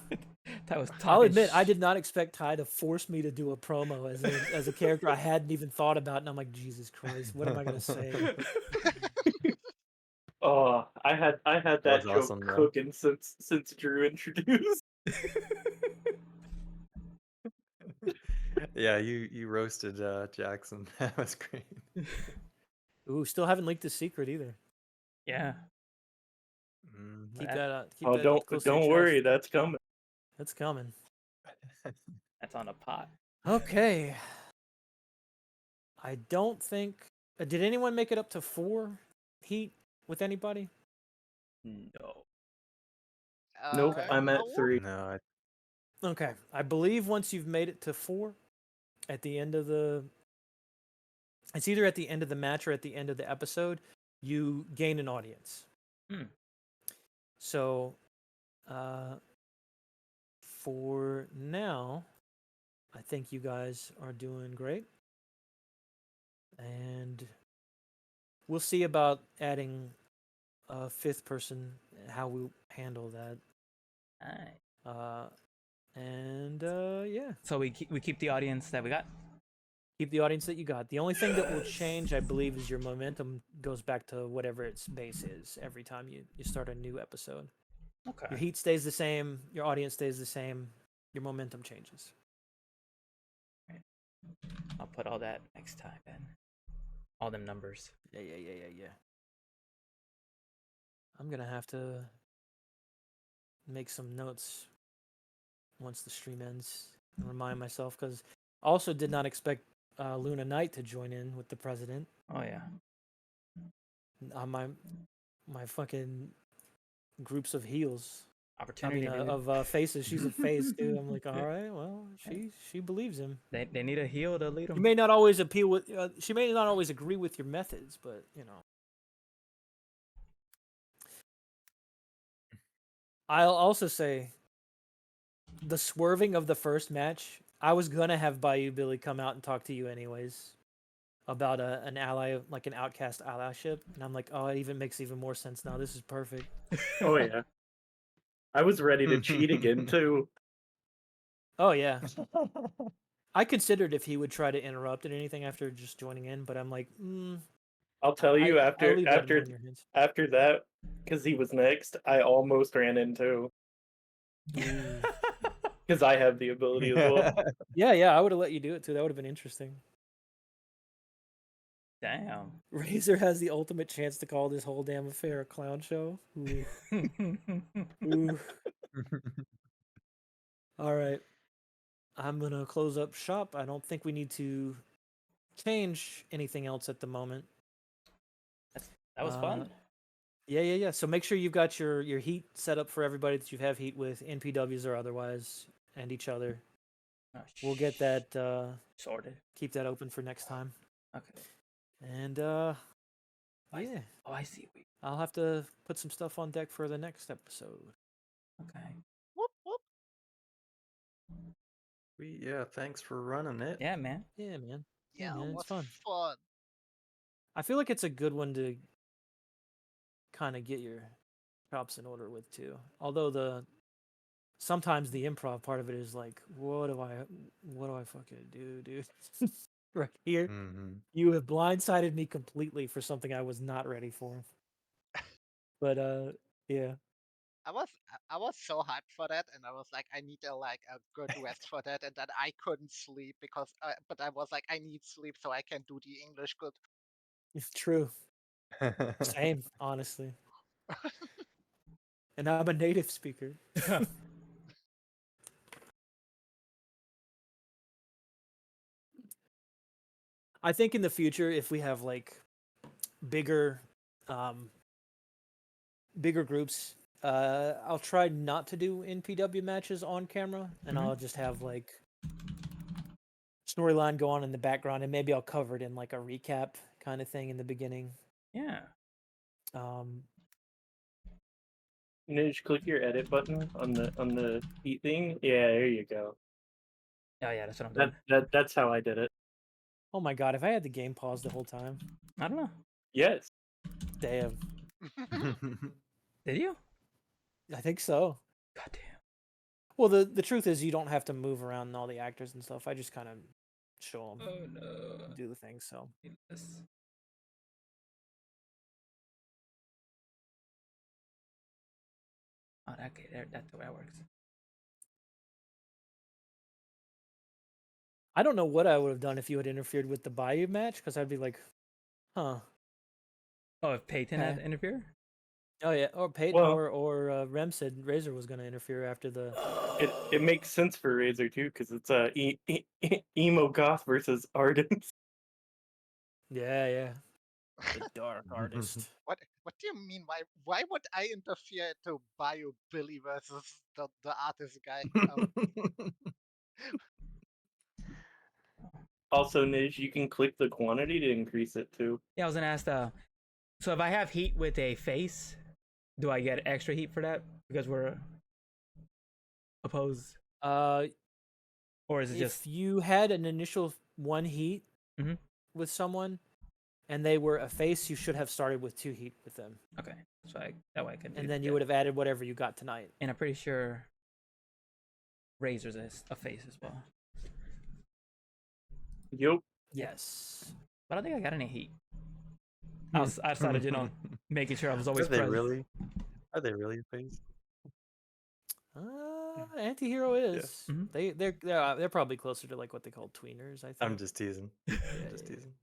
B: Ty was talking.
A: I'll admit, I did not expect Ty to force me to do a promo as a character I hadn't even thought about, and I'm like, Jesus Christ, what am I gonna say?
D: Oh, I had that
F: That's
D: joke
F: awesome, though.
D: cooking since Drew introduced.
F: Yeah, you roasted Jackson. That was great.
A: Ooh, still haven't leaked his secret either.
B: Yeah.
F: Mhm.
A: Keep
B: That-
A: that. Keep
D: Oh,
A: that close to your
D: don't
A: chest.
D: worry, that's coming.
A: That's coming.
B: That's on a pot.
A: Okay. I don't think. Did anyone make it up to 4 heat with anybody?
B: No.
D: Nope,
C: Uh,
D: I'm at
C: no?
D: 3.
F: No,
A: Okay. I believe once you've made it to 4, at the end of the. It's either at the end of the match or at the end of the episode, you gain an audience.
B: Hmm.
A: So, for now, I think you guys are doing great. And we'll see about adding a fifth person, how we handle that.
B: Alright.
A: Yeah,
B: So we keep the audience that we got.
A: keep the audience that you got. The only thing that will change, I believe, is your momentum goes back to whatever its base is every time you start a new episode. Your
B: Okay.
A: heat stays the same, your audience stays the same, your momentum changes.
B: I'll put all that next time then. All them numbers.
A: Yeah. I'm gonna have to make some notes once the stream ends and remind myself, because I also did not expect Luna Knight to join in with the president.
B: Oh yeah.
A: My fucking groups of heels.
B: Opportunity.
A: Of faces. She's a face too. I'm like, all right, well, she believes him.
B: They need a heel to lead
A: You
B: them.
A: may not always appeal with. She may not always agree with your methods, but you know. I'll also say, the swerving of the first match. I was gonna have Bayou Billy come out and talk to you anyways, about an ally, like an outcast allyship, and I'm like, oh, it even makes even more sense now. This is perfect.
D: Oh yeah. I was ready to cheat again too.
A: Oh yeah. I considered if he would try to interrupt at anything after just joining in, but I'm like,
D: I'll tell you
A: I'll
D: after
A: leave that in your hands.
D: after that, because he was next, I almost ran into because I have the ability as well.
A: Yeah, I would have let you do it too. That would have been interesting.
B: Damn.
A: Razor has the ultimate chance to call this whole damn affair a clown show. Ooh. Ooh. All right. I'm going to close up shop. I don't think we need to change anything else at the moment.
B: That was fun.
A: Yeah. So make sure you've got your heat set up for everybody that you have heat with, NPWs or otherwise, and each other.
B: Oh,
A: We'll get that
B: sorted.
A: keep that open for next time.
B: Okay.
A: And
B: I
A: yeah,
B: Oh, I see.
A: I'll have to put some stuff on deck for the next episode.
B: Okay.
C: Whoop whoop.
E: Yeah, thanks for running it.
B: Yeah, man.
A: Yeah, man.
C: Yeah,
A: man, it's
C: what
A: fun. I feel like it's a good one to kind of get your chops in order with too. Although sometimes the improv part of it is like, what do I fucking do, dude? Right here, you have blindsided me completely for something I was not ready for. But yeah.
C: I was so hyped for that, and I was like, I need a good rest for that, and then I couldn't sleep because, but I was like, I need sleep so I can do the English good.
A: It's true. Same, honestly. And I'm a native speaker. I think in the future, if we have like bigger groups, I'll try not to do NPW matches on camera, and I'll just have like storyline go on in the background, and maybe I'll cover it in like a recap kind of thing in the beginning.
B: Yeah.
D: Nidge, click your edit button on the heat thing. Yeah, there you go.
B: Oh yeah, that's what I'm doing.
D: That's how I did it.
A: Oh my god, if I had the game paused the whole time.
B: I don't know.
D: Yes.
A: Damn.
B: Did you?
A: I think so.
B: God damn.
A: Well, the truth is you don't have to move around all the actors and stuff. I just kind of show them.
B: Oh no.
A: Do the thing, so.
B: Yes. Oh, okay, that's the way it works.
A: I don't know what I would have done if you had interfered with the Bayou match, because I'd be like, huh.
B: Oh, if Peyton had interfered?
A: Oh yeah, or Peyton
D: Well-
A: or Rem said Razor was going to interfere after the.
D: It makes sense for Razor too, because it's emo goth versus Ardens.
A: Yeah. The dark artist.
C: What do you mean? Why would I interfere to Bio Billy versus the artist guy?
D: Also, Nidge, you can click the quantity to increase it too.
B: Yeah, I was gonna ask so if I have heat with a face, do I get extra heat for that? Because we're opposed? Or is it
A: If
B: just
A: you had an initial one heat
B: Mhm.
A: with someone, and they were a face, you should have started with 2 heat with them,
B: okay? So that way I could.
A: and then you would have added whatever you got tonight.
B: And I'm pretty sure Razor's is a face as well.
D: Yup.
A: Yes.
B: But I don't think I got any heat. Outside of making sure I was
F: Are
B: always
F: they
B: present.
F: really? Are they really a phase?
A: Anti-hero is.
B: Mhm.
A: They're probably closer to like what they call tweeners, I think.
F: I'm just teasing.
A: Yeah,
F: Just
A: yeah,
F: teasing.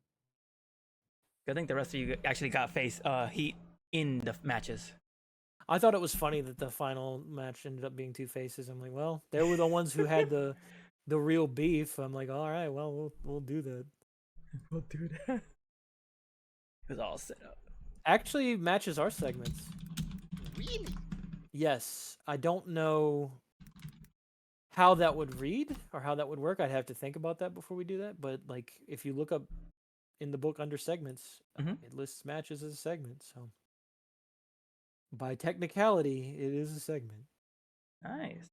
B: I think the rest of you actually got face heat in the matches.
A: I thought it was funny that the final match ended up being 2 faces. I'm like, well, they were the ones who had the real beef. I'm like, all right, well, we'll do that.
B: We'll do that. It was all set up.
A: Actually, matches are segments.
C: Really?
A: Yes, I don't know how that would read or how that would work. I'd have to think about that before we do that. But like, if you look up in the book under segments,
B: Mhm.
A: it lists matches as a segment. So by technicality, it is a segment.
B: Nice.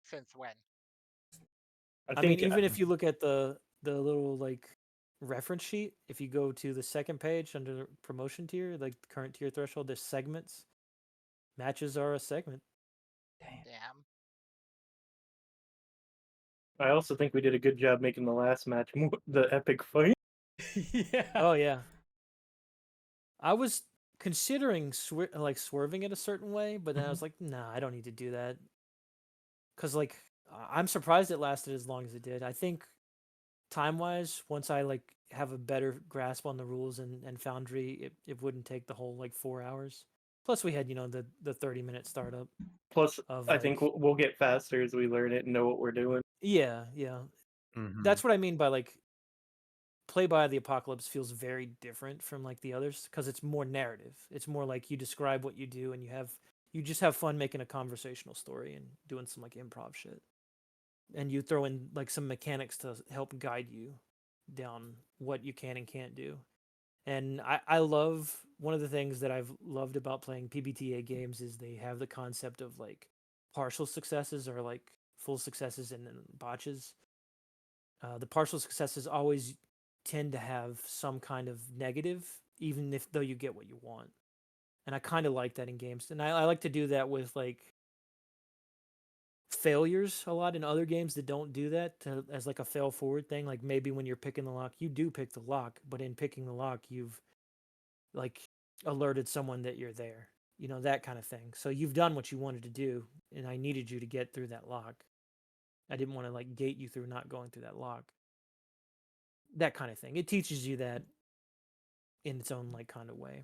C: Since when?
A: I mean, even if you look at the little like reference sheet, if you go to the second page under the promotion tier, like the current tier threshold, there's segments. Matches are a segment.
B: Damn.
C: Damn.
D: I also think we did a good job making the last match the epic fight.
B: Yeah.
A: Oh yeah. I was considering swerving it a certain way, but then I was like, nah, I don't need to do that. Cause like I'm surprised it lasted as long as it did. I think time wise, once I like have a better grasp on the rules and Foundry, it wouldn't take the whole like 4 hours. Plus we had, the 30-minute startup
D: Plus,
A: of
D: I think
A: like,
D: we'll get faster as we learn it and know what we're doing.
A: yeah.
F: Mhm.
A: That's what I mean by like Play by the Apocalypse feels very different from like the others because it's more narrative. It's more like you describe what you do and you just have fun making a conversational story and doing some like improv shit. And you throw in like some mechanics to help guide you down what you can and can't do. And I love one of the things that I've loved about playing PBTA games is they have the concept of like partial successes or like full successes and then botches. The partial successes always tend to have some kind of negative, even if though you get what you want. And I kind of like that in games, and I like to do that with like failures a lot in other games that don't do that as like a fail forward thing. Like maybe when you're picking the lock, you do pick the lock, but in picking the lock, you've like alerted someone that you're there. That kind of thing. So you've done what you wanted to do, and I needed you to get through that lock. I didn't want to like gate you through not going through that lock. That kind of thing. It teaches you that in its own like kind of way.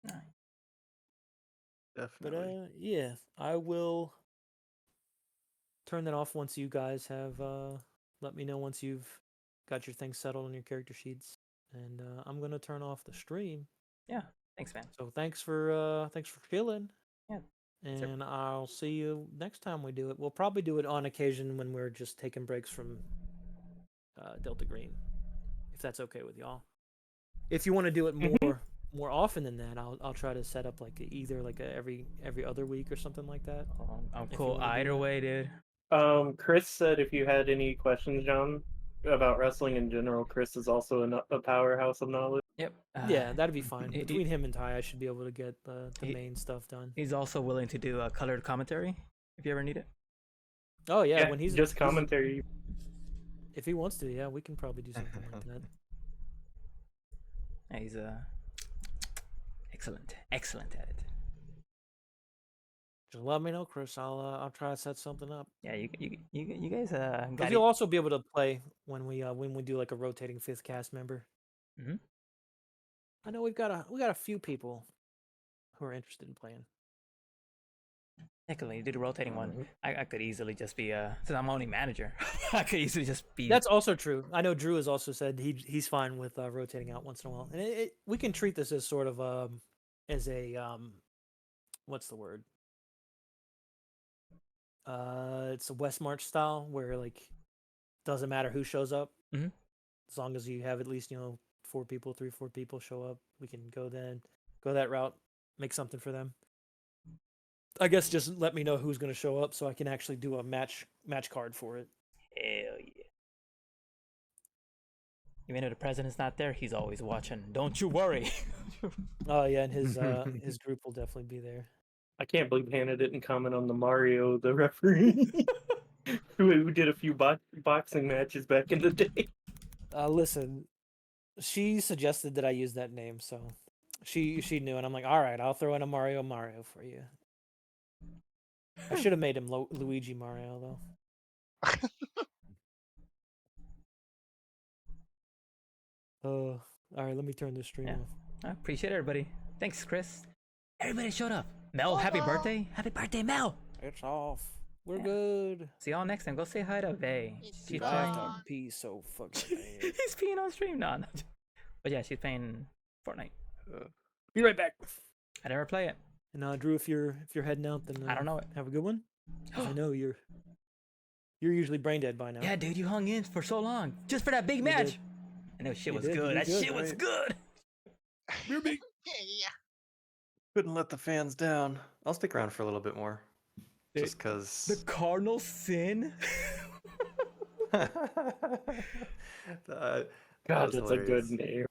B: Nice.
A: But
F: Definitely.
A: yeah, I will turn that off once you guys have let me know once you've got your things settled on your character sheets, and I'm gonna turn off the stream.
B: Yeah. Thanks, man.
A: So thanks for chilling,
B: Yeah.
A: and I'll see you next time we do it. We'll probably do it on occasion when we're just taking breaks from Delta Green, if that's okay with y'all. If you want to do it more often than that, I'll try to set up like either like every other week or something like that.
B: I'm
A: If you
B: cool
A: wanna do
B: either
A: that.
B: way, dude.
D: Chris said if you had any questions, John, about wrestling in general, Chris is also a powerhouse of knowledge.
B: Yep.
A: Yeah, that'd be fine.
B: he-
A: Between him and Ty, I should be able to get the
B: he-
A: main stuff done.
B: He's also willing to do a colored commentary if you ever need it.
A: Oh yeah, when he's
D: just commentary.
A: if he wants to, yeah, we can probably do something like that.
B: Yeah, he's excellent at it.
A: Just let me know, Chris. I'll try to set something up.
B: Yeah, you guys got
A: Because
B: it.
A: you'll also be able to play when we do like a rotating fifth cast member.
B: Mhm.
A: I know we got a few people who are interested in playing.
B: Technically, do the rotating one. I could easily just be since I'm only manager, I could easily just be.
A: That's also true. I know Drew has also said he's fine with rotating out once in a while, and we can treat this as sort of as a what's the word? It's a West March style where like doesn't matter who shows up,
B: Mhm.
A: as long as you have at least 4 people show up, we can go that route, make something for them. I guess just let me know who's going to show up so I can actually do a match card for it.
B: Hell yeah. Even though the president's not there, he's always watching. Don't you worry.
A: Oh yeah, and his group will definitely be there.
D: I can't believe Hannah didn't comment on the Mario, the referee, who did a few boxing matches back in the day.
A: Listen, she suggested that I use that name, so she knew, and I'm like, all right, I'll throw in a Mario for you. I should have made him Luigi Mario though. All right, let me turn this stream
B: Yeah.
A: off.
B: I appreciate everybody. Thanks, Chris. Everybody showed up. Mel, happy birthday. Happy birthday, Mel.
A: It's off. We're
B: Yeah.
A: good.
B: See y'all next time. Go say hi to Vay.
C: It's
B: She's
C: gone.
A: I have
B: playing.
A: to pee so fucking bad.
B: He's peeing on stream. No. But yeah, she's playing Fortnite.
A: Be right back.
B: I never play it.
A: And Drew, if you're heading out, then
B: I don't know it.
A: have a good one. 'Cause I know you're usually brain dead by now.
B: Yeah, dude, you hung in for so long just for that big
A: You
B: match.
A: did.
B: I know shit
A: You
B: was
A: did, you
B: good.
A: did
B: That
A: good,
B: shit was
A: right?
B: good.
C: Yeah.
E: Couldn't let the fans down. I'll stick around for a little bit more. Just
B: The
E: because.
B: Cardinal sin.
D: God, that's a good name.